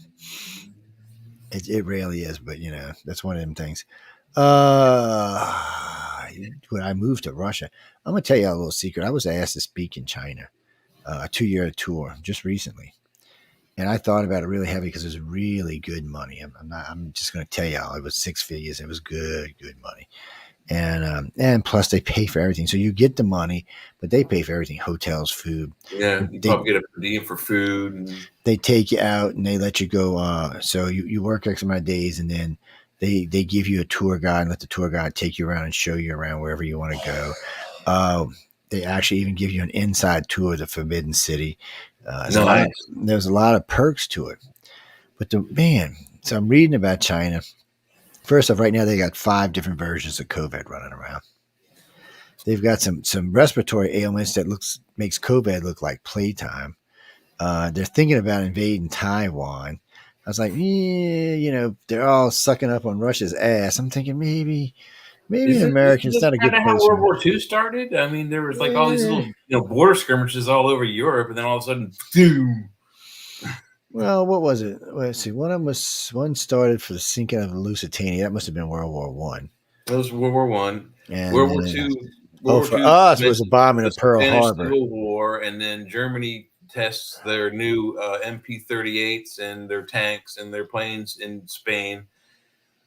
It rarely is, but that's one of them things. When I moved to Russia, I'm gonna tell you a little secret. I was asked to speak in China, a 2-year tour just recently, and I thought about it really heavy because it was really good money. I'm just gonna tell y'all, it was 6 figures. It was good money, and plus they pay for everything. So you get the money, but they pay for everything: hotels, food. Yeah, you probably get a per diem for food. They take you out and they let you go. So you work X amount of days, and then they give you a tour guide and let the tour guide take you around and show you around wherever you want to go. They actually even give you an inside tour of the Forbidden City. There's a lot of perks to it. But so I'm reading about China. First off, right now they got 5 different versions of COVID running around. They've got some respiratory ailments that makes COVID look like playtime. They're thinking about invading Taiwan. I was like, they're all sucking up on Russia's ass. I'm thinking maybe Americans not a good place. How World War II started? I mean, there was like all these little border skirmishes all over Europe, and then all of a sudden, boom. Well, what was it? Let's see. One started for the sinking of the Lusitania. That must have been World War I. That was World War I. And World War II. Oh, World for War II us, it was commences a bombing the of Pearl Spanish Harbor. Civil War, and then Germany tests their new MP-38s and their tanks and their planes in Spain.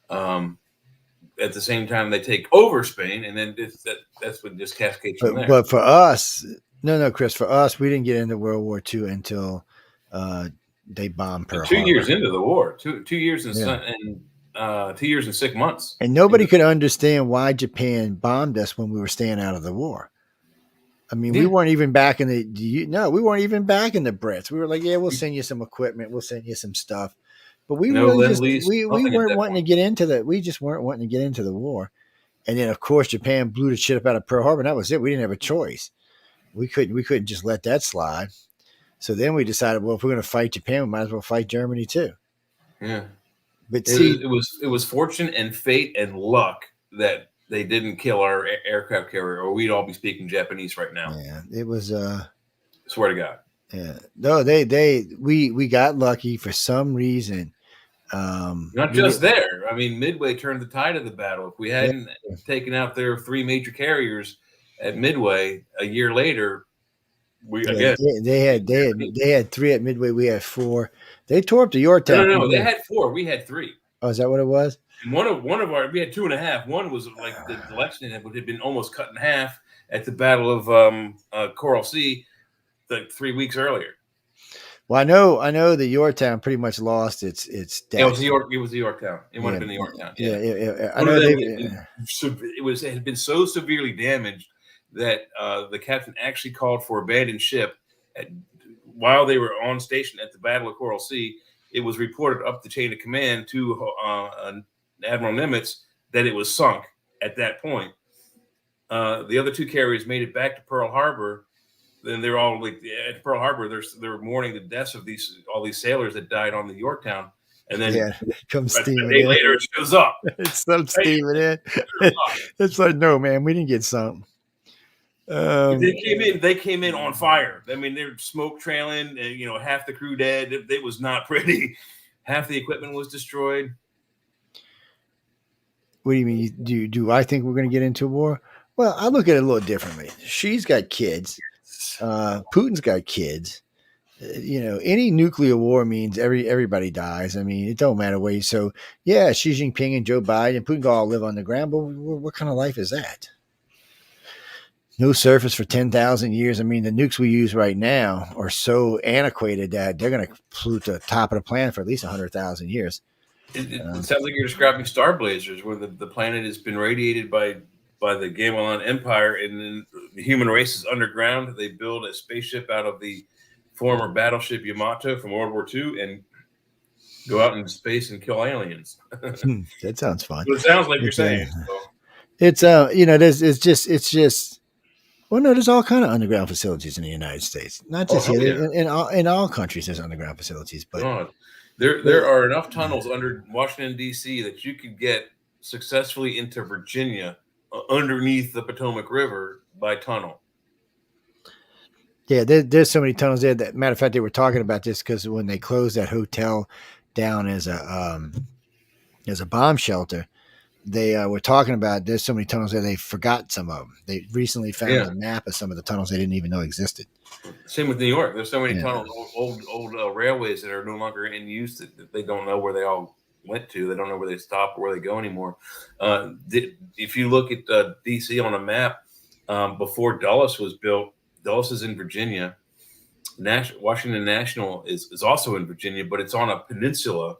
At the same time, they take over Spain, and then that's what just cascades from there. But for us, no, Chris, for us, we didn't get into World War II until they bombed Pearl Two Harbor. years into the war, 2 years and Yeah. 2 years and 6 months. And nobody could understand why Japan bombed us when we were staying out of the war. I mean, we weren't even back in we weren't even back in the Brits. We were like, yeah, we'll send you some equipment, we'll send you some stuff. But we really just we weren't wanting to get into that. We just weren't wanting to get into the war. And then, of course, Japan blew the shit up out of Pearl Harbor. And that was it. We didn't have a choice. We couldn't just let that slide. So then we decided, well, if we're going to fight Japan, we might as well fight Germany too. Yeah, but see, it was fortune and fate and luck that they didn't kill our aircraft carrier, or we'd all be speaking Japanese right now. Yeah, it was. Swear to God. Yeah, no, we got lucky for some reason. Not just there. I mean, Midway turned the tide of the battle. If we hadn't taken out their 3 major carriers at Midway a year later, they had 3 at Midway. We had 4. They tore up the Yorktown. No, they had 4. We had 3. Oh, is that what it was? And one of our, we had 2.5. One was like the election had been almost cut in half at the Battle of Coral Sea, like 3 weeks earlier. Well, I know the Yorktown pretty much lost its death. It was the Yorktown. It would have been the Yorktown. Yeah. I know it had been so severely damaged that the captain actually called for abandoned ship while they were on station at the Battle of Coral Sea. It was reported up the chain of command to Admiral Nimitz that it was sunk at that point. The other 2 carriers made it back to Pearl Harbor. Then they're all like at Pearl Harbor. They're mourning the deaths of all these sailors that died on the Yorktown, and then it comes a day later it shows up. It's some steaming in. It's like, no, man, we didn't get something. They came in on fire. I mean, they're smoke trailing, and half the crew dead. It was not pretty. Half the equipment was destroyed. What do you mean? Do I think we're going to get into a war? Well, I look at it a little differently. She's got kids. Putin's got kids. Any nuclear war means everybody dies. I mean, it don't matter where you. So yeah, Xi Jinping and Joe Biden, Putin go all live on the ground. But what kind of life is that? No surface for 10,000 years. I mean, the nukes we use right now are so antiquated that they're going to pollute the top of the planet for at least 100,000 years. It sounds like you're describing star blazers, where the planet has been radiated by the Gamelan Empire, and then the human race is underground. They build a spaceship out of the former battleship Yamato from World War II and go out into space and kill aliens. That sounds fun. It sounds like you're saying. It's it's just. Well, no, there's all kind of underground facilities in the United States. Not just here. Yeah. In all countries, there's underground facilities. But there are enough tunnels under Washington, D.C. that you could get successfully into Virginia underneath the Potomac River by tunnel. Yeah, there's so many tunnels there. That matter of fact, they were talking about this because when they closed that hotel down as a bomb shelter, they were talking about there's so many tunnels there they forgot some of them. They recently found a map of some of the tunnels they didn't even know existed. Same with New York. There's so many tunnels, old railways that are no longer in use that they don't know where they all went to. They don't know where they stop or where they go anymore. If you look at D.C. on a map, before Dulles was built, Dulles is in Virginia. Washington National is also in Virginia, but it's on a peninsula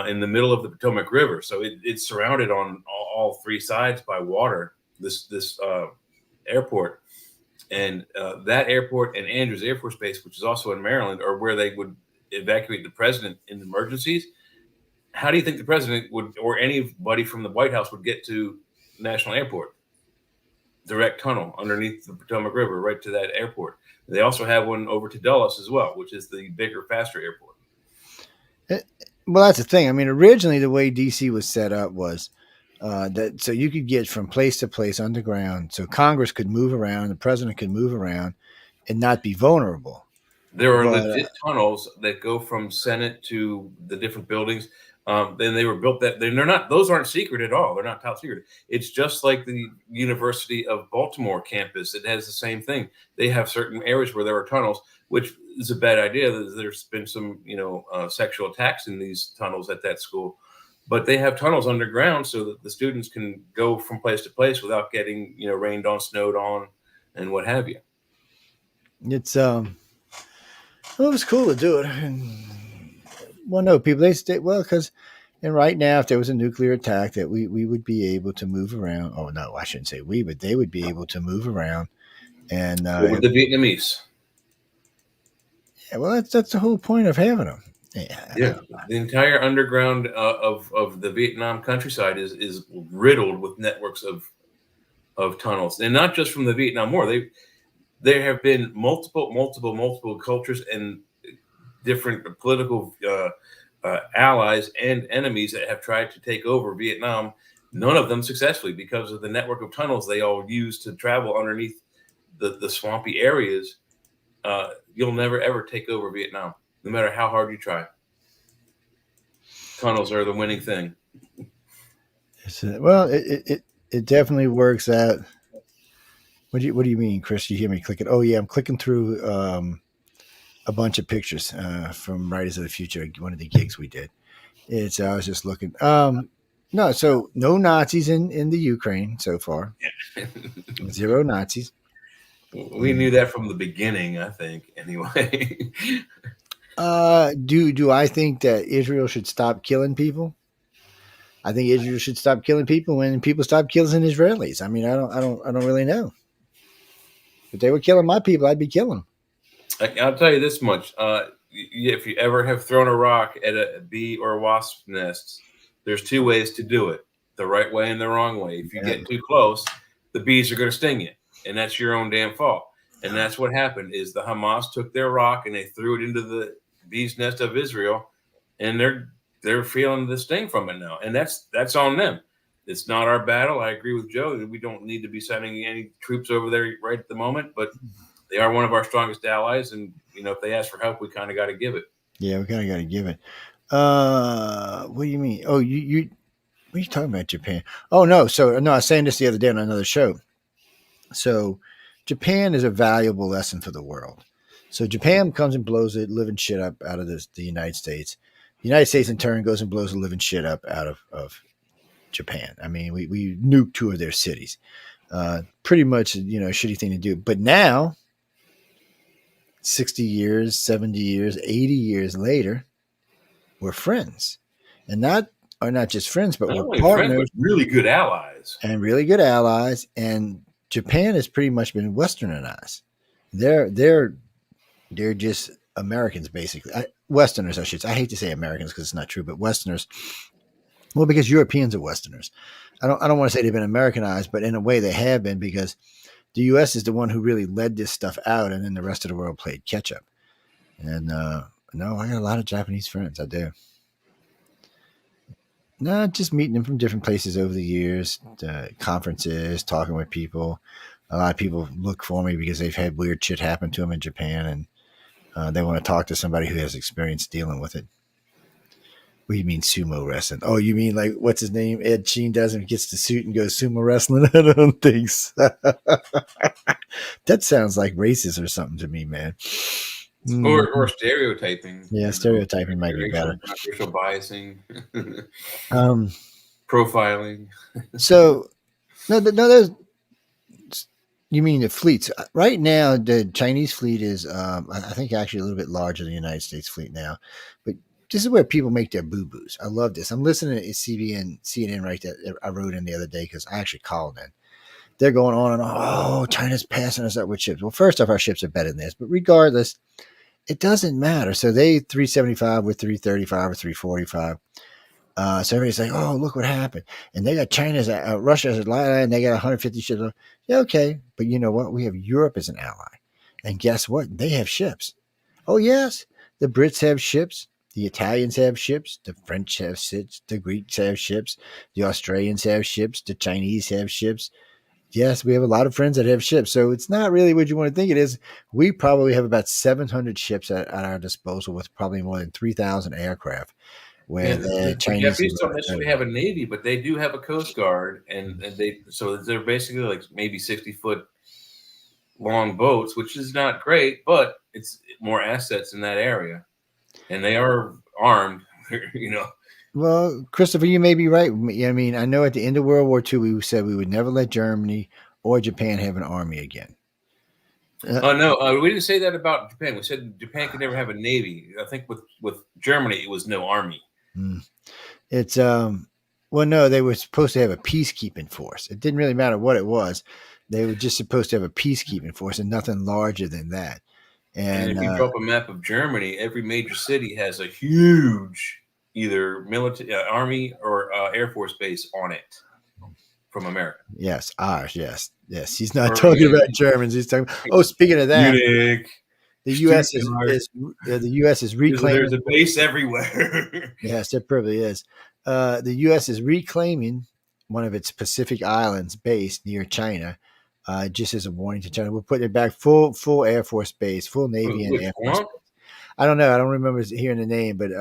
in the middle of the Potomac River. So it's surrounded on all 3 sides by water, this airport. And that airport and Andrews Air Force Base, which is also in Maryland, are where they would evacuate the president in emergencies. How do you think the president would, or anybody from the White House would get to National Airport? Direct tunnel underneath the Potomac River, right to that airport. They also have one over to Dulles as well, which is the bigger, faster airport. Well, that's the thing. I mean, originally the way DC was set up was that so you could get from place to place underground, so Congress could move around, the president could move around, and not be vulnerable. There are legit tunnels that go from Senate to the different buildings. Then they were built that they're not, those aren't secret at all. They're not top secret. It's just like the University of Baltimore campus. It has the same thing. They have certain areas where there are tunnels, which is a bad idea. There's been some, sexual attacks in these tunnels at that school, but they have tunnels underground so that the students can go from place to place without getting, rained on, snowed on, and what have you. It's well, it was cool to do it. And, well, no, people they stay well because, and right now, if there was a nuclear attack, that we would be able to move around. Oh no, I shouldn't say we, but they would be able to move around. And with the Vietnamese. Yeah, well, that's the whole point of having them. Yeah, the entire underground of the Vietnam countryside is riddled with networks of tunnels, and not just from the Vietnam War. There have been multiple cultures and different political allies and enemies that have tried to take over Vietnam. None of them successfully because of the network of tunnels they all use to travel underneath the swampy areas. You'll never ever take over Vietnam, no matter how hard you try. Tunnels are the winning thing. Well, it definitely works out. What do you mean, Chris? You hear me clicking? Oh yeah, I'm clicking through a bunch of pictures from Writers of the Future, one of the gigs we did. I was just looking. No, so no Nazis in the Ukraine so far. Yeah. Zero Nazis. We knew that from the beginning, I think. Anyway. Do I think that Israel should stop killing people? I think Israel should stop killing people when people stop killing Israelis. I mean, I don't really know. If they were killing my people, I'd be killing them. I'll tell you this much: if you ever have thrown a rock at a bee or a wasp nest, there's two ways to do it: the right way and the wrong way. If you get too close, the bees are going to sting you, and that's your own damn fault. And that's what happened: is the Hamas took their rock and they threw it into the bee's nest of Israel, and they're feeling the sting from it now, and that's on them. It's not our battle. I agree with Joe that we don't need to be sending any troops over there right at the moment, but they are one of our strongest allies, and if they ask for help, we kind of got to give it. Yeah, we kind of got to give it. What do you mean? Oh, you what are you talking about, Japan? Oh no, I was saying this the other day on another show. So Japan is a valuable lesson for the world. So Japan comes and blows the living shit up out of the United States. The United States in turn goes and blows the living shit up out of Japan. I mean, we nuked two of their cities. Pretty much, a shitty thing to do. But now, 60 years, 70 years, 80 years later, we're friends. And not just friends, but we're partners. Friends, but really good allies. And really good allies. And Japan has pretty much been westernized. They're just Americans, basically. Westerners, I should say. I hate to say Americans because it's not true, but Westerners. Well, because Europeans are Westerners. I don't want to say they've been Americanized, but in a way they have been, because the U.S. is the one who really led this stuff out, and then the rest of the world played catch up. And no, I got a lot of Japanese friends. I do. No, just meeting them from different places over the years, conferences, talking with people. A lot of people look for me because they've had weird shit happen to them in Japan, and they want to talk to somebody who has experience dealing with it. What do you mean sumo wrestling? Oh, you mean like what's his name? Ed Sheen does and gets the suit and goes sumo wrestling? I don't think so. That sounds like racist or something to me, man. Or stereotyping. Yeah, stereotyping might be better. Racial biasing. Profiling. So, no, there's. You mean the fleets? Right now, the Chinese fleet is, I think, actually a little bit larger than the United States fleet now. But this is where people make their boo-boos. I love this. I'm listening to CNN right that I wrote in the other day because I actually called in. They're going on and on. Oh, China's passing us up with ships. Well, first off, our ships are better than this. But regardless, it doesn't matter. So they 375 with 335 or 345. So everybody's like, oh, look what happened. And they got Russia's ally, and they got 150 ships. Yeah, okay. But you know what? We have Europe as an ally. And guess what? They have ships. Oh, yes. The Brits have ships. The Italians have ships. The French have ships. The Greeks have ships. The Australians have ships. The Chinese have ships. Yes, we have a lot of friends that have ships. So it's not really what you want to think it is. We probably have about 700 ships at our disposal with probably more than 3,000 aircraft. where the Chinese Japanese don't necessarily have a navy, but they do have a coast guard, and they're basically like maybe 60-foot long boats, which is not great, but it's more assets in that area, and they are armed. Well, Christopher, you may be right. I mean, I know at the end of World War II, we said we would never let Germany or Japan have an army again. Oh no, we didn't say that about Japan. We said Japan could never have a navy. I think with Germany, it was no army. It's well, no, they were supposed to have a peacekeeping force. It didn't really matter what it was. They were just supposed to have a peacekeeping force and nothing larger than that. And if you drop a map of Germany, every major city has a huge either military, army, or Air Force base on it from America. Yes, ours. Yes. He's not talking about Germans. He's talking. Oh, speaking of that, Munich, the U.S. is reclaiming. There's a base everywhere. Yes, there probably is. The U.S. is reclaiming one of its Pacific Islands base near China, just as a warning to China. We're putting it back full Air Force base, full Navy and Air Force base. I don't know. I don't remember hearing the name, but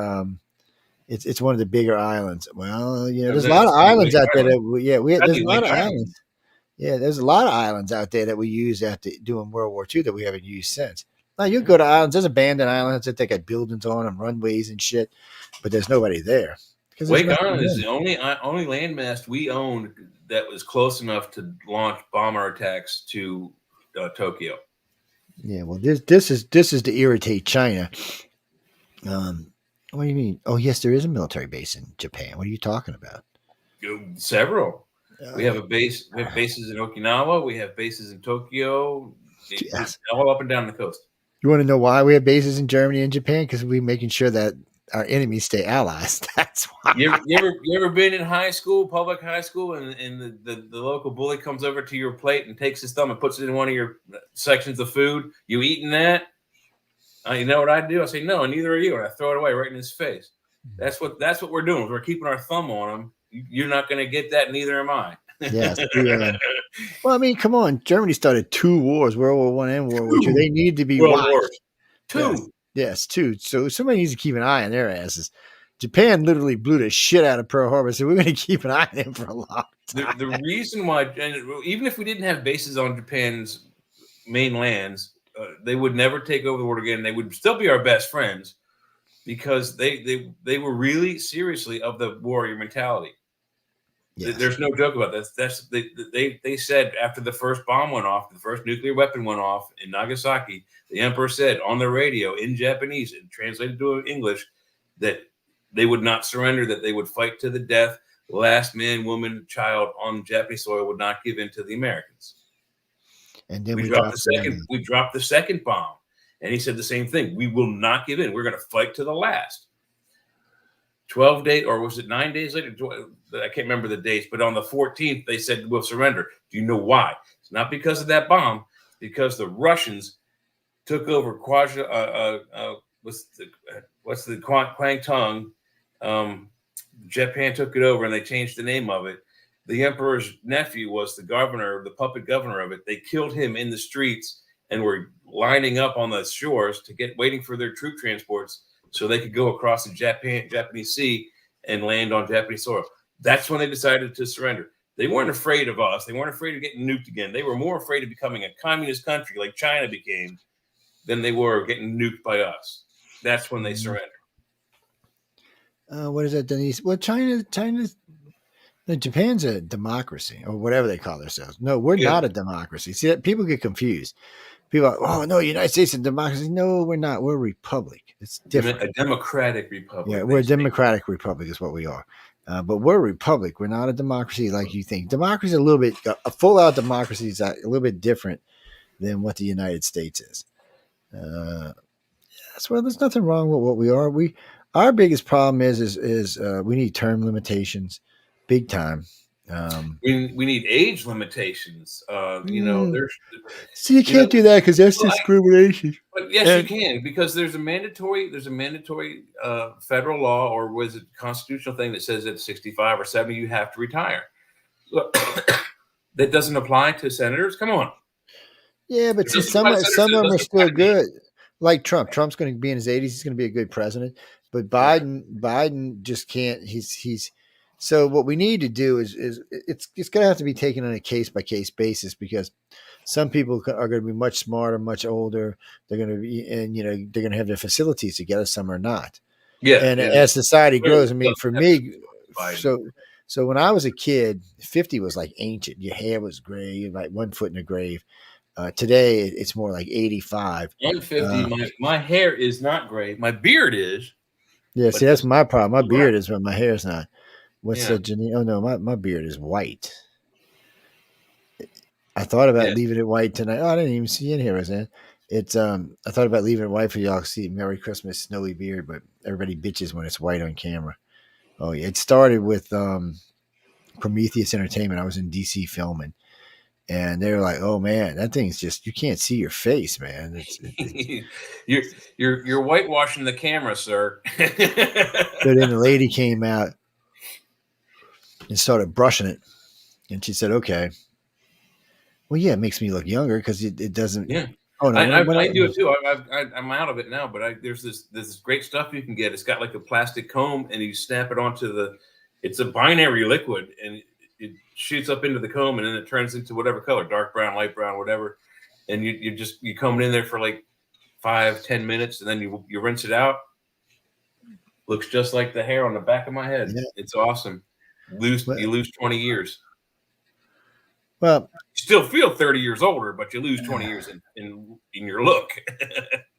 it's one of the bigger islands. Well, there's a lot of islands out there. There's a lot of islands. Yeah, there's a lot of islands out there that we used during World War II that we haven't used since. Now, you go to islands. There's abandoned islands that they got buildings on and runways and shit, but there's nobody there. Wake Island is the only landmass we owned that was close enough to launch bomber attacks to Tokyo. Yeah, well, this is to irritate China. What do you mean? Oh, yes, there is a military base in Japan. What are you talking about? Several. We have a base. We have bases in Okinawa. We have bases in Tokyo. Yes. All up and down the coast. You want to know why we have bases in Germany and Japan? Because we're making sure that our enemies stay allies. That's why. You ever been in high school, public high school, and the local bully comes over to your plate and takes his thumb and puts it in one of your sections of food? You eating that? You know what I do? I say no, and neither are you, and I throw it away right in his face. That's what we're doing. We're keeping our thumb on him. You're not going to get that. Neither am I. Yes. Well, I mean, come on. Germany started 2 wars, World War I and World War II. They need to be watched. 2. Yes, 2. So somebody needs to keep an eye on their asses. Japan literally blew the shit out of Pearl Harbor, so we're going to keep an eye on them for a long time. The reason why, even if we didn't have bases on Japan's main lands, they would never take over the world again. They would still be our best friends because they were really seriously of the warrior mentality. Yes. There's no joke about that. They said after the first bomb went off, the first nuclear weapon went off in Nagasaki, the emperor said on the radio in Japanese and translated to English that they would not surrender, that they would fight to the death. The last man, woman, child on Japanese soil would not give in to the Americans. And then we dropped the second bomb, and he said the same thing. We will not give in. We're going to fight to the last. 12 days, or was it 9 days later? I can't remember the dates, but on the 14th, they said we'll surrender. Do you know why? It's not because of that bomb, because the Russians took over Kwangtung. Japan took it over, and they changed the name of it. The emperor's nephew was the governor, the puppet governor of it. They killed him in the streets and were lining up on the shores waiting for their troop transports so they could go across the Japanese Sea and land on Japanese soil. That's when they decided to surrender. They weren't afraid of us. They weren't afraid of getting nuked again. They were more afraid of becoming a communist country like China became than they were getting nuked by us. That's when they surrendered. What is that, Denise? Well, Japan's a democracy, or whatever they call themselves. No, we're not a democracy. See, people get confused. People are, oh, no, United States is a democracy. No, we're not. We're a republic. It's different. A democratic republic. Yeah, we're a democratic republic is what we are. But we're a republic. We're not a democracy like you think. Democracy is a full-out democracy is a little bit different than what the United States is. Well, there's nothing wrong with what we are. Our biggest problem is we need term limitations, big time. We need age limitations. So you can't do that because that's discrimination. But yes, you can, because there's a mandatory federal law, or was it constitutional thing that says at 65 or 70 you have to retire. Look, that doesn't apply to senators. Come on. Yeah, but some of them are still good. Like Trump. Trump's going to be in his 80s. He's going to be a good president. But Biden just can't. He's so what we need to do is it's going to have to be taken on a case by case basis, because some people are going to be much smarter, much older. They're going to be, and they're going to have their facilities together. Some are not. Yeah. And as society grows, I mean, for me, Biden. so when I was a kid, 50 was like ancient. Your hair was gray, you're like 1 foot in a grave. Today, it's more like 85. I'm 50. My hair is not gray. My beard is. Yeah, see, that's my problem. My beard is, but my hair's not. What's Yeah. that, Janine? Oh, no, my beard is white. I thought about leaving it white tonight. Oh, I didn't even see it here, Roseanne. It's I thought about leaving it white for y'all to see Merry Christmas, snowy beard, but everybody bitches when it's white on camera. Oh yeah, it started with Prometheus Entertainment. I was in DC filming, and they were like, "Oh man, that thing's just, you can't see your face, man." You're whitewashing the camera, sir. So then the lady came out and started brushing it, and she said, "Okay, well, yeah, it makes me look younger because it doesn't." Yeah. Oh no, I do it too. I'm out of it now, but there's this great stuff you can get. It's got like a plastic comb, and you snap it onto it's a binary liquid, and it shoots up into the comb, and then it turns into whatever color, dark brown, light brown, whatever. And you comb it in there for like 5-10 minutes, and then you rinse it out. Looks just like the hair on the back of my head. Yeah. It's awesome. You lose 20 years. Well, you still feel 30 years older, but you lose 20 years in your look.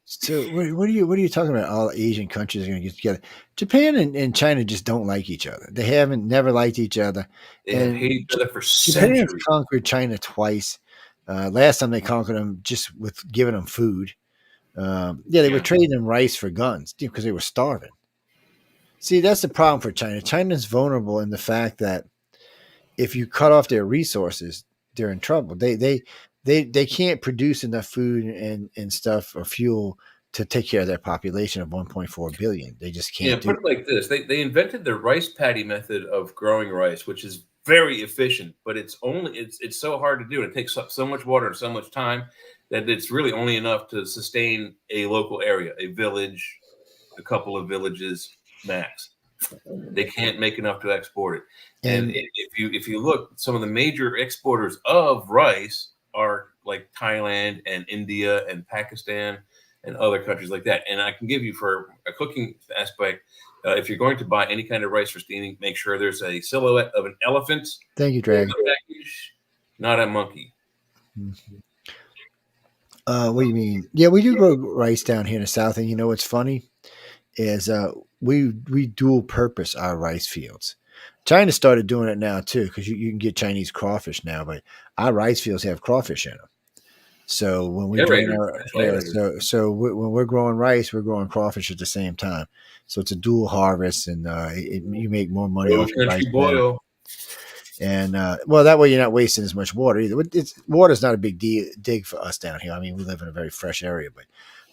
So what are you talking about? All Asian countries are going to get together. Japan and China just don't like each other. They never liked each other. They hate each other for centuries. Japan conquered China twice. Last time they conquered them just with giving them food. They were trading them rice for guns because they were starving. See, that's the problem for China. China's vulnerable in the fact that if you cut off their resources, they're in trouble. They can't produce enough food and stuff or fuel to take care of their population of 1.4 billion. They just can't. Put it like this: they invented the rice paddy method of growing rice, which is very efficient, but it's so hard to do. It takes up so much water and so much time that it's really only enough to sustain a local area, a village, a couple of villages max. They can't make enough to export it. And if you look, some of the major exporters of rice are like Thailand and India and Pakistan and other countries like that. And I can give you, for a cooking aspect, if you're going to buy any kind of rice for steaming, make sure there's a silhouette of an elephant. Thank you, Dragon. Not a monkey. Mm-hmm. What do you mean? Yeah, we do grow rice down here in the South, and you know what's funny is we dual purpose our rice fields. China started doing it now too, because you can get Chinese crawfish now, but our rice fields have crawfish in them. So when we when we're growing rice, we're growing crawfish at the same time. So it's a dual harvest, and you make more money off your rice. Boil. And that way you're not wasting as much water either. Water's not a big dig for us down here. I mean, we live in a very fresh area, but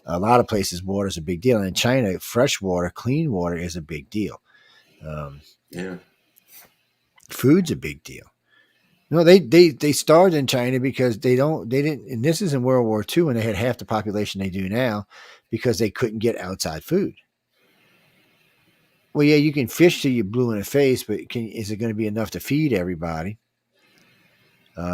a lot of places water is a big deal. And in China, fresh water, clean water is a big deal. Food's a big deal. No, they starved in China because they didn't, and this is in World War II, and they had half the population they do now because they couldn't get outside food. Well, yeah, you can fish till you're blue in the face, but is it going to be enough to feed everybody?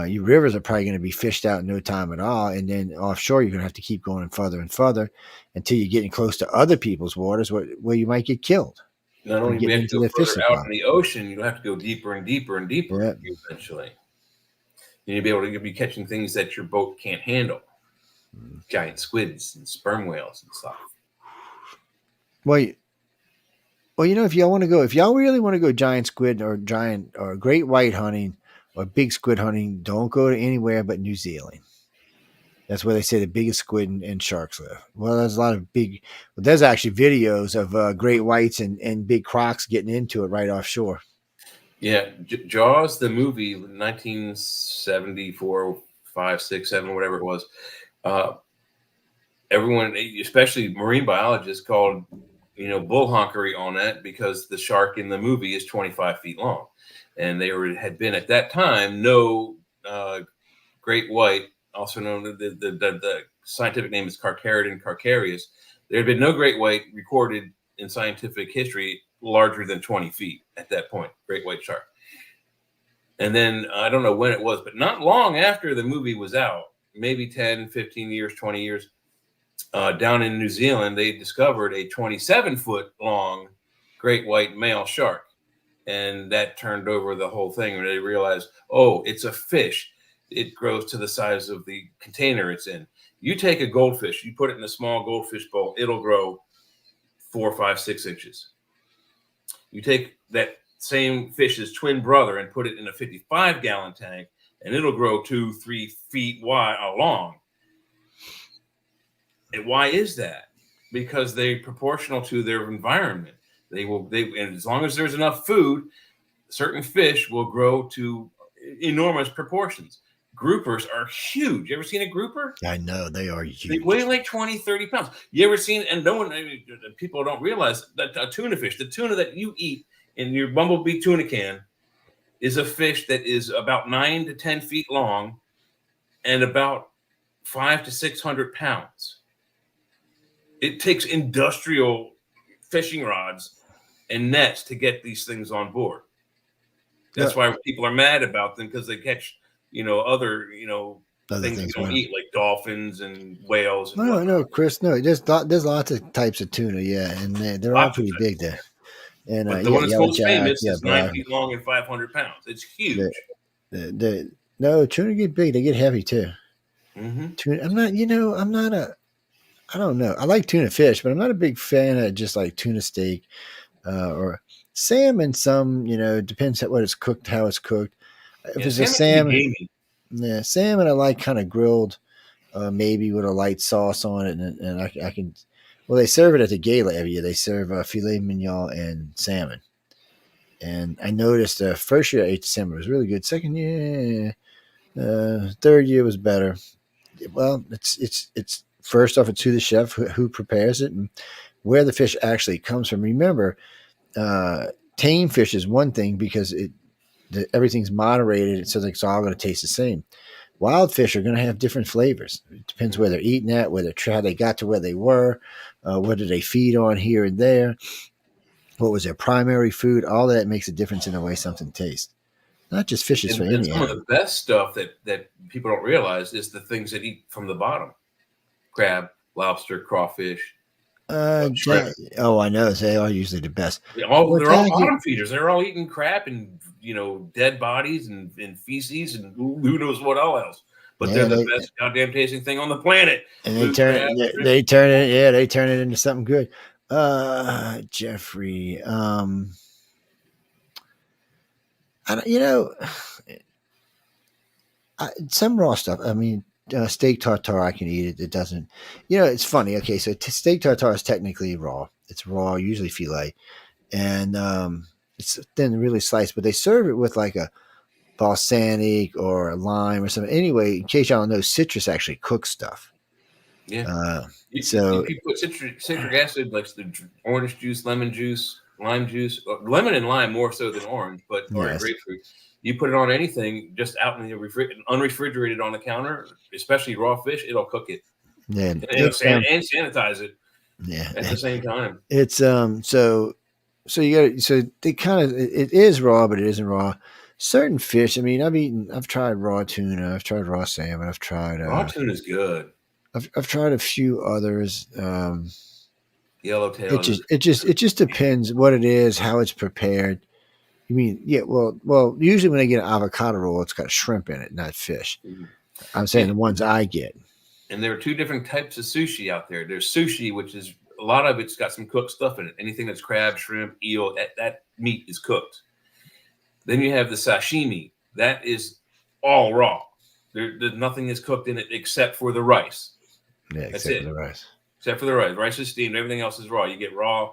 Your rivers are probably going to be fished out in no time at all, and then offshore you're going to have to keep going further and further until you're getting close to other people's waters where you might get killed. Not only do you have to go further out in the ocean, you'll have to go deeper and deeper and deeper eventually. And you'll be able to be catching things that your boat can't handle. Giant squids and sperm whales and stuff. Well, if y'all really want to go giant squid or great white hunting or big squid hunting, don't go to anywhere but New Zealand. That's where they say the biggest squid and sharks live. Well, there's actually videos of great whites and big crocs getting into it right offshore. Yeah, Jaws, the movie, 1974, 5, 6, 7, whatever it was. Everyone, especially marine biologists, called bull honkery on that because the shark in the movie is 25 feet long, and had been at that time no great white, also known the scientific name is Carcharodon carcharias. There had been no great white recorded in scientific history larger than 20 feet at that point, great white shark. And then I don't know when it was, but not long after the movie was out, maybe 10, 15 years, 20 years, down in New Zealand, they discovered a 27-foot long great white male shark. And that turned over the whole thing. And they realized, oh, it's a fish. It grows to the size of the container it's in. You take a goldfish, you put it in a small goldfish bowl, it'll grow 4, 5, 6 inches. You take that same fish's twin brother and put it in a 55-gallon tank, and it'll grow 2, 3 feet wide long. And why is that? Because they're proportional to their environment. And as long as there's enough food, certain fish will grow to enormous proportions. Groupers are huge. You ever seen a grouper? I know they are huge. They weigh like 20, 30 pounds. You ever seen, and people don't realize that a tuna fish, the tuna that you eat in your Bumblebee tuna can, is a fish that is about 9 to 10 feet long and about 500 to 600 pounds. It takes industrial fishing rods and nets to get these things on board. That's why people are mad about them, because they catch, other things you don't eat, like dolphins and whales. And no, Chris, no. There's lots of types of tuna, and they're all pretty big there. And but the one that's most famous is 9 feet long and 500 pounds. It's huge. No, tuna get big. They get heavy too. Mm-hmm. Tuna. I don't know. I like tuna fish, but I'm not a big fan of just like tuna steak or salmon. Depends on what it's cooked, how it's cooked. If it's a salmon, salmon I like kind of grilled, maybe with a light sauce on it, and I can. Well, they serve it at the gala every year. They serve filet mignon and salmon. And I noticed the first year I ate the salmon, it was really good. Second year, third year was better. Well, it's first off, it's who the chef who prepares it and where the fish actually comes from. Remember, tame fish is one thing because everything's moderated, so it's all going to taste the same. Wild fish are going to have different flavors. It depends where they're eating at, how they got to where they were, what did they feed on here and there, what was their primary food. All that makes a difference in the way something tastes. Not just fishes for any. Some of the best stuff that people don't realize is the things that eat from the bottom: crab, lobster, crawfish. I know. They are usually the best. They're all bottom feeders. They're all eating crap and dead bodies and feces and who knows what all else. But they're the best goddamn tasting thing on the planet. And they turn it into something good. Jeffrey, some raw stuff. I mean, steak tartare, I can eat it. It doesn't, it's funny. Okay, so steak tartare is technically raw. It's raw, usually filet, and it's then really sliced. But they serve it with like a balsamic or a lime or something. Anyway, in case y'all don't know, citrus actually cooks stuff. Yeah. You put citric acid, like the orange juice, lemon juice, lime juice, lemon and lime more so than orange, or grapefruit. You put it on anything just out in the unrefrigerated on the counter, especially raw fish, it'll cook it. Yeah. And sanitize it. Yeah. At the same time. It's so they kind of, it is raw, but it isn't raw. Certain fish, I mean, I've tried raw tuna, I've tried raw salmon, I've tried raw tuna is good. I've tried a few others. Yellowtail. It just depends what it is, how it's prepared. You mean, well, usually when I get an avocado roll, it's got shrimp in it, not fish. Mm-hmm. I'm saying the ones I get. And there are two different types of sushi out there. There's sushi, which is a lot of it's got some cooked stuff in it. Anything that's crab, shrimp, eel, that meat is cooked. Then you have the sashimi. That is all raw. Nothing is cooked in it except for the rice. Yeah, except for the rice. Except for the rice. Rice is steamed. Everything else is raw. You get raw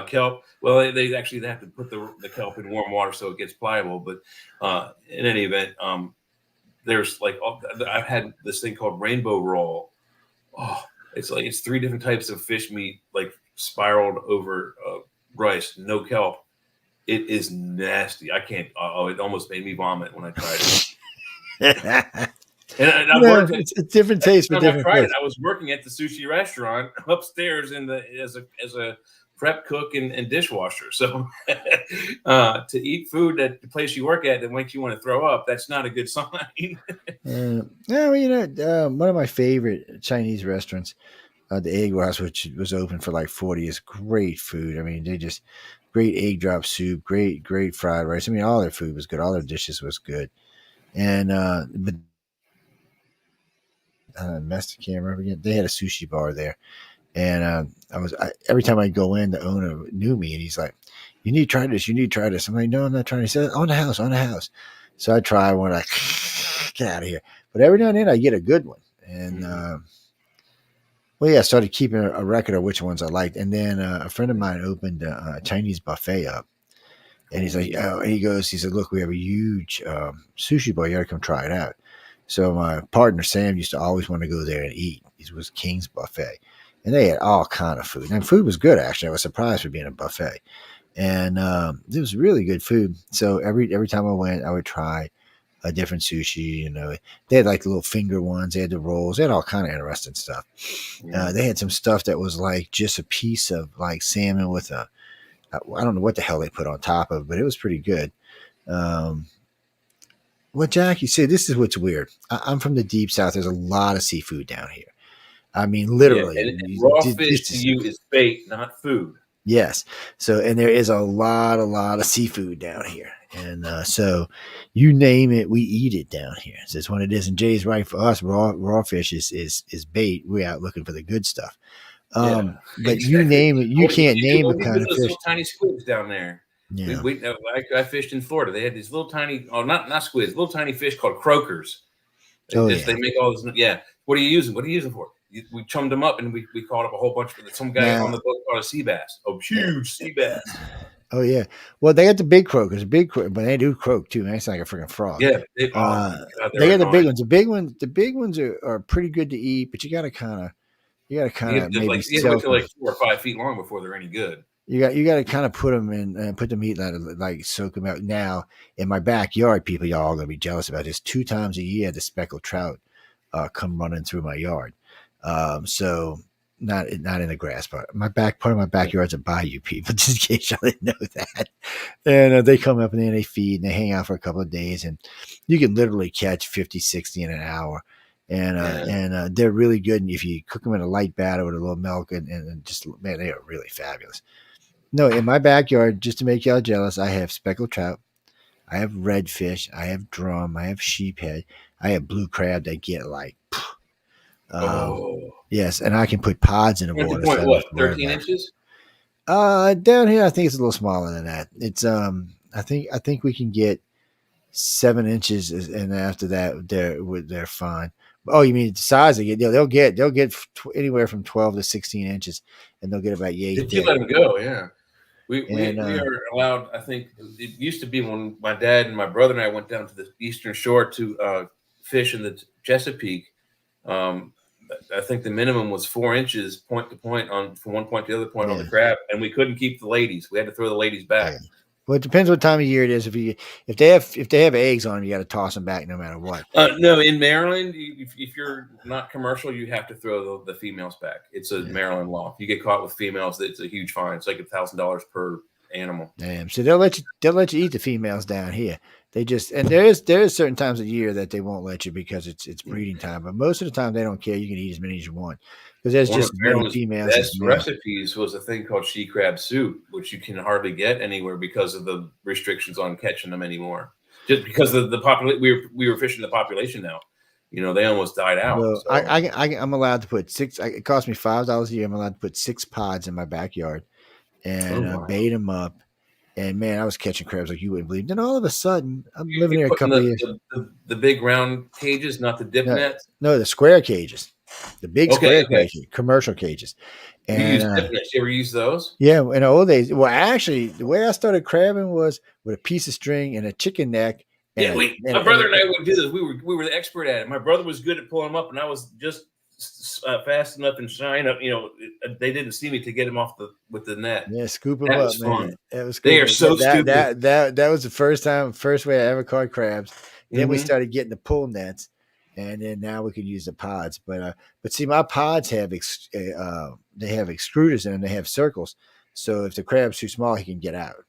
kelp. Well, they have to put the kelp in warm water so it gets pliable. But in any event, there's I've had this thing called rainbow roll. Oh, it's 3 different types of fish meat like spiraled over rice, no kelp. It is nasty. I can't. It almost made me vomit when I tried it. It's a different taste for different. I was working at the sushi restaurant upstairs as a prep, cook, and dishwasher. So to eat food at the place you work at that makes you want to throw up, that's not a good sign. No, one of my favorite Chinese restaurants, the Egg House, which was open for like 40, is great food. I mean, they just great egg drop soup, great fried rice. I mean, all their food was good. All their dishes was good. And but Mexican, remember again? They had a sushi bar there, and every time I go in, the owner knew me, and he's like, "You need to try this. You need to try this." I'm like, "No, I'm not trying." He said, "On the house." So I try one, like, get out of here. But every now and then I get a good one, and I started keeping a record of which ones I liked. And then a friend of mine opened a Chinese buffet up, and he's like, he said, "Look, we have a huge sushi bar. You got to come try it out." So my partner Sam used to always want to go there and eat. It was King's Buffet, and they had all kind of food. And food was good, actually. I was surprised for being a buffet, and it was really good food. So every time I went, I would try a different sushi. They had like the little finger ones. They had the rolls. They had all kind of interesting stuff. They had some stuff that was like just a piece of like salmon with I don't know what the hell they put on top of it, but it was pretty good. Well, Jack, you see, this is what's weird. I'm from the deep south. There's a lot of seafood down here. I mean, literally. And raw fish to you is bait, not food. Yes. So, and there is a lot of seafood down here. And so you name it, we eat it down here. So it's one of this. And Jay's right, for us, raw fish is bait. We're out looking for the good stuff. But exactly. You name it, you can't name a kind of fish. Little tiny squids down there. Yeah. I fished in Florida. They had these little tiny, not squids, little tiny fish called croakers. They make all this. Yeah. What are you using? What are you using for? We chummed them up and we caught up a whole bunch of some guy on the boat caught a sea bass. Oh, huge sea bass. Oh yeah. Well, they got the big croakers, but they do croak too. Man, it's like a freaking frog. Yeah. They got the big ones. The big ones are pretty good to eat, but you got to kind of maybe like 4 or 5 feet long before they're any good. You got to kind of put them in and put the meat like soak them out. Now in my backyard, people, y'all are gonna be jealous about this. 2 times a year, the speckled trout come running through my yard. So not in the grass part. Part of my backyard's a bayou, people, just in case y'all didn't know that. And they come up and then they feed and they hang out for a couple of days, and you can literally catch 50, 60 in an hour. And they're really good. And if you cook them in a light batter with a little milk and just, man, they are really fabulous. No, in my backyard, just to make y'all jealous, I have speckled trout, I have redfish, I have drum, I have sheephead, I have blue crab that get like, yes, and I can put pods in the water. What, 13 inches? Down here, I think it's a little smaller than that. It's I think we can get 7 inches, and after that, they're fine. Oh, you mean the size they get? They'll get anywhere from 12 to 16 inches, and they'll get about yay. If you let them go, yeah. We are allowed. I think it used to be when my dad and my brother and I went down to the eastern shore to fish in the Chesapeake. I think the minimum was 4 inches point to point from one point to the other point on the crab, and we couldn't keep the ladies. We had to throw the ladies back. Yeah. Well, it depends what time of year it is. If they have eggs on them, you got to toss them back no matter what. No, in Maryland, if you're not commercial, you have to throw the females back. It's a Maryland law. If you get caught with females, it's a huge fine. It's like $1,000 per animal. Damn. So they'll let you eat the females down here. They just, and there is certain times of year that they won't let you because it's breeding time. But most of the time they don't care. You can eat as many as you want because there's just many females. Best recipes was a thing called she crab soup, which you can hardly get anywhere because of the restrictions on catching them anymore. Just because of the population, we were fishing the population now. They almost died out. Well, so. I'm allowed to put 6. It cost me $5 a year. I'm allowed to put 6 pods in my backyard and bait them up. And man, I was catching crabs like you wouldn't believe. Then all of a sudden, I'm living here a couple of years. The big round cages, not the dip nets. No, the square cages, the big square cages, commercial cages. And you use dip nets. You ever use those? Yeah, in the old days. Well, actually, the way I started crabbing was with a piece of string and a chicken neck. And my brother and I would do this. We were the expert at it. My brother was good at pulling them up, and I was just fast enough and shine up. They didn't see me to get him off with the net. Yeah, scoop them up, man. That was cool. They are so stupid. That was the first way I ever caught crabs. Then we started getting the pull nets, and then now we can use the pods. But see, my pods have they have extruders in them. They have circles. So if the crab's too small, he can get out.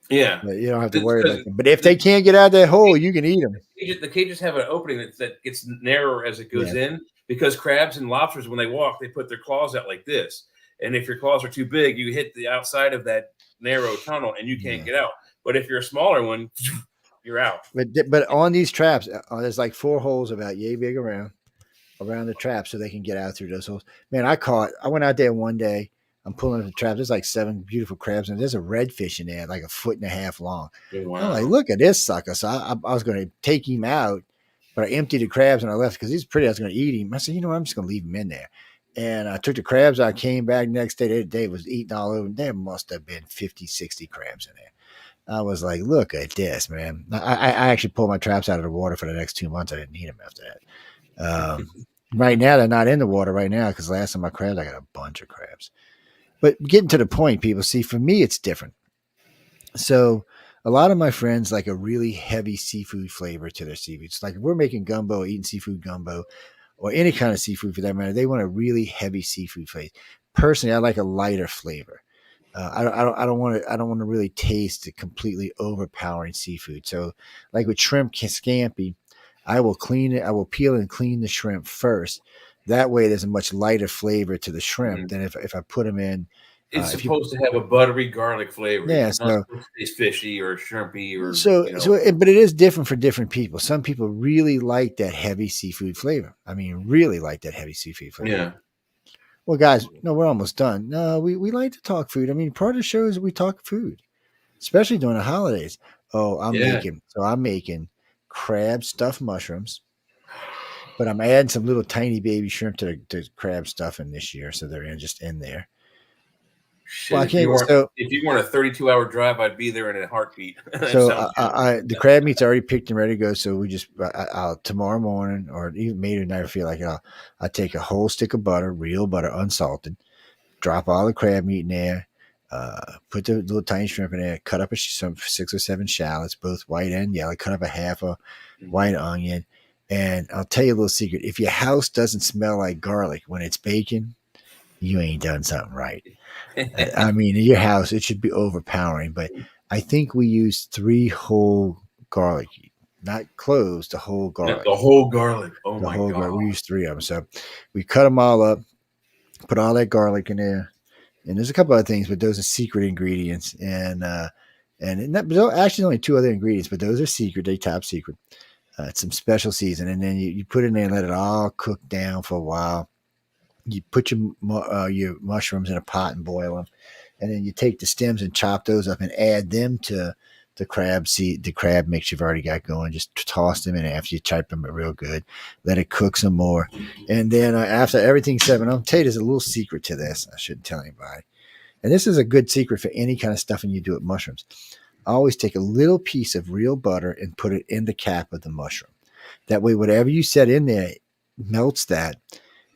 Yeah. But you don't have to It's worry 'cause about them. But if they can't get out that hole, you can eat them. the cages have an opening that gets narrower as it goes Yeah. in, because crabs and lobsters, when they walk, they put their claws out like this. And if your claws are too big, you hit the outside of that narrow tunnel and you can't Yeah. get out. But if you're a smaller one, you're out. But on these traps, there's like 4 holes about yay big around the trap, so they can get out through those holes. Man, I went out there one day. I'm pulling up the trap. There's like 7 beautiful crabs, and there's a redfish in there, like 1.5 feet long. Wow. I'm like, look at this sucker. So I was going to take him out, but I emptied the crabs and I left because he's pretty. I was going to eat him. I said, you know what? I'm just going to leave him in there. And I took the crabs. I came back next day. They was eating all over. There must have been 50, 60 crabs in there. I was like, look at this, man. I actually pulled my traps out of the water for the next 2 months. I didn't need them after that. Right now, they're not in the water right now because last time I crabs, I got a bunch of crabs. But getting to the point, people, see, for me, it's different. So a lot of my friends like a really heavy seafood flavor to their seafood. It's like if we're making gumbo, eating seafood gumbo, or any kind of seafood for that matter, they want a really heavy seafood flavor. Personally, I like a lighter flavor. I don't want to really taste the completely overpowering seafood. So like with shrimp scampi, I will clean it. I will peel and clean the shrimp first. That way, there's a much lighter flavor to the shrimp than if I put them in. It's supposed to have a buttery garlic flavor. Yeah, it's not supposed to taste fishy or shrimpy or but it is different for different people. Some people really like that heavy seafood flavor. I mean, really like that heavy seafood flavor. Yeah. Well, guys, no, we're almost done. No, we like to talk food. I mean, part of the show is we talk food, especially during the holidays. Oh, I'm making crab stuffed mushrooms, but I'm adding some little tiny baby shrimp to the crab stuffing this year, so they're just in there. Shit, Well, if you weren't a 32-hour drive, I'd be there in a heartbeat. So the crab meat's already picked and ready to go. So we just I'll tomorrow morning or even maybe tonight, I feel like I'll take a whole stick of butter, real butter, unsalted, drop all the crab meat in there, put the little tiny shrimp in there, cut up some 6 or 7 shallots, both white and yellow, cut up a half a white onion. And I'll tell you a little secret. If your house doesn't smell like garlic when it's baking, you ain't done something right. I mean, in your house, it should be overpowering. But I think we used 3 whole garlic, not cloves, the whole garlic. The whole garlic. Oh, my God. Garlic. We used 3 of them. So we cut them all up, put all that garlic in there. And there's a couple other things, but those are secret ingredients. And actually only 2 other ingredients, but those are secret. They top secret. It's some special season. And then you put it in there and let it all cook down for a while. You put your mushrooms in a pot and boil them, and then you take the stems and chop those up and add them to the crab mix you've already got going. Just toss them in after you chop them real good. Let it cook some more, and then after everything's set, I'll tell you there's a little secret to this. I shouldn't tell anybody, and this is a good secret for any kind of stuffing you do with mushrooms. I always take a little piece of real butter and put it in the cap of the mushroom. That way, whatever you set in there melts that.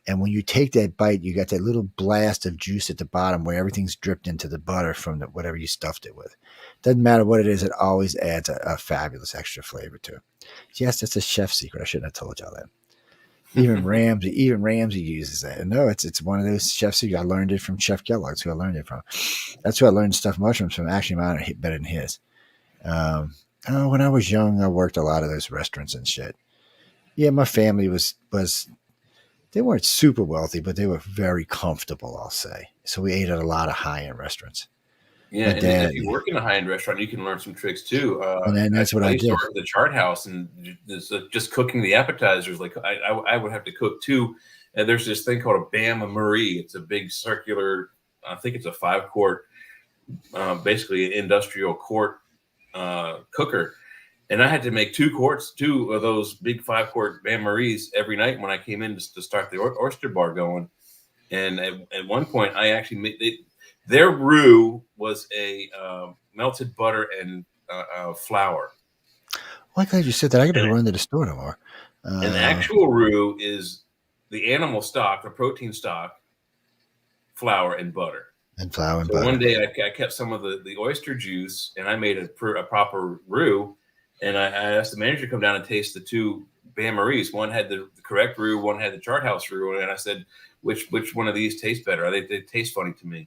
And when you take that bite, you got that little blast of juice at the bottom where everything's dripped into the butter from whatever you stuffed it with. Doesn't matter what it is, it always adds a fabulous extra flavor to it. Yes, that's a chef secret. I shouldn't have told y'all that. Even Ramsay uses that. No, it's one of those chef secrets. I learned it from Chef Kellogg's, who I learned it from. That's who I learned stuffed mushrooms from. Actually, mine are better than his. When I was young, I worked a lot of those restaurants and shit. Yeah, my family was they weren't super wealthy, but they were very comfortable, I'll say. So we ate at a lot of high-end restaurants. Yeah, and then if you work in a high-end restaurant, you can learn some tricks too. And then that's what I did. The Chart House, and just cooking the appetizers. Like I would have to cook too. And there's this thing called a bain-marie. It's a big circular, I think it's a 5-quart, basically an industrial quart cooker. And I had to make 2 of those big 5-quart bain-maries every night when I came in to start the oyster bar going. And at one point, I actually made their roux was a melted butter and flour. Well, I'm glad you said that. I got to run to the store tomorrow. And the actual roux is the animal stock, the protein stock, flour, and butter. And flour and so butter. One day I kept some of the oyster juice, and I made a proper roux. And I asked the manager to come down and taste the 2 bain-maries. One had the correct roux, one had the Chart House roux. And I said, which one of these tastes better? They taste funny to me.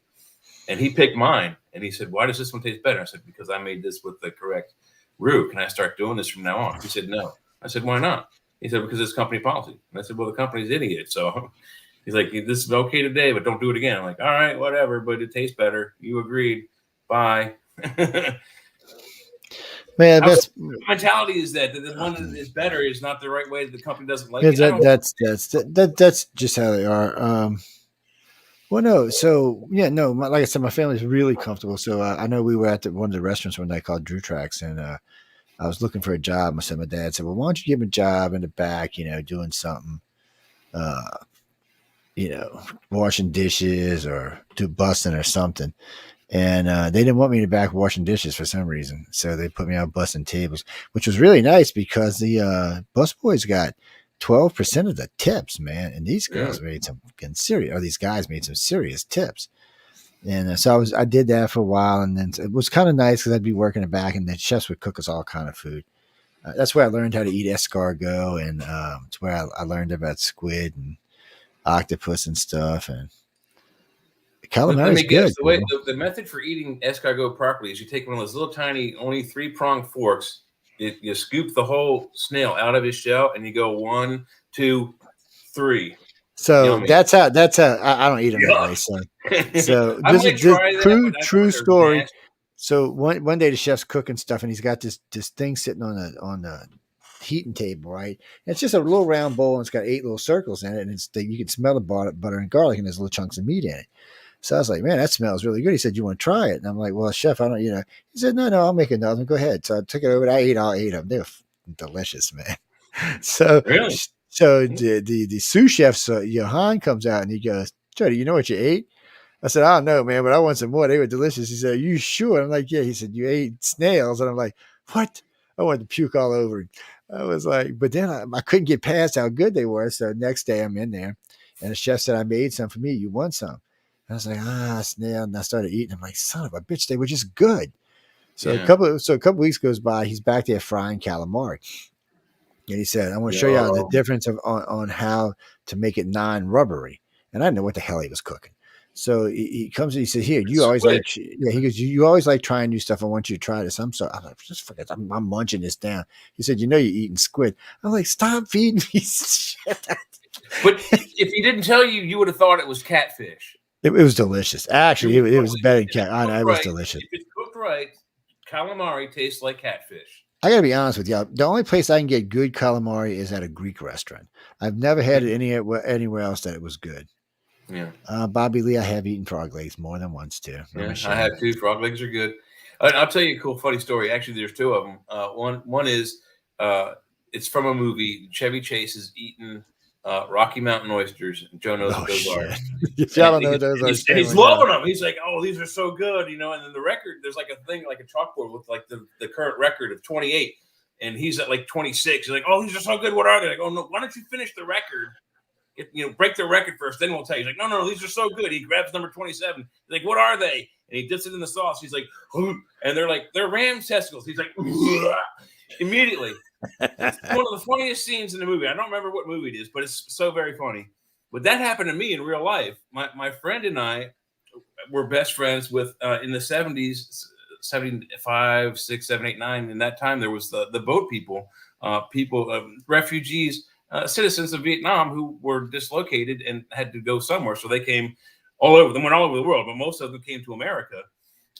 And he picked mine. And he said, why does this one taste better? I said, because I made this with the correct roux. Can I start doing this from now on? He said, no. I said, why not? He said, because it's company policy. And I said, well, the company's an idiot. So he's like, this is okay today, but don't do it again. I'm like, all right, whatever, but it tastes better. You agreed. Bye. Man, that's the mentality is that the one that is better is not the right way. The company doesn't like yeah, it. that's just how they are. Well, no, so yeah, no, like I said, my family's really comfortable. So I know we were at one of the restaurants one night called Drought, and I was looking for a job. My dad said, "Well, why don't you give him a job in the back? Doing something, washing dishes or do busting or something." And they didn't want me in the back washing dishes for some reason, so they put me out busting tables, which was really nice because the busboys got 12% of the tips, man. And these girls made some serious, or these guys made some serious tips. And so I did that for a while, and then it was kind of nice because I'd be working the back, and the chefs would cook us all kind of food. That's where I learned how to eat escargot, and it's where I learned about squid and octopus and stuff. And calamari is good. The method for eating escargot properly is you take one of those little tiny, only 3-pronged forks. You scoop the whole snail out of his shell, and you go 1, 2, 3. So Yummy. that's how I don't eat them that way. So this is true story. Nasty. So one day the chef's cooking stuff, and he's got this thing sitting on the heating table, right? And it's just a little round bowl, and it's got 8 little circles in it, and you can smell the butter and garlic, and there's little chunks of meat in it. So I was like, man, that smells really good. He said, you want to try it? And I'm like, well, chef, I don't, He said, no, I'll make another one. Go ahead. So I took it over. I ate all 8 of them. They were delicious, man. So, really? So the sous chef, Johan, comes out and he goes, Jody, you know what you ate? I said, I don't know, man, but I want some more. They were delicious. He said, are you sure? I'm like, yeah. He said, you ate snails. And I'm like, what? I wanted to puke all over. I was like, but then I couldn't get past how good they were. So next day I'm in there, and the chef said, I made some for me. You want some? I was like, snail. And I started eating. I'm like, son of a bitch, they were just good. So a couple weeks goes by, he's back there frying calamari. And he said, I want to show you the difference on how to make it non-rubbery. And I didn't know what the hell he was cooking. So he comes and he said, here, he goes, you always like trying new stuff. I want you to try this. I'm like, just forget, I'm munching this down. He said, you're eating squid. I'm like, stop feeding me shit. But if he didn't tell you, you would have thought it was catfish. It was delicious. Actually, it was better than cat. I know, it was delicious. If it's cooked right, calamari tastes like catfish. I got to be honest with you. The only place I can get good calamari is at a Greek restaurant. I've never had it anywhere else that it was good. Yeah. Bobby Lee, I have eaten frog legs more than once too. Yeah, I have too. Frog legs are good. I'll tell you a cool, funny story. Actually, there's 2 of them. One is it's from a movie. Chevy Chase is eating Rocky Mountain oysters. Joe knows what those are. Y'all don't know what those are. And he's loving them. He's like, oh, these are so good, And then the record, there's like a thing, like a chalkboard with like the current record of 28, and he's at like 26. He's like, oh, these are so good. What are they? Like, oh no, why don't you finish the record? Break the record first, then we'll tell you. He's like, no, these are so good. He grabs number 27. He's like, what are they? And he dips it in the sauce. He's like, and they're ram's testicles. He's like, immediately. It's one of the funniest scenes in the movie. I don't remember what movie it is, but it's so very funny. But that happened to me in real life. My friend and I were best friends with in the 70s, 75, 6, 7, 8, 9. In that time, there was the boat people, refugees, citizens of Vietnam who were dislocated and had to go somewhere. So they came all over. They went all over the world, but most of them came to America.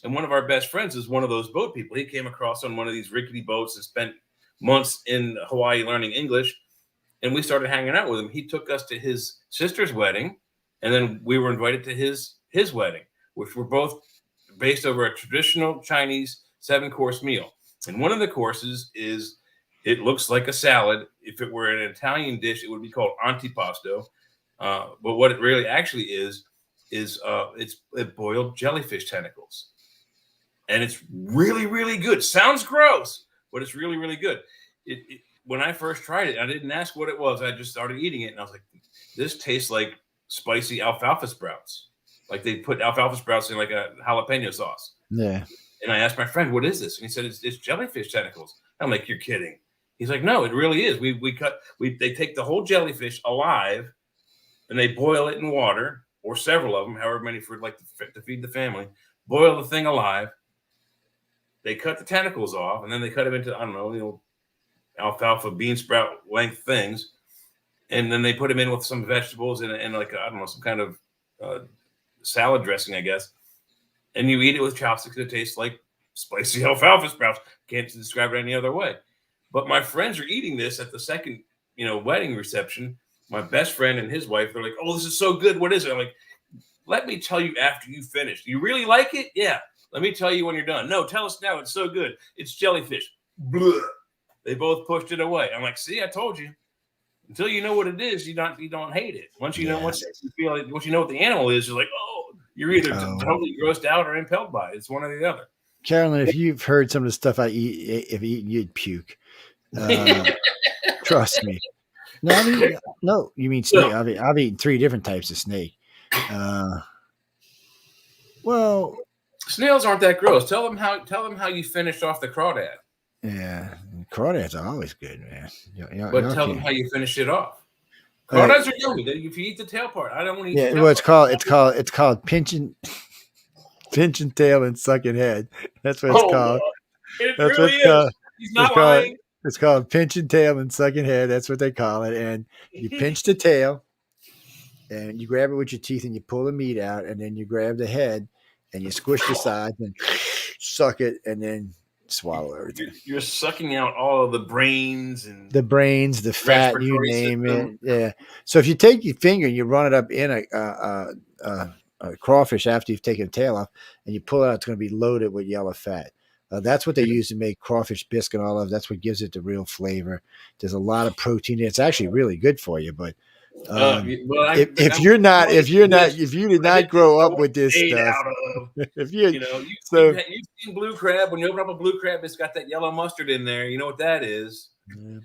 And one of our best friends is one of those boat people. He came across on one of these rickety boats and spent months in Hawaii learning English. And we started hanging out with him. He took us to his sister's wedding, and then we were invited to his wedding, which were both based over a traditional Chinese 7-course meal. And one of the courses is, it looks like a salad. If it were an Italian dish, it would be called antipasto. But what it really actually is it's boiled jellyfish tentacles. And it's really, really good. Sounds gross, but it's really, really good. When I first tried it, I didn't ask what it was. I just started eating it, and I was like, this tastes like spicy alfalfa sprouts. Like they put alfalfa sprouts in like a jalapeno sauce. Yeah. And I asked my friend, what is this? And he said, it's jellyfish tentacles. I'm like, you're kidding. He's like, no, it really is. They take the whole jellyfish alive, and they boil it in water or several of them, however many for like to feed the family. Boil the thing alive. They cut the tentacles off, and then they cut them into, I don't know, alfalfa bean sprout length things, and then they put them in with some vegetables and like I don't know, some kind of salad dressing, I guess. And you eat it with chopsticks. It tastes like spicy alfalfa sprouts. Can't describe it any other way. But my friends are eating this at the second, wedding reception. My best friend and his wife, they're like, "Oh, this is so good. What is it?" I'm like, "Let me tell you after you finish. You really like it? Yeah. Let me tell you when you're done. No, tell us now. It's so good. It's jellyfish." Blah. They both pushed it away. I'm like, "See, I told you. Until you know what it is, you don't hate it. Once you know once you know what the animal is, you're like, oh, you're either totally grossed out or impelled by it. It's one or the other." Carolyn, if you've heard some of the stuff I eat, if you eat, you'd puke. Trust me. No, you mean snake? I've eaten 3 different types of snake. Well, snails aren't that gross. Tell them how you finished off the crawdad. Yeah, crawdads are always good, man. But tell them how you finish it off. Crawdads are yummy. If you eat the tail part, I don't want to eat. Yeah, well, it's called pinching tail and sucking head. That's what it's called. That's really is. He's not lying. It's called pinching tail and sucking head. That's what they call it. And you pinch the tail, and you grab it with your teeth, and you pull the meat out, and then you grab the head, and you squish the sides, and suck it, and then swallow everything. You're sucking out all of the brains and the fat, you name it. Yeah. So if you take your finger and you run it up in a crawfish after you've taken the tail off, and you pull it out, it's going to be loaded with yellow fat. That's what they use to make crawfish biscuit and all of. That's what gives it the real flavor. There's a lot of protein. It's actually really good for you, but if you did not grow up with this stuff, you've seen blue crab. When you open up a blue crab, it's got that yellow mustard in there. You know what that is? Yeah.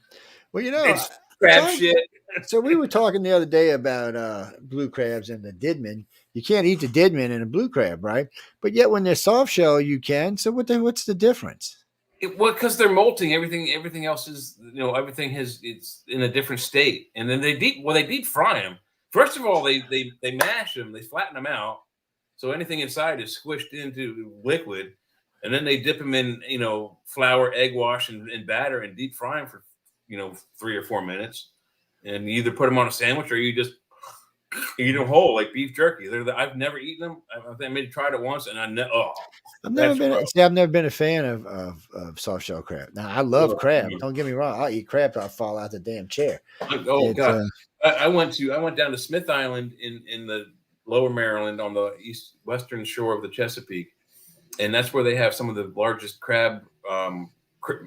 Well, it's crab shit. So we were talking the other day about blue crabs and the didman. You can't eat the didman in a blue crab, right? But yet when they're soft shell, you can. So what's the difference? Because they're molting. Everything else is, it's in a different state. And then they deep fry them. First of all, they mash them, they flatten them out, so anything inside is squished into liquid, and then they dip them in, flour, egg wash, and batter, and deep fry them for, 3 or 4 minutes. And you either put them on a sandwich or you just eat them whole like beef jerky. I've never eaten them. I maybe tried it once, and I've never been a fan of soft shell crab. Now I love crab. Don't get me wrong. I'll eat crab till I fall out the damn chair. God! I went down to Smith Island in the Lower Maryland on the western shore of the Chesapeake, and that's where they have some of the largest crab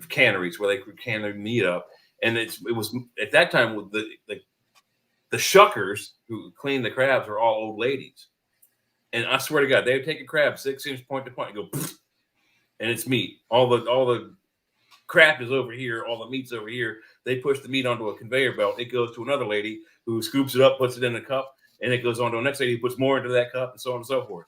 canneries where they can their meat up. And it was at that time with the shuckers who clean the crabs were all old ladies. And I swear to God, they would take a crab 6 inch point to point and go, and it's meat. All the crap is over here. All the meat's over here. They push the meat onto a conveyor belt. It goes to another lady who scoops it up, puts it in a cup, and it goes on to the next lady who puts more into that cup, and so on and so forth.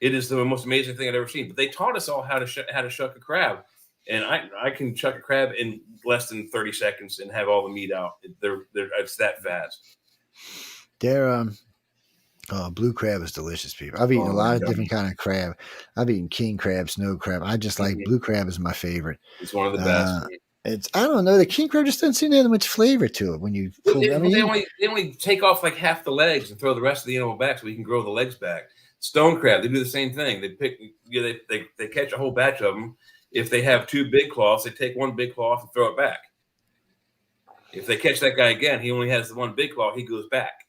It is the most amazing thing I've ever seen. But they taught us all how to shuck a crab. And I can chuck a crab in less than 30 seconds and have all the meat out. It's that fast. Blue crab is delicious, people. I've eaten a lot of different kind of crab. I've eaten king crab, snow crab. I just like blue crab is my favorite. It's one of the best. I don't know. The king crab just doesn't seem to have much flavor to it when you pull it. They only take off like half the legs and throw the rest of the animal back so we can grow the legs back. Stone crab, they do the same thing. They catch a whole batch of them. If they have 2 big claws, they take 1 big claw and throw it back. If they catch that guy again, he only has the 1 big claw, he goes back.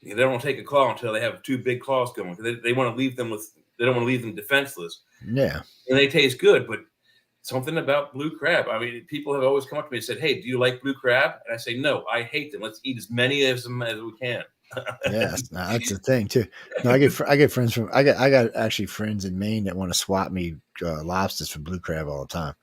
They don't take a claw until they have 2 big claws going. They want to leave them they don't want to leave them defenseless. Yeah. And they taste good, but something about blue crab. I mean, people have always come up to me and said, "Hey, do you like blue crab?" And I say, "No, I hate them. Let's eat as many of them as we can." Yes, that's the thing too. No, I get friends I got actually friends in Maine that want to swap me lobsters for blue crab all the time.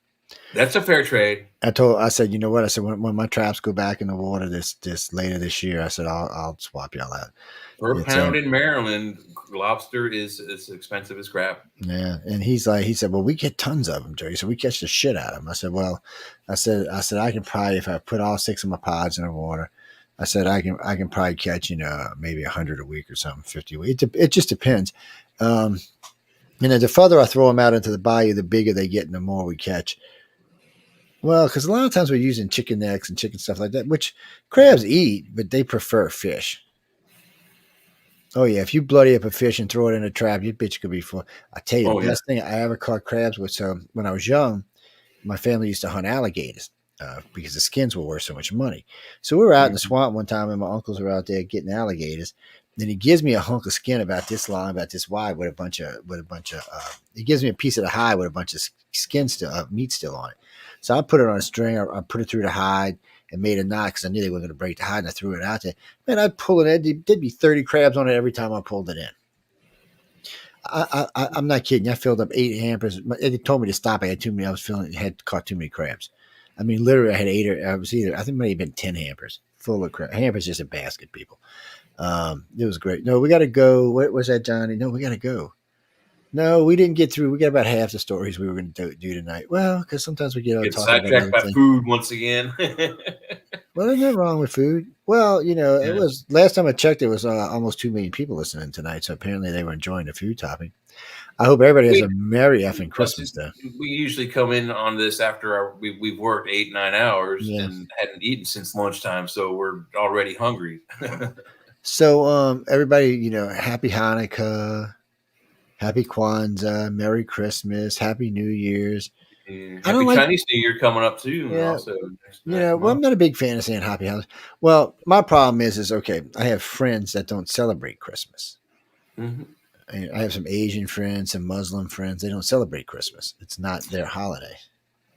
That's a fair trade. I said, you know what? I said when my traps go back in the water this later this year, I said I'll swap y'all out. Per pound in Maryland, lobster is as expensive as crab. Yeah, and he said, well, we get tons of them, Jerry. So we catch the shit out of them. I said, well, I said I can probably, if I put all 6 of my pods in the water, I said I can probably catch maybe 100 a week or something, 50 a week. It just depends. Um, the further I throw them out into the bayou, the bigger they get and the more we catch. Well, because a lot of times we're using chicken necks and chicken stuff like that, which crabs eat, but they prefer fish. Oh yeah, if you bloody up a fish and throw it in a trap, your bitch could be full. I tell you, the best thing I ever caught crabs was when I was young. My family used to hunt alligators because the skins were worth so much money. So we were out in the swamp one time, and my uncles were out there getting alligators. Then he gives me a hunk of skin about this long, about this wide, with a bunch of. He gives me a piece of the hide with a bunch of skin still, meat still on it. So I put it on a string. I put it through the hide and made a knot because I knew they were going to break the hide. And I threw it out there. Man, I'd pull it in. There'd be 30 crabs on it every time I pulled it in. I'm not kidding. I filled up 8 hampers. They told me to stop. I had too many. I had caught too many crabs. I mean, literally, I had 8 or I think it might have been 10 hampers full of crab. Hampers just a basket, people. It was great. No, we got to go. What was that, Johnny? No, we got to go. No, we didn't get through. We got about half the stories we were going to do tonight. Well, because sometimes we get sidetracked by food once again. Well, there's nothing wrong with food. Well, it was last time I checked, it was almost 2 million people listening tonight. So apparently they were enjoying the food topic. I hope everybody has a merry effing Christmas, though. We usually come in on this after we've worked 8-9 hours and hadn't eaten since lunchtime, so we're already hungry. So, everybody, happy Hanukkah, happy Kwanzaa, Merry Christmas, Happy New Year's. Happy Chinese New Year coming up too. Yeah, also, well, I'm not a big fan of saying happy holidays. Well, my problem is okay, I have friends that don't celebrate Christmas. Mm-hmm. I have some Asian friends, some Muslim friends. They don't celebrate Christmas. It's not their holiday.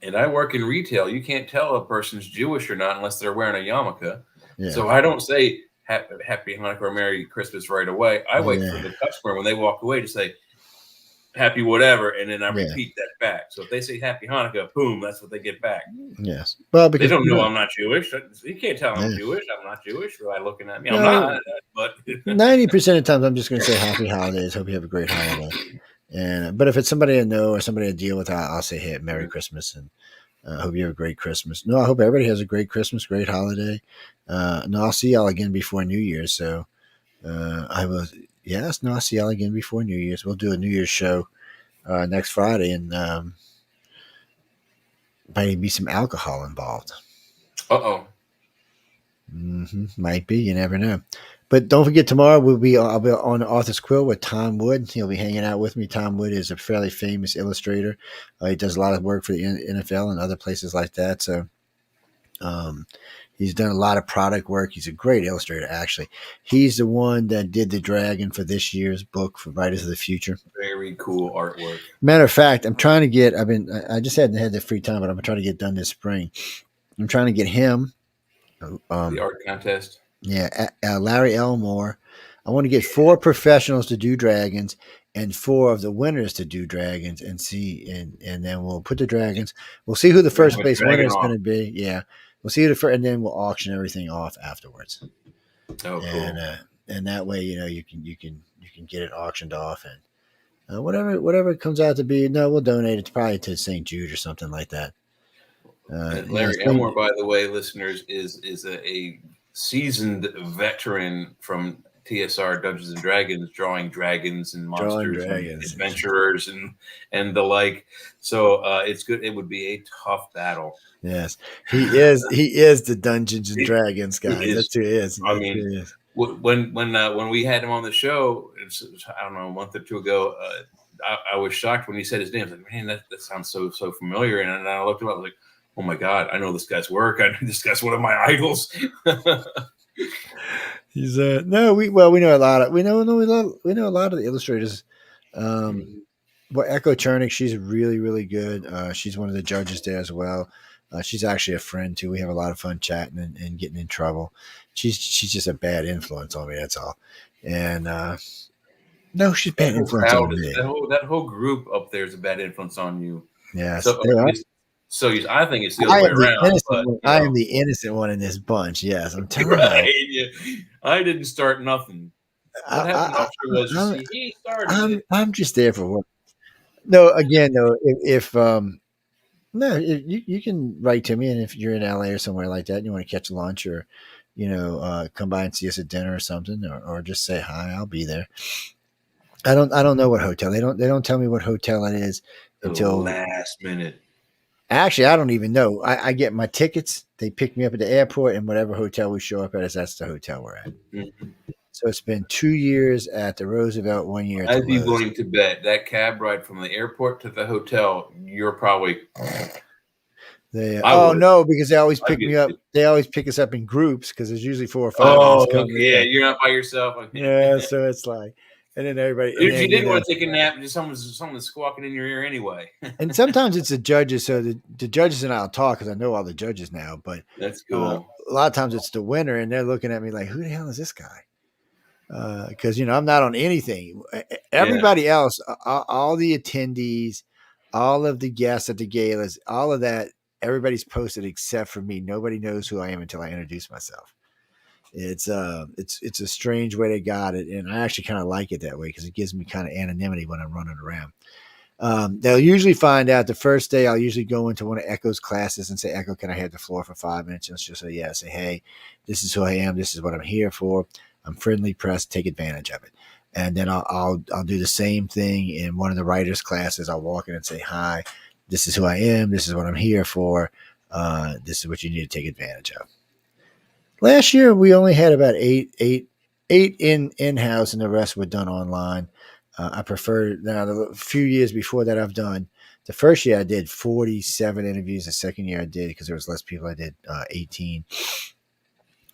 And I work in retail. You can't tell a person's Jewish or not unless they're wearing a yarmulke. Yeah. So I don't say happy Hanukkah or Merry Christmas right away. I wait for the customer when they walk away to say happy whatever, and then I repeat that back. So if they say happy Hanukkah, boom, that's what they get back. Yes. Well, because they don't know I'm not Jewish. You can't tell I'm Jewish. I'm not Jewish by looking at me. I'm not. But 90% of the times I'm just going to say happy holidays. Hope you have a great holiday. And but if it's somebody I know or somebody I deal with, I'll say, hey, Merry Christmas, and hope you have a great Christmas. No, I hope everybody has a great Christmas, great holiday. No, I'll see y'all again before New Year's. So I will. Yes, no, I'll see y'all again before New Year's. We'll do a New Year's show next Friday, and might be some alcohol involved. Uh-oh. Might be. You never know. But don't forget, tomorrow I'll be on Arthur's Quill with Tom Wood. He'll be hanging out with me. Tom Wood is a fairly famous illustrator. He does a lot of work for the NFL and other places like that. So he's done a lot of product work. He's a great illustrator, actually. He's the one that did the dragon for this year's book for Writers of the Future. Very cool artwork. Matter of fact, I'm trying to get. I just hadn't had the free time, but I'm trying to get done this spring. I'm trying to get him. The art contest. Yeah, Larry Elmore. I want to get 4 professionals to do dragons and 4 of the winners to do dragons and see, and then we'll put the dragons. We'll see who the first place winner is going to be. Yeah, we'll see who the first, and then we'll auction everything off afterwards. Oh, cool. And that way, you can get it auctioned off, and whatever it comes out to be. No, we'll donate it probably to St. Jude or something like that. Larry Elmore, by the way, listeners, is a seasoned veteran from TSR Dungeons and Dragons, drawing dragons and monsters, and adventurers and the like. So it's good. It would be a tough battle. Yes, he is the Dungeons and Dragons guy. That's who he is. I mean, when we had him on the show, I don't know, a month or 2 ago, I was shocked when he said his name. I was like, man, that sounds so familiar. And I looked him up. I was like, oh my God, I know this guy's work. I know this guy's one of my idols. He's we know a lot of we know a lot of the illustrators. Echo Chernick, she's really, really good. She's one of the judges there as well. She's actually a friend too. We have a lot of fun chatting and getting in trouble. She's just a bad influence on me. That's all. And no, she's bad influence on me. That whole group up there is a bad influence on you. Yeah. So I think it's the other way around. I am the innocent one in this bunch. Yes, I'm telling you. I didn't start nothing. What happened he started. I'm just there for work. No, again, though, if you can write to me, and if you're in LA or somewhere like that, and you want to catch lunch or come by and see us at dinner or something, or just say hi. I'll be there. I don't know what hotel. They don't tell me what hotel it is The until last minute. actually I don't even know. I get my tickets. They pick me up at the airport, and whatever hotel we show up at, that's the hotel we're at. Mhm. So it's been 2 years at the Roosevelt, 1 year at the I'd be Lowe's. willing to bet that cab ride from the airport to the hotel, you're probably. No, because they always pick get me up. it. They always pick us up in groups because there's usually 4 or 5 of us coming. Yeah, you're not by yourself. Yeah, so it's like, and then everybody. If you didn't want to take a nap, just someone's squawking in your ear anyway. And sometimes it's the judges. So the judges and I'll talk because I know all the judges now. But That's cool. a lot of times it's the winner, and they're looking at me like, "Who the hell is this guy?" Because I'm not on anything. Everybody else, all the attendees, all of the guests at the galas, all of that, everybody's posted except for me. Nobody knows who I am until I introduce myself. It's a strange way they got it, and I actually kind of like it that way because it gives me kind of anonymity when I'm running around. They'll usually find out the first day. I'll usually go into one of Echo's classes and say, "Echo, can I have the floor for 5 minutes?" And she'll say, "Yeah." I say, "Hey, this is who I am. This is what I'm here for. I'm friendly press. Take advantage of it." And then I'll do the same thing in one of the writers' classes. I'll walk in and say, "Hi, this is who I am. This is what I'm here for. This is what you need to take advantage of." Last year we only had about eight in-house, and the rest were done online. I prefer now. The few years before that, I've done. The first year I did 47 interviews. The second year I did, because there was less people, I did 18.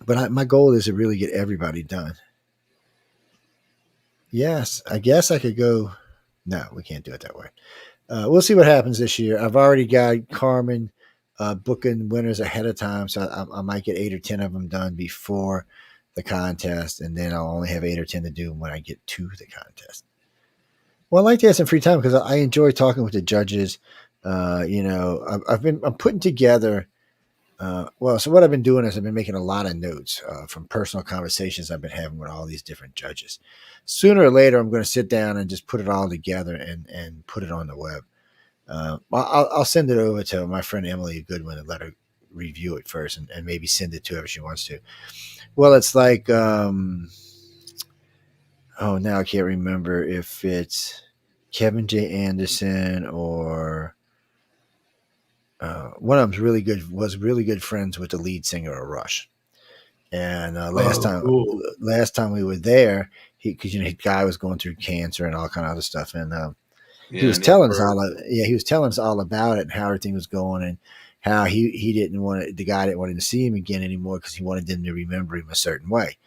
But my goal is to really get everybody done. Yes, I guess I could go. No, we can't do it that way. We'll see what happens this year. I've already got Carmen booking winners ahead of time, so I might get 8 or 10 of them done before the contest, and then I'll only have 8 or 10 to do when I get to the contest. Well, I like to have some free time because I enjoy talking with the judges. I'm putting together. So what I've been doing is I've been making a lot of notes from personal conversations I've been having with all these different judges. Sooner or later, I'm going to sit down and just put it all together and put it on the web. I'll send it over to my friend Emily Goodwin and let her review it first and maybe send it to her if she wants to. Well, it's like, now I can't remember if it's Kevin J. Anderson or one of them's really good friends with the lead singer of Rush. And last time we were there, because the guy was going through cancer and all kind of other stuff, and he was telling us all about it and how everything was going, and how he didn't want it, the guy didn't want him to see him again anymore because he wanted them to remember him a certain way.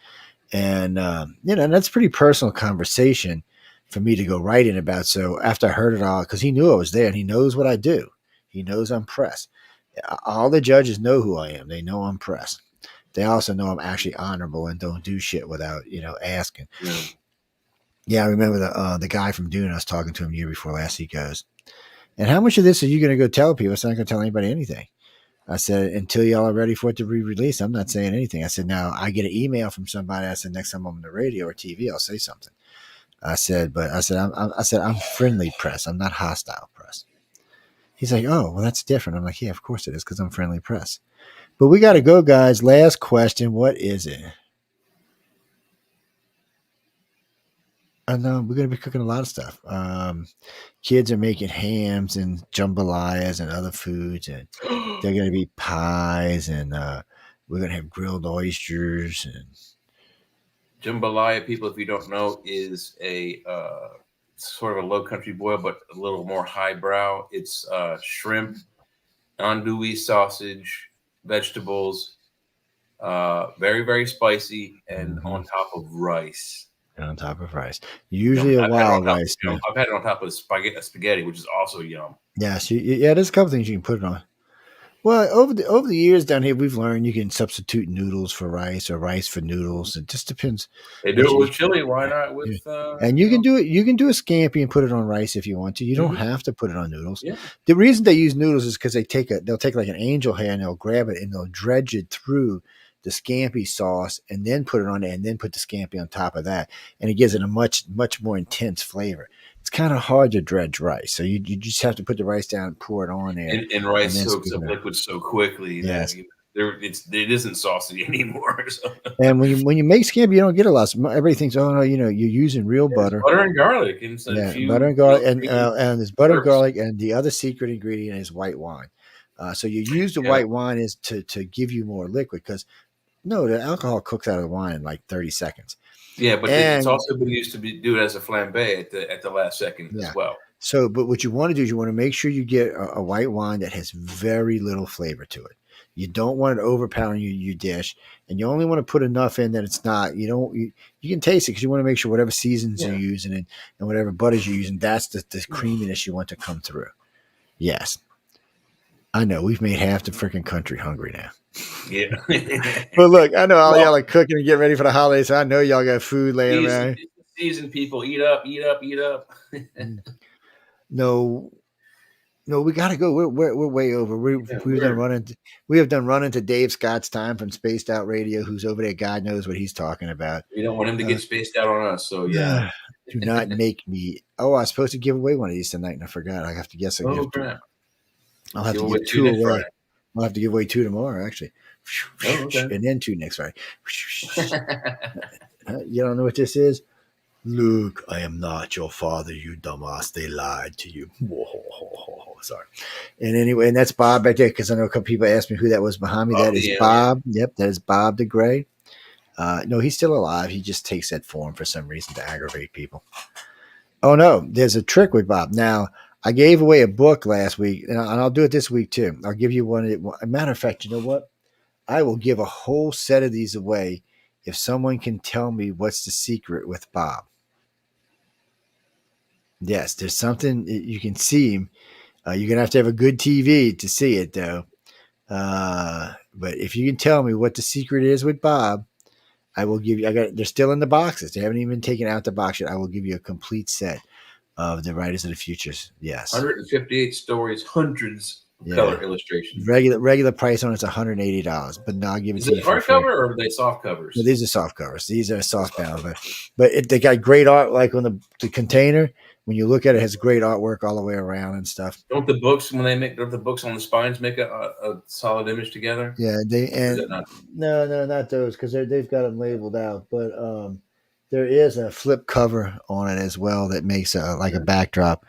And and that's a pretty personal conversation for me to go writing about. So after I heard it all, because he knew I was there and he knows what I do, he knows I'm press. All the judges know who I am. They know I'm press. They also know I'm actually honorable and don't do shit without asking. Yeah, I remember the guy from Dune. I was talking to him year before last. He goes, "And how much of this are you going to go tell people?" I said, "I'm not going to tell anybody anything." I said, "Until y'all are ready for it to be released, I'm not saying anything." I said, "Now I get an email from somebody." I said, "Next time I'm on the radio or TV, I'll say something." I said, I'm friendly press. I'm not hostile press." He's like, "Oh, well, that's different." I'm like, "Yeah, of course it is, because I'm friendly press." But we got to go, guys. Last question. What is it? I know we're going to be cooking a lot of stuff. Kids are making hams and jambalayas and other foods, and they're going to be pies, and we're going to have grilled oysters. And jambalaya, people, if you don't know, is a sort of a low country boil, but a little more highbrow. It's shrimp, andouille sausage, vegetables, very, very spicy, and on top of rice. On top of rice, usually a wild rice. I've had it on top of spaghetti, which is also yum. Yes, there's a couple things you can put it on. Well, over the years down here, we've learned you can substitute noodles for rice or rice for noodles. It just depends. They do it with chili. Why not with? And you can do it. You can do a scampi and put it on rice if you want to. You don't have to put it on noodles. Yeah. The reason they use noodles is because they'll take like an angel hair and they'll grab it and they'll dredge it through the scampi sauce and then put it on there and then put the scampi on top of that, and it gives it a much more intense flavor. It's kind of hard to dredge rice, so you just have to put the rice down and pour it on there. And rice soaks up liquid so quickly. Yes. it isn't saucy anymore. So. And when you make scampi, you don't get a lot. Everybody thinks, oh no, you're using real butter. Butter and garlic, and Yeah, a few, butter and garlic, and there's butter and herbs. garlic, and the other secret ingredient is white wine. So you use the white wine is to give you more liquid, because the alcohol cooks out of the wine in like 30 seconds. Yeah, but it's also been used to do it as a flambe at the last second as well. So, but what you want to do is you want to make sure you get a white wine that has very little flavor to it. You don't want it overpowering your dish, and you only want to put enough in that it's not. You can taste it, because you want to make sure whatever seasons you're using and whatever butters you're using, that's the creaminess you want to come through. Yes, I know we've made half the freaking country hungry now. Yeah. But look, I know all y'all are cooking and getting ready for the holidays, so I know y'all got food laying around. Seasoned people, eat up. No, we got to go. We're way over. We have done run into Dave Scott's time from Spaced Out Radio, who's over there. God knows what he's talking about. We don't want him to get spaced out on us. So yeah. Do not make me. Oh, I was supposed to give away one of these tonight, and I forgot. I have to guess. I'll have to give 2 away. Friday. I'll have to give away 2 tomorrow, actually. And then 2 next Friday. You don't know what this is? Luke, I am not your father, you dumbass. They lied to you. Sorry. And anyway, and that's Bob back there, because I know a couple people asked me who that was behind me. That is Bob. Yep, that is Bob the Gray. No, he's still alive. He just takes that form for some reason to aggravate people. Oh, no, there's a trick with Bob. Now, I gave away a book last week, and I'll do it this week too. I'll give you one. As a matter of fact, you know what? I will give a whole set of these away if someone can tell me what's the secret with Bob. Yes, there's something you can see him. You're going to have a good TV to see it, though. But if you can tell me what the secret is with Bob, I will give you. They're still in the boxes. They haven't even taken out the box yet. I will give you a complete set of the Writers of the Futures. Yes, 158 stories, hundreds of color illustrations. Regular price on it's $180, but now I'll give it to you. Is it hardcover or are they soft covers? No, these are soft covers. These are soft bound, but they got great art. Like on the container, when you look at it, it has great artwork all the way around and stuff. Don't the books don't the books on the spines make a solid image together? Yeah, no, not those, because they've got them labeled out. But there is a flip cover on it as well that makes like a backdrop.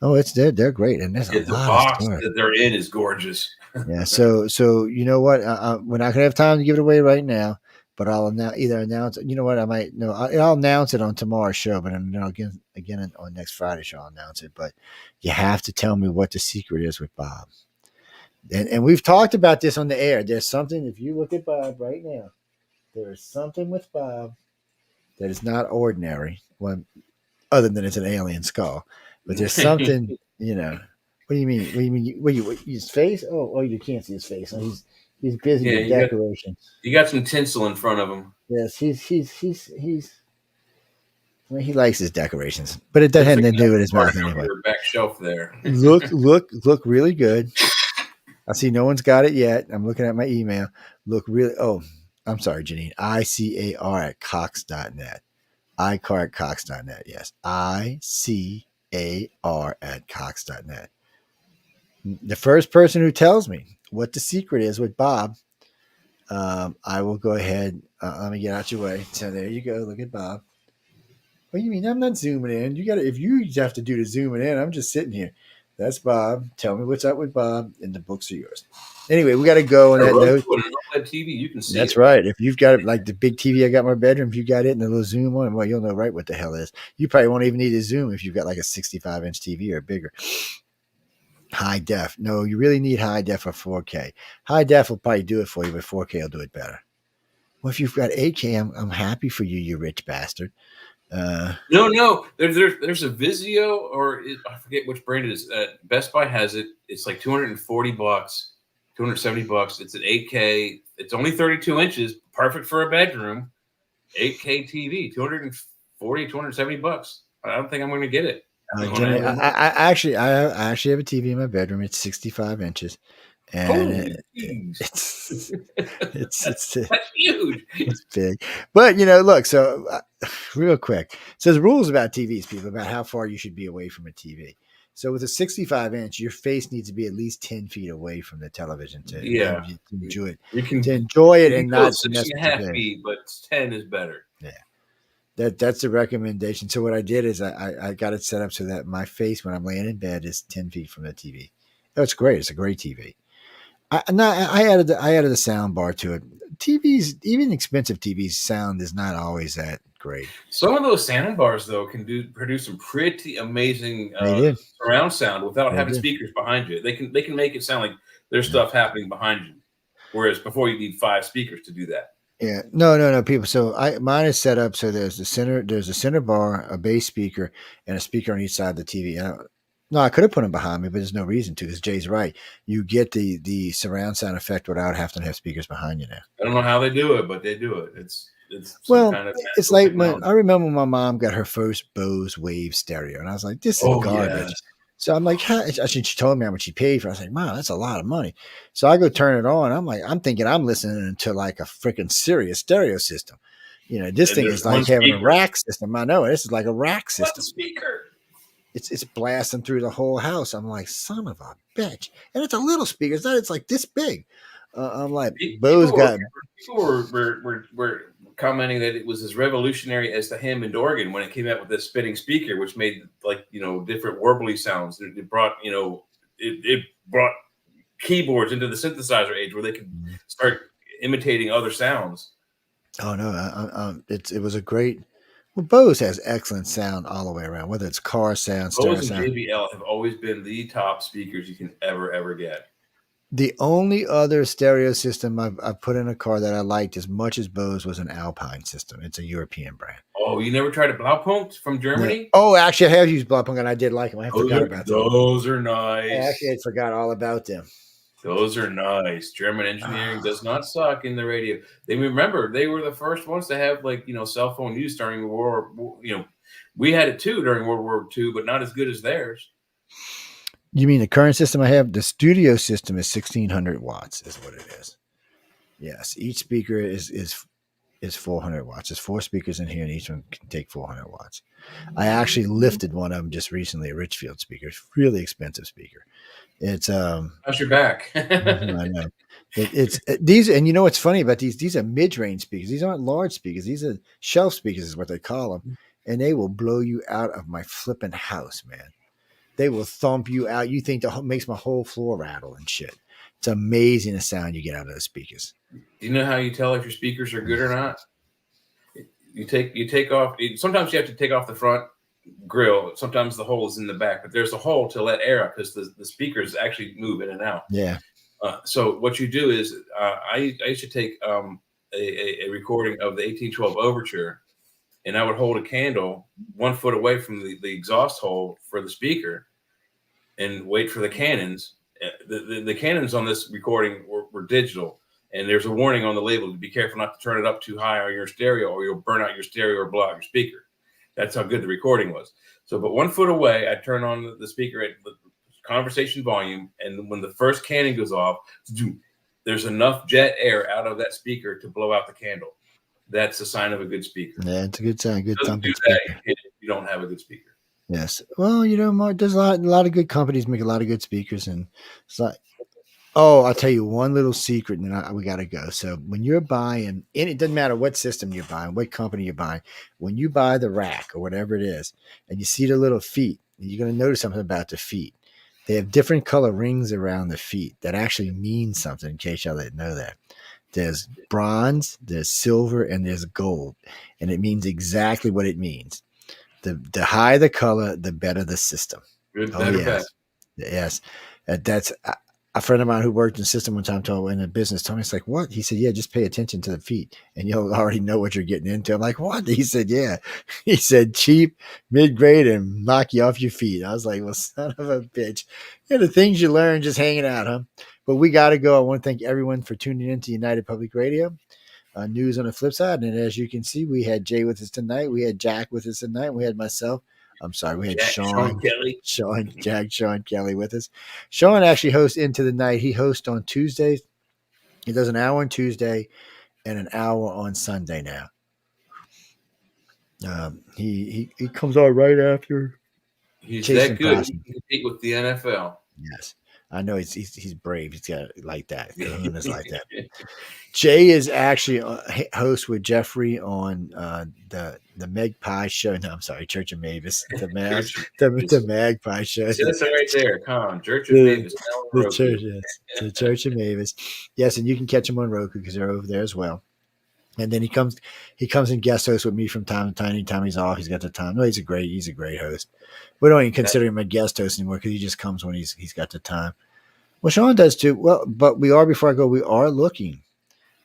Oh, they're great, and there's a the lot box of stuff that they're in is gorgeous. Yeah, so you know what? We're not gonna have time to give it away right now, but I'll either announce. You know what? I'll announce it on tomorrow's show, but again on next Friday's show I'll announce it. But you have to tell me what the secret is with Bob. And we've talked about this on the air. There's something. If you look at Bob right now, there is something with Bob that is not ordinary. Well, other than it's an alien skull. But there's something, What do you mean? What do you mean? His face? Oh, you can't see his face. Oh, he's busy with decorations. You got some tinsel in front of him. Yes, he's. Well, he likes his decorations, but it doesn't have to do with his mouth anyway. Your back shelf there. Look really good. I see no one's got it yet. I'm looking at my email. Look really. Oh, I'm sorry, Janine. ICAR at Cox.net. ICAR at Cox.net. Yes, ICAR at Cox.net. The first person who tells me what the secret is with Bob, I will go ahead. Let me get out your way. So there you go. Look at Bob. What do you mean? I'm not zooming in. If you have to do the zooming in, I'm just sitting here. That's Bob. Tell me what's up with Bob, and the books are yours. Anyway, we got to go on that note. TV, you can see. That's right. If you've got it, like the big TV I got in my bedroom, if you got it and a little zoom on, well, you'll know right what the hell it is. You probably won't even need a zoom if you've got like a 65-inch TV or bigger. High def. No, you really need high def or 4K. High def will probably do it for you, but 4K will do it better. Well, if you've got 8K, I'm happy for you, you rich bastard. No. There's a Vizio, or I forget which brand it is. Best Buy has it. It's like $240, $270. It's an 8K. It's only 32 inches, perfect for a bedroom. 8K TV, $240, $270. I don't think I'm going to get it. I actually have a TV in my bedroom. It's 65 inches, and it's that's huge. It's big. But look. So real quick, so there's rules about TVs, people, about how far you should be away from a TV. So with a 65-inch, your face needs to be at least 10 feet away from the television to Yeah. enjoy it. You can To enjoy it you and can go not mess with your 6.5 face. feet, but 10 is better. Yeah. That's the recommendation. So what I did is I got it set up so that my face when I'm laying in bed is 10 feet from the TV. Oh, it's great. It's a great TV. I added the sound bar to it. TVs, even expensive TVs, sound is not always that great. Some of those sound bars though can produce some pretty amazing They do. surround sound without They having do. speakers behind you. They can make it sound like there's stuff happening behind you, whereas before you need 5 speakers to do that. Yeah, no, people. So mine is set up so there's a center bar, a bass speaker, and a speaker on each side of the TV. No, I could have put them behind me, but there's no reason to because Jay's right. You get the surround sound effect without having to have speakers behind you now. I don't know how they do it, but they do it. It's Well, kind of it's like when I remember when my mom got her first Bose Wave stereo, and I was like, "This is garbage." Yeah. So I'm like, she told me how much she paid for it. I was like, "Wow, that's a lot of money." So I go turn it on. I'm thinking I'm listening to like a freaking serious stereo system. This thing is like having a rack system. I know this is like a rack system. Speaker. It's blasting through the whole house. I'm like, son of a bitch, and it's a little speaker. It's like this big. I'm like, Bose got. People were commenting that it was as revolutionary as the Hammond organ when it came out with this spinning speaker, which made different warbly sounds. It brought it brought keyboards into the synthesizer age where they could start imitating other sounds. Oh no, it was a great. Well, Bose has excellent sound all the way around, whether it's car sound, stereo Bose and sound. JBL have always been the top speakers you can ever get. The only other stereo system I've put in a car that I liked as much as Bose was an Alpine system. It's a European brand. Oh, you never tried a Blaupunkt from Germany? Yeah. Oh, actually, I have used Blaupunkt and I did like them. I forgot about them. Those are nice. Actually, I forgot all about them. Those are nice. German engineering does not suck in the radio. They were the first ones to have cell phone use during war. We had it too during World War II, but not as good as theirs. You mean the current system I have? The studio system is 1600 watts, is what it is. Yes, each speaker is 400 watts. There's 4 speakers in here, and each one can take 400 watts. I actually lifted one of them just recently, a Richfield speaker. It's a really expensive speaker. It's how's your back? I know. It's these, and you know what's funny about these? These are mid-range speakers. These aren't large speakers. These are shelf speakers, is what they call them, and they will blow you out of my flipping house, man. They will thump you out. You think makes my whole floor rattle and shit. It's amazing the sound you get out of those speakers. Do you know how you tell if your speakers are good or not? You take off. Sometimes you have to take off the front grill. Sometimes the hole is in the back, but there's a hole to let air out because the speakers actually move in and out. Yeah. So what you do is I used to take a recording of the 1812 Overture, and I would hold a candle 1 foot away from the exhaust hole for the speaker and wait for the cannons. The cannons on this recording were digital, and there's a warning on the label to be careful not to turn it up too high on your stereo or you'll burn out your stereo or blow out your speaker. That's how good the recording was. So, but 1 foot away, I turn on the speaker at the conversation volume, and when the first cannon goes off, there's enough jet air out of that speaker to blow out the candle. That's a sign of a good speaker. Yeah, it's a good sign. Good thumping speaker. You don't have a good speaker. Yes. Well, Mark, there's a lot of good companies make a lot of good speakers, and it's like, I'll tell you one little secret, and then we got to go. So when you're buying, and it doesn't matter what system you're buying, what company you're buying, when you buy the rack or whatever it is, and you see the little feet, you're going to notice something about the feet. They have different color rings around the feet that actually mean something, in case y'all didn't know that. There's bronze, there's silver, and there's gold, and it means exactly what it means. The higher the color, the better the system. Good, better, yes. Yes. That's a friend of mine who worked in the system one time in the business told me, it's like, what? He said, yeah, just pay attention to the feet and you'll already know what you're getting into. I'm like, what? He said, yeah. He said, cheap, mid-grade, and knock you off your feet. I was like, well, son of a bitch. The things you learn just hanging out, huh? But we got to go. I want to thank everyone for tuning in to United Public Radio. News on the flip side. And as you can see, we had Jay with us tonight. We had Jack with us tonight. We had myself. I'm sorry. We had Sean Kelly. Sean Kelly with us. Sean actually hosts Into the Night. He hosts on Tuesdays. He does an hour on Tuesday and an hour on Sunday now. He comes out right after. He's chasing that good. He possum. can compete with the NFL. Yes, I know he's brave. He's got it like that. Kahuna's like that. Jay is actually a host with Jeffrey on the Magpie show. No, I'm sorry, Church of Mavis. The Magpie show. See, that's right there. Come on, Church of The, Mavis. the church, yes, the Church of Mavis. Yes, and you can catch them on Roku because they're over there as well. And then he comes and guest hosts with me from time to time. Anytime he's off, he's got the time. No, he's a great host. We don't even consider him a guest host anymore because he just comes when he's got the time. Well, Sean does too. Well, but we are, before I go, we are looking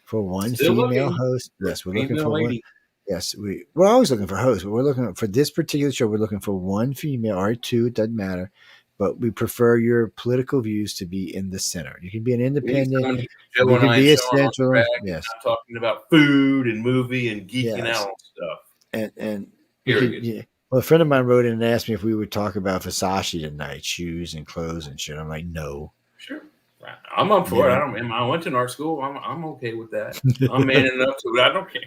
for one female host. Yes, we're looking for one. Yes, we're always looking for hosts, but we're looking for this particular show. We're looking for one female or two. It doesn't matter, but we prefer your political views to be in the center. You can be an independent. You can be a central. Yes, I'm talking about food and movie and geeking out on stuff. And well, a friend of mine wrote in and asked me if we would talk about Versace tonight, shoes and clothes and shit. I'm like, no. Sure. I'm up for it. I went to an art school. I'm okay with that. I'm man enough to it. I don't care.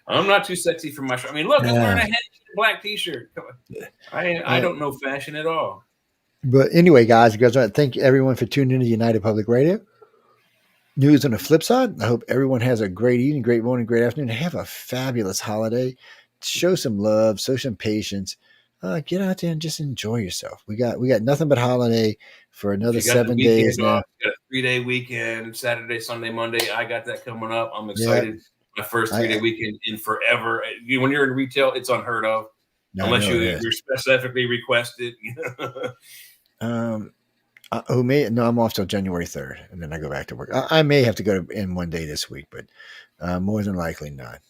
I'm not too sexy for my show. I mean, look, I'm wearing a black t-shirt. I don't know fashion at all. But anyway, guys, I want to thank everyone for tuning into United Public Radio. News on the flip side. I hope everyone has a great evening, great morning, great afternoon. Have a fabulous holiday. Show some love, show some patience. Get out there and just enjoy yourself. We got nothing but holiday for another 7 days now. Got a 3-day weekend, Saturday, Sunday, Monday. I got that coming up. I'm excited. My first 3-day weekend in forever. When you're in retail, it's unheard of, unless you're specifically requested. I'm off till January 3rd, and then I go back to work. I may have to go in one day this week, but more than likely not.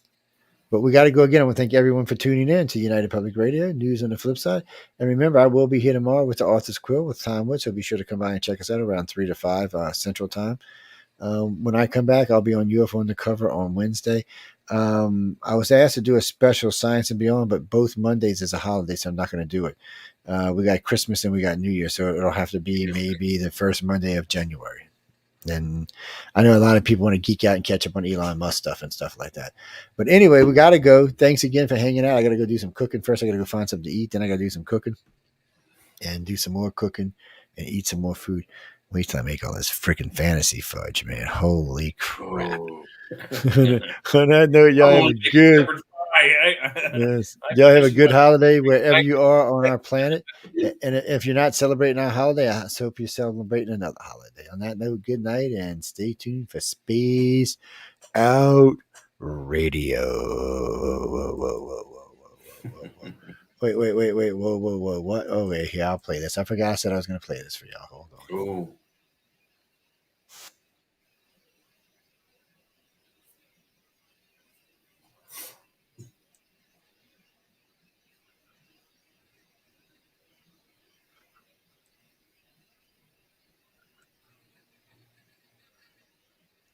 But we got to go again. I want to thank everyone for tuning in to United Public Radio, News on the Flip Side. And remember, I will be here tomorrow with the Author's Quill with Tom Wood, so be sure to come by and check us out around 3 to 5 Central Time. When I come back, I'll be on UFO Undercover on Wednesday. I was asked to do a special Science and Beyond, but both Mondays is a holiday, so I'm not going to do it. We got Christmas and we got New Year, so it'll have to be maybe the first Monday of January. And I know a lot of people want to geek out and catch up on Elon Musk stuff and stuff like that. But anyway, we got to go. Thanks again for hanging out. I got to go do some cooking first. I got to go find something to eat. Then I got to do some cooking and do some more cooking and eat some more food. Wait till I make all this freaking fantasy fudge, man. Holy crap. On that note, y'all have a good y'all have a good holiday wherever you are on our planet. And if you're not celebrating our holiday, I hope you're celebrating another holiday. On that note, good night and stay tuned for Space Out Radio. Wait. Whoa. What? Oh, wait, here, I'll play this. I forgot I said I was going to play this for y'all. Hold on. Oh.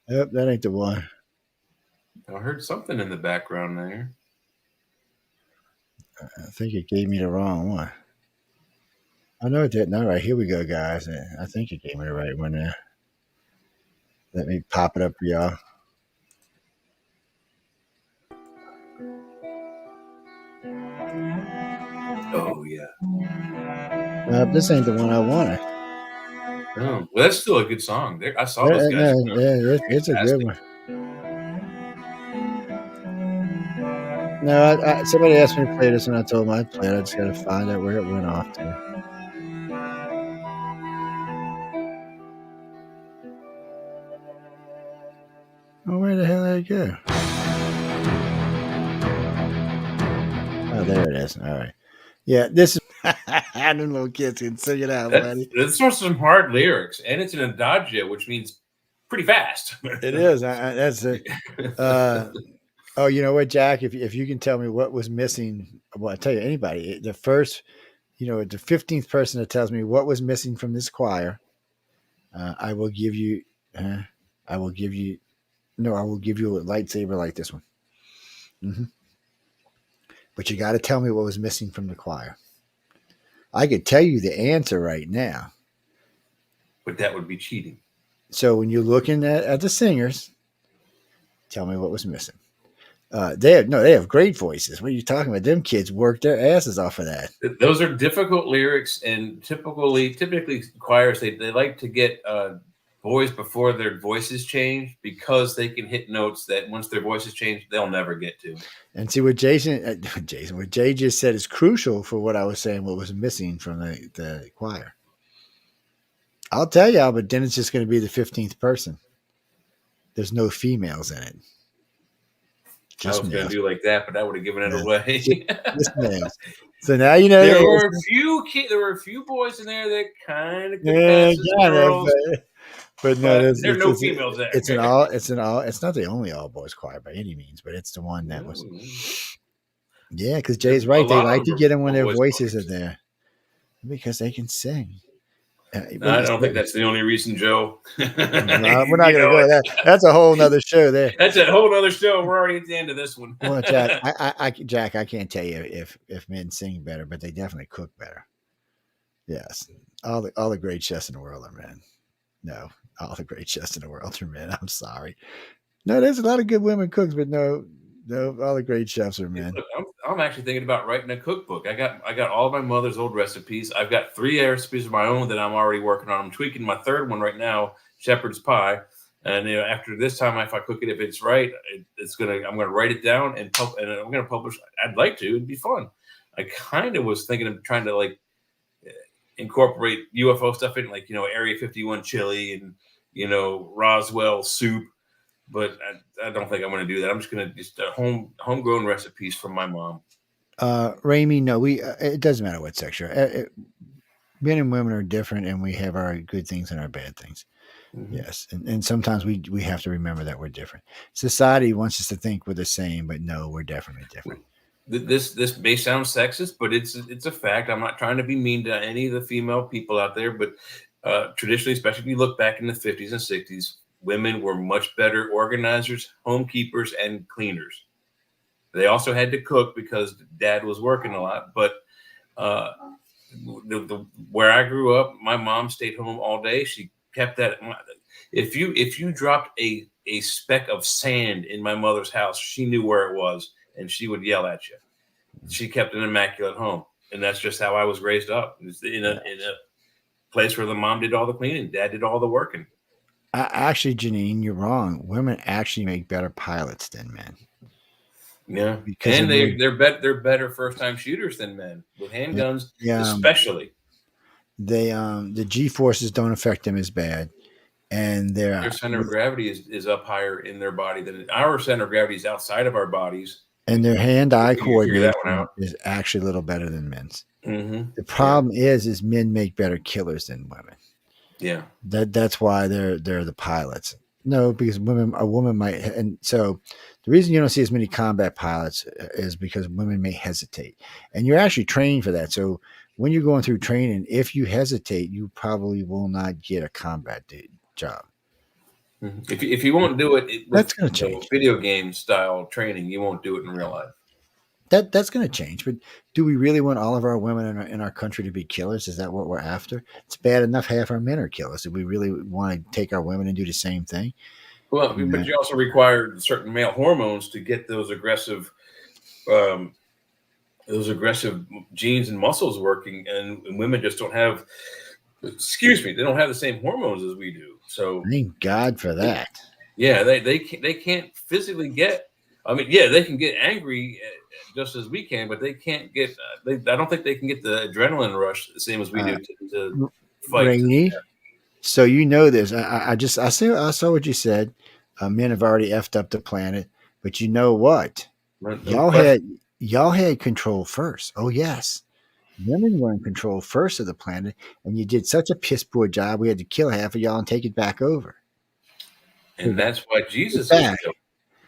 Yep, that ain't the one. I heard something in the background there. I think it gave me the wrong one. I know it didn't. All right, here we go, guys. I think it gave me the right one there. Let me pop it up for y'all. Oh, yeah. This ain't the one I wanted. Oh, well, that's still a good song. I saw those guys. Yeah, it's a good one. No, somebody asked me to play this, and I told them I'd play it. I just got to find out where it went off to. Oh, where the hell did it go? Oh, there it is. All right. Yeah, this is. I don't know, kids can sing it out, buddy. That's some hard lyrics, and it's an adagio, which means pretty fast. It is. That's it. Oh, you know what, Jack? If you can tell me what was missing, well, I tell you, anybody. The first, the 15th person that tells me what was missing from this choir, I will give you. I will give you a lightsaber like this one. Mm-hmm. But you got to tell me what was missing from the choir. I could tell you the answer right now. But that would be cheating. So when you're looking at the singers, tell me what was missing. They have great voices. What are you talking about? Them kids work their asses off of that. Those are difficult lyrics, and typically choirs they like to get boys before their voices change because they can hit notes that once their voices change, they'll never get to. And see what what Jay just said is crucial for what I was saying. What was missing from the choir? I'll tell y'all, but then it's just going to be the 15th person. There's no females in it. I was going to do like that, but I would have given it away. Just males. So now you know there were a few boys in there that kind of could pass as girls. But no, there are no females there. It's not the only all boys choir by any means, but it's the one that was. Yeah, because Jay's right. They like to get them when their voices are there because they can sing. No, I don't think that's the only reason, Joe. We're not going to go with that. That's a whole nother show there. That's a whole other show. We're already at the end of this one. Well, Jack, I can't tell you if men sing better, but they definitely cook better. Yes, all the great chefs in the world are men. No, all the great chefs in the world are men. I'm sorry. No, there's a lot of good women cooks, but no, all the great chefs are men. Look, I'm actually thinking about writing a cookbook. I got all of my mother's old recipes. I've got 3 recipes of my own that I'm already working on. I'm tweaking my third one right now, shepherd's pie. And after this time, if I cook it, if it's right, I'm gonna write it down and I'm gonna publish. I'd like to. It'd be fun. I kind of was thinking of trying to incorporate UFO stuff in, Area 51 chili and Roswell soup. But I don't think I'm going to do that. I'm just going to homegrown recipes from my mom. Raimi, no, it doesn't matter what sex you're. Men and women are different, and we have our good things and our bad things. Mm-hmm. Yes, and sometimes we have to remember that we're different. Society wants us to think we're the same, but no, we're definitely different. This may sound sexist, but it's a fact. I'm not trying to be mean to any of the female people out there, but traditionally, especially if you look back in the 50s and 60s. Women were much better organizers, homekeepers, and cleaners. They also had to cook because dad was working a lot. But where I grew up, my mom stayed home all day. She kept that. If you dropped a speck of sand in my mother's house, she knew where it was, and she would yell at you. She kept an immaculate home, and that's just how I was raised up. In a place where the mom did all the cleaning, dad did all the working. Actually, Janine, you're wrong. Women actually make better pilots than men. Yeah, because they're better first-time shooters than men with handguns, especially. The G forces don't affect them as bad, and their center of gravity is up higher in their body than our center of gravity is outside of our bodies. And their hand-eye coordination is actually a little better than men's. Mm-hmm. The problem is men make better killers than women. Yeah, that's why they're the pilots. No, because a woman might, and so the reason you don't see as many combat pilots is because women may hesitate, and you're actually trained for that. So when you're going through training, if you hesitate, you probably will not get a combat job. Mm-hmm. If you won't do it, that's going to change. Video game style training, you won't do it in real life. That's going to change, but do we really want all of our women in our country to be killers? Is that what we're after? It's bad enough half our men are killers. Do we really want to take our women and do the same thing? Well, but you also require certain male hormones to get those aggressive genes and muscles working, and women just don't have. Excuse me, they don't have the same hormones as we do. So thank God for that. Yeah, they can't physically get. I mean, yeah, they can get angry just as we can, but they can't get. I don't think they can get the adrenaline rush the same as we do to fight. Rainy, so you know this. I saw what you said. Men have already effed up the planet, but you know what? Y'all had control first. Oh yes, women were in control first of the planet, and you did such a piss poor job. We had to kill half of y'all and take it back over. And that's why Jesus is.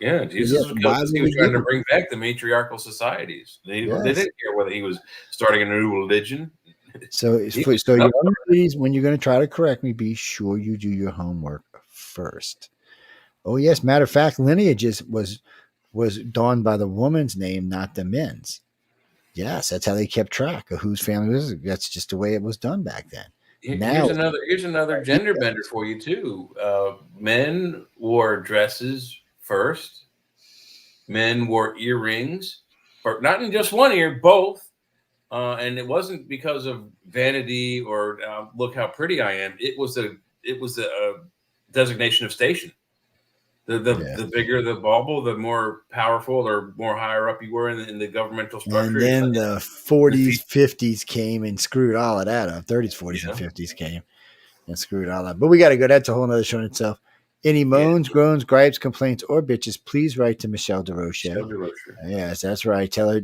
Yeah, Jesus was trying to bring back the matriarchal societies. They didn't care whether he was starting a new religion. So young ladies, when you're going to try to correct me, be sure you do your homework first. Oh yes, matter of fact, lineages was donned by the woman's name, not the men's. Yes, that's how they kept track of whose family was. That's just the way it was done back then. Here's another gender bender for you too. Men wore dresses first, men wore earrings, or not in just one ear, both. And it wasn't because of vanity or look how pretty I am. It was a designation of station. The bigger the bauble, the more powerful or more higher up you were in the governmental structure. And then the 40s, 50s came and screwed all of that up. 30s, 40s, and 50s came and screwed all up. But we got to go. That's a whole other show in itself. Any moans, groans, gripes, complaints, or bitches, please write to Michelle DeRoche. Yes, that's right. Tell her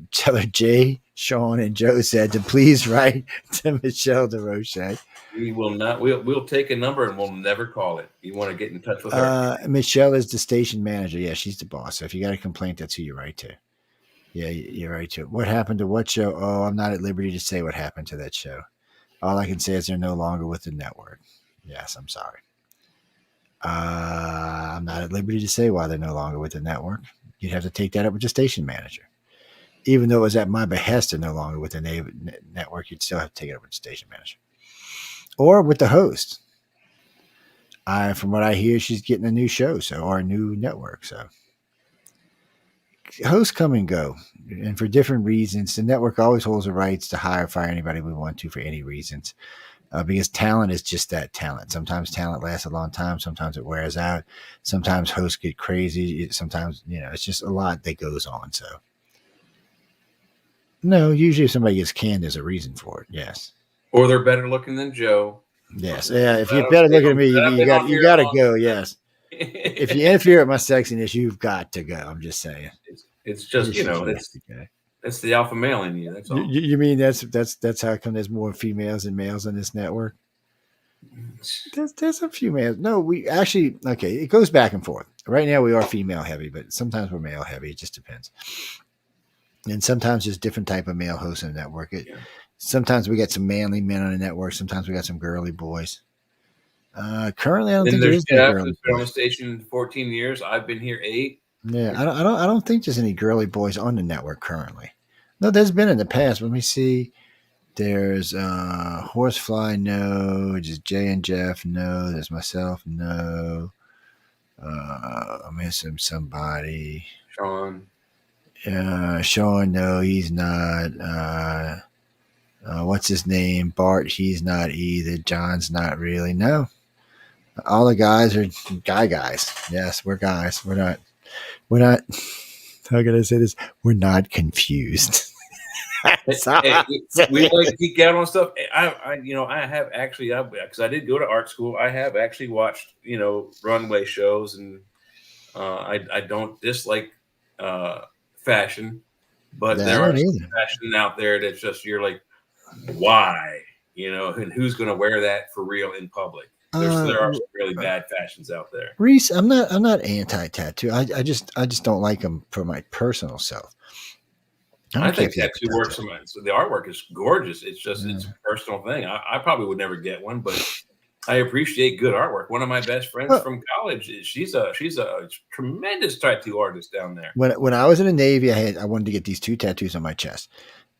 Jay, Sean, and Joe said to please write to Michelle DeRoche. We will not. We'll take a number and we'll never call it. You want to get in touch with her? Michelle is the station manager. Yeah, she's the boss. So if you got a complaint, that's who you write to. Yeah, you're right to. What happened to what show? Oh, I'm not at liberty to say what happened to that show. All I can say is they're no longer with the network. Yes, I'm sorry. I'm not at liberty to say why they're no longer with the network. You'd have to take that up with the station manager. Even though it was at my behest they're no longer with the network, you'd still have to take it up with the station manager. Or with the host. From what I hear, she's getting a new show, or a new network. So hosts come and go, and for different reasons. The network always holds the rights to hire or fire anybody we want to for any reasons. Because talent is just that, talent. Sometimes talent lasts a long time. Sometimes it wears out. Sometimes hosts get crazy. Sometimes, it's just a lot that goes on. So, no, usually if somebody gets canned, there's a reason for it. Yes. Or they're better looking than Joe. Yes. Yeah. If you're better looking at me, you got to go. Yes. If you interfere with my sexiness, you've got to go. I'm just saying. It's just, it's the alpha male in you. That's all. You mean that's how come there's more females than males on this network? There's a few males. No, we actually, okay, it goes back and forth. Right now we are female heavy, but sometimes we're male heavy. It just depends. And sometimes there's different type of male hosts on the network. Sometimes we got some manly men on the network. Sometimes we got some girly boys. Currently, I don't think there's no girly boys. Been on the station 14 years. I've been here 8. Yeah, I don't think there's any girly boys on the network currently. No, there's been in the past. Let me see. There's Horsefly, no. Just Jay and Jeff, no. There's myself, no. I'm missing somebody. Sean. Sean, no, he's not. What's his name? Bart, he's not either. John's not really. No. All the guys are guys. Yes, we're guys. We're not, how can I say this? We're not confused. We like geek out on stuff. I have actually, because I did go to art school, I have actually watched, runway shows, and I don't dislike fashion, but there are some fashion out there that's just, you're like, why? And who's going to wear that for real in public? There are some really bad fashions out there. Reese, I'm not anti-tattoo. I just don't like them for my personal self. I think tattoo works. So the artwork is gorgeous. It's just it's a personal thing. I probably would never get one, but I appreciate good artwork. One of my best friends from college, she's a tremendous tattoo artist down there. When I was in the Navy, I wanted to get these 2 tattoos on my chest.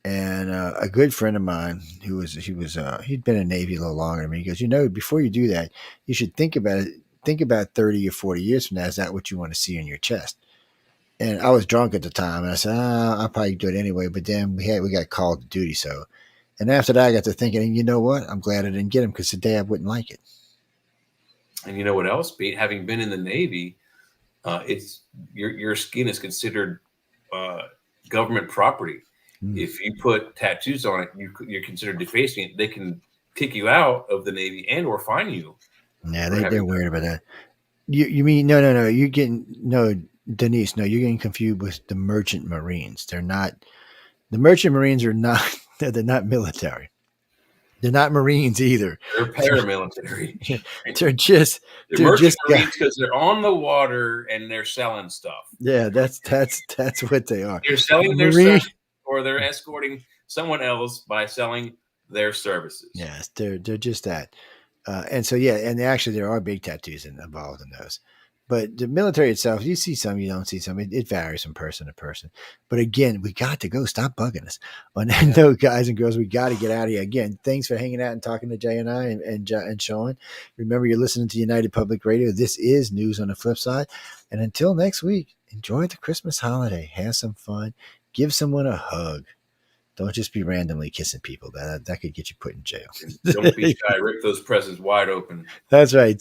And a good friend of mine he'd been in the Navy a little longer than me. He goes, before you do that, you should think about it. Think about 30 or 40 years from now. Is that what you want to see on your chest? And I was drunk at the time, and I said, I'll probably do it anyway. But then we got called to duty. So, and after that, I got to thinking, and you know what? I'm glad I didn't get them, because today I wouldn't like it. And you know what else, Pete? Having been in the Navy, it's your skin is considered government property. If you put tattoos on it, you're considered defacing it. They can kick you out of the Navy and or fine you. Yeah, they're weird about that. You mean no? You're getting Denise. No, you're getting confused with the Merchant Marines. They're not. The Merchant Marines are not. They're not military. They're not Marines either. They're paramilitary. they're just Marines because they're on the water and they're selling stuff. Yeah, that's what they are. They're selling their stuff, or they're escorting someone else by selling their services. Yes, they're just that. And so, yeah, and actually there are big tattoos involved in those. But the military itself, you see some, you don't see some. It varies from person to person. But again, we got to go. Stop bugging us. On that note, guys and girls, we got to get out of here. Again, thanks for hanging out and talking to Jay and I and Sean. Remember, you're listening to United Public Radio. This is News on the Flip Side. And until next week, enjoy the Christmas holiday. Have some fun. Give someone a hug. Don't just be randomly kissing people. That could get you put in jail. Don't be shy. Rip those presents wide open. That's right.